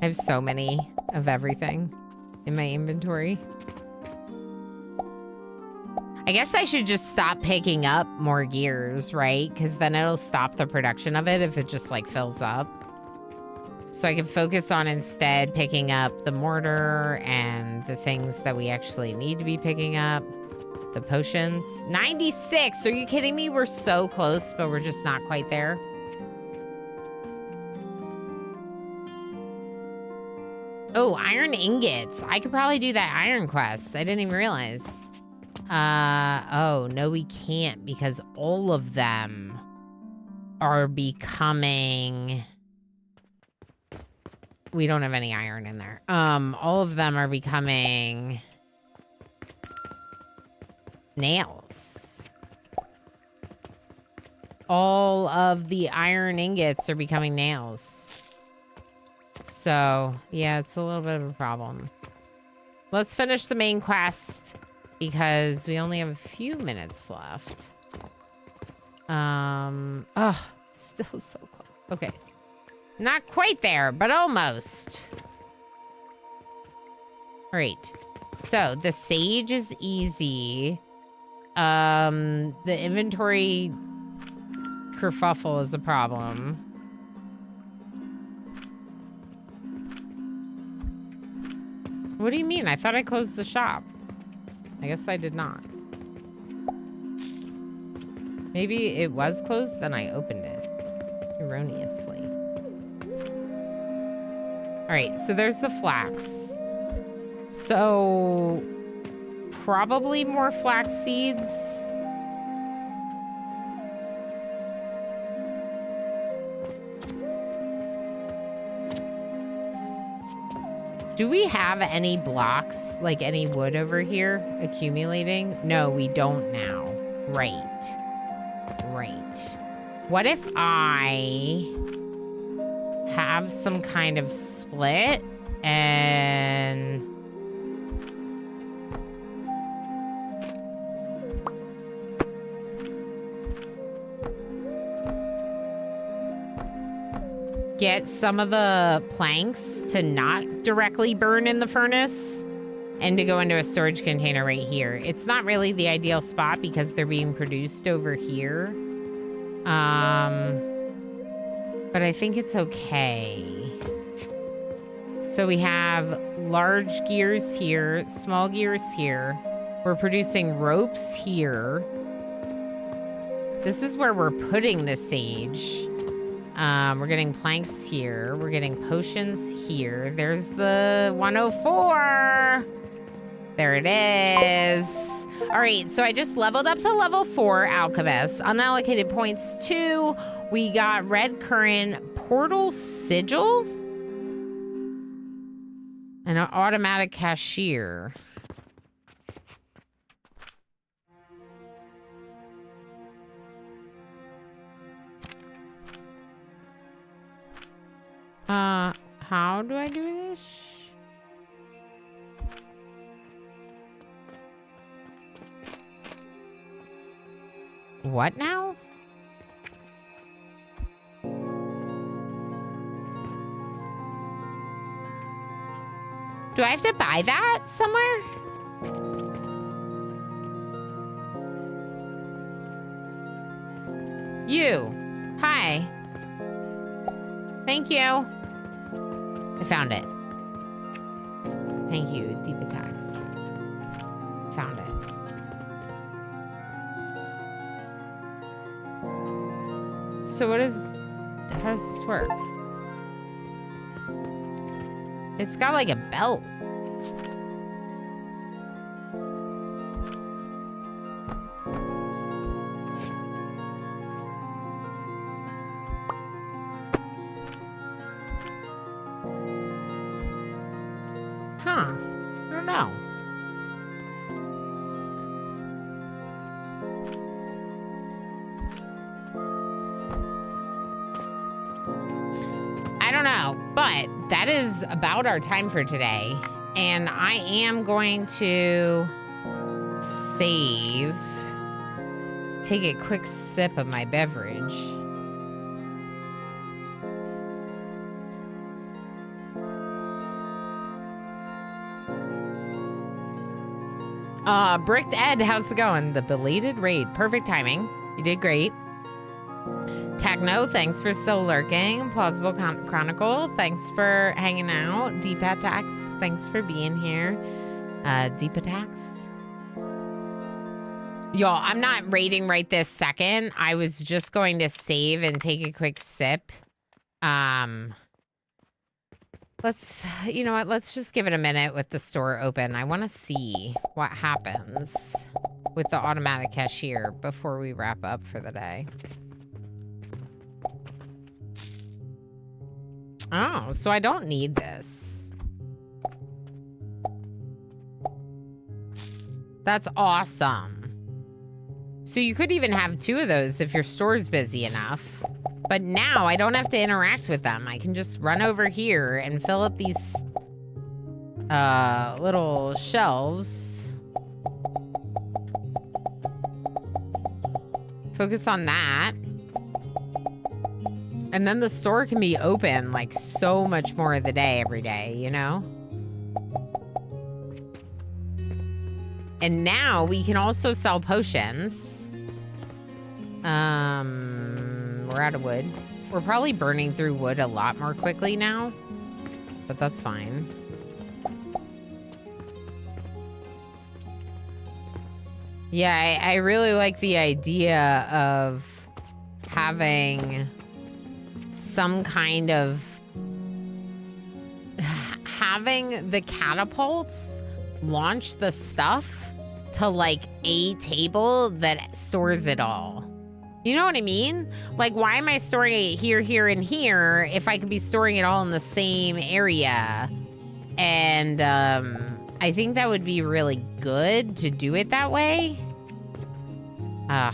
I have so many of everything in my inventory. I guess I should just stop picking up more gears, right? Because then it'll stop the production of it if it just like fills up. So I can focus on instead picking up the mortar and the things that we actually need to be picking up. The potions. 96! Are you kidding me? We're so close, but we're just not quite there. Oh, iron ingots. I could probably do that iron quest. I didn't even realize. Oh, no, we can't because all of them are becoming... We don't have any iron in there. All of them are becoming... nails. All of the iron ingots are becoming nails. So, yeah, it's a little bit of a problem. Let's finish the main quest because we only have a few minutes left. Oh, still so close. Okay. Not quite there, but almost. All right. So the sage is easy. The inventory kerfuffle is a problem. What do you mean? I thought I closed the shop. I guess I did not. Maybe it was closed, then I opened it erroneously. All right, so there's the flax. So probably more flax seeds. Do we have any blocks, like any wood over here accumulating? No, we don't now. Right. Right. What if I have some kind of split and... get some of the planks to not directly burn in the furnace and to go into a storage container right here. It's not really the ideal spot because they're being produced over here. But I think it's okay. So we have large gears here, small gears here. We're producing ropes here. This is where we're putting the sage. We're getting planks here. We're getting potions here. There's the 104. There it is. All right, so I just leveled up to level 4 alchemist. Unallocated points 2. We got red current portal sigil. And an automatic cashier. How do I do this? What now? Do I have to buy that somewhere? You. Hi. Thank you. I found it. Thank you, deep attacks. Found it. So how does this work? It's got like a belt. Huh. I don't know. I don't know, but that is about our time for today. And I am going to save, take a quick sip of my beverage. Bricked Ed, how's it going? The belated raid. Perfect timing. You did great. Techno, thanks for still lurking. Plausible Chronicle, thanks for hanging out. Deep Attacks, thanks for being here. Deep Attacks. Y'all, I'm not raiding right this second. I was just going to save and take a quick sip. You know what? Let's just give it a minute with the store open. I want to see what happens with the automatic cashier before we wrap up for the day. Oh, so I don't need this. That's awesome. So you could even have 2 of those if your store's busy enough. But now I don't have to interact with them. I can just run over here and fill up these little shelves. Focus on that. And then the store can be open like so much more of the day every day, you know? And now we can also sell potions. We're out of wood. We're probably burning through wood a lot more quickly now, but that's fine. Yeah, I really like the idea of having some kind of... having the catapults launch the stuff to, like, a table that stores it all. You know what I mean? Like, why am I storing it here, here, and here if I could be storing it all in the same area? And, I think that would be really good to do it that way. I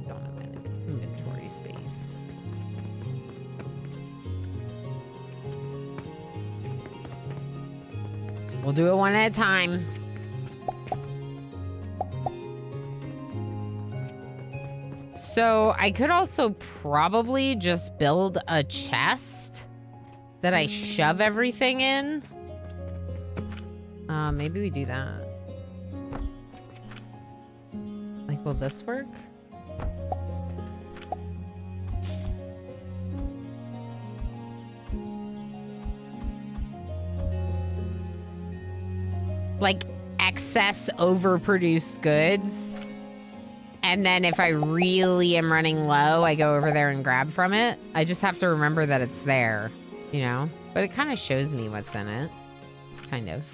don't have any inventory space. We'll do it one at a time. So I could also probably just build a chest that I shove everything in. Maybe we do that. Like, will this work? Like, excess overproduced goods. And then if I really am running low, I go over there and grab from it. I just have to remember that it's there, you know? But it kind of shows me what's in it. Kind of.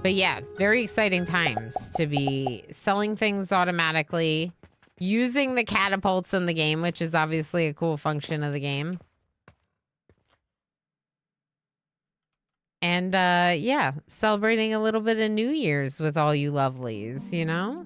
But yeah, very exciting times to be selling things automatically, using the catapults in the game, which is obviously a cool function of the game. And, yeah, celebrating a little bit of New Year's with all you lovelies, you know?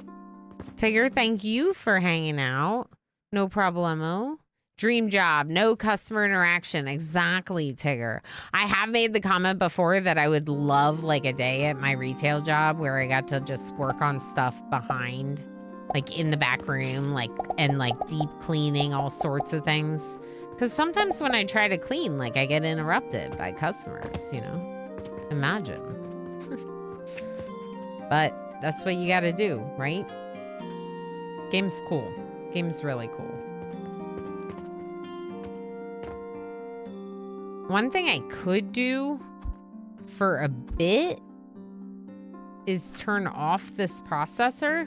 Tigger, thank you for hanging out. No problemo. Dream job, no customer interaction. Exactly, Tigger. I have made the comment before that I would love, like, a day at my retail job where I got to just work on stuff behind, like, in the back room, like, and, like, deep cleaning, all sorts of things. Because sometimes when I try to clean, like, I get interrupted by customers, you know? Imagine. But that's what you gotta do, right? Game's cool. Game's really cool. One thing I could do for a bit is turn off this processor.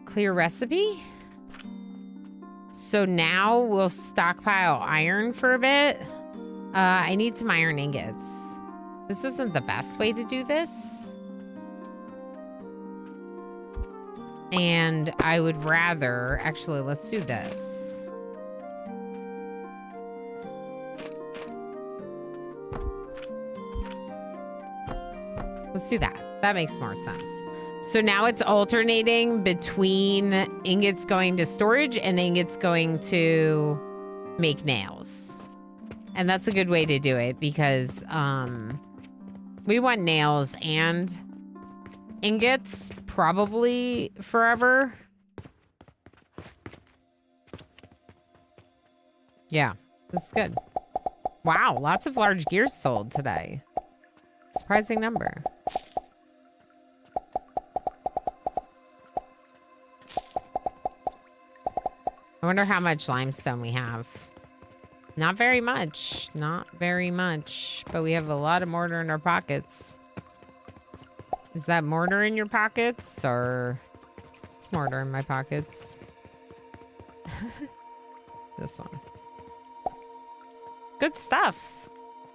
Clear recipe. So now we'll stockpile iron for a bit. I need some iron ingots. This isn't the best way to do this. And I would rather... Actually, let's do this. Let's do that. That makes more sense. So now it's alternating between ingots going to storage and ingots going to make nails. And that's a good way to do it because we want nails and ingots probably forever. Yeah, this is good. Wow, lots of large gears sold today. Surprising number. I wonder how much limestone we have. Not very much. Not very much. But we have a lot of mortar in our pockets. Is that mortar in your pockets? Or... It's mortar in my pockets. This one. Good stuff.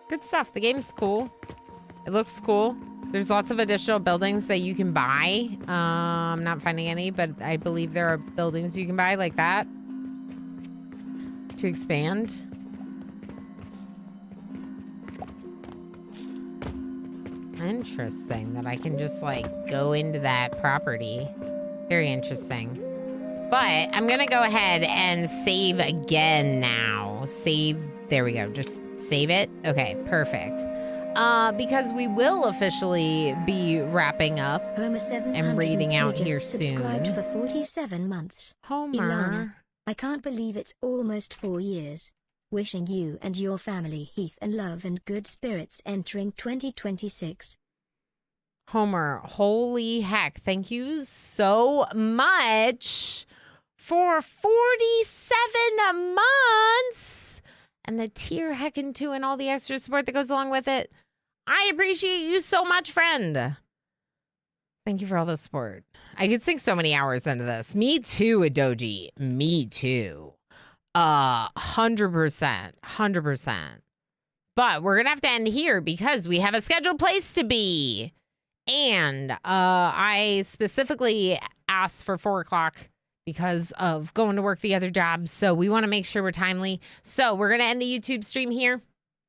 Good stuff. The game's cool. It looks cool. There's lots of additional buildings that you can buy. I'm not finding any, but I believe there are buildings you can buy like that to expand. Interesting that I can just like go into that property. Very interesting. But I'm gonna go ahead and save again now. Save, there we go. Just save it. Okay, perfect. Because we will officially be wrapping up and raiding out here soon. Subscribed for 47 months. Homer. Ilana, I can't believe it's almost 4 years. Wishing you and your family health and love and good spirits entering 2026. Homer, holy heck. Thank you so much for 47 months and the tier heckin' 2 and all the extra support that goes along with it. I appreciate you so much, friend. Thank you for all the support. I could sink so many hours into this. Me too, Adoji. Me too. 100%. But we're going to have to end here because we have a scheduled place to be. And I specifically asked for 4 o'clock because of going to work the other jobs. So we want to make sure we're timely. So we're going to end the YouTube stream here.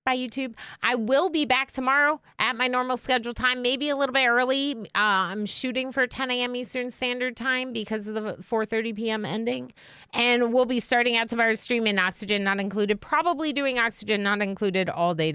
Bye, YouTube. I will be back tomorrow at my normal scheduled time, maybe a little bit early. I'm shooting for 10 a.m. Eastern Standard Time because of the 4:30 p.m. ending. And we'll be starting out tomorrow's stream in Oxygen Not Included, probably doing Oxygen Not Included all day.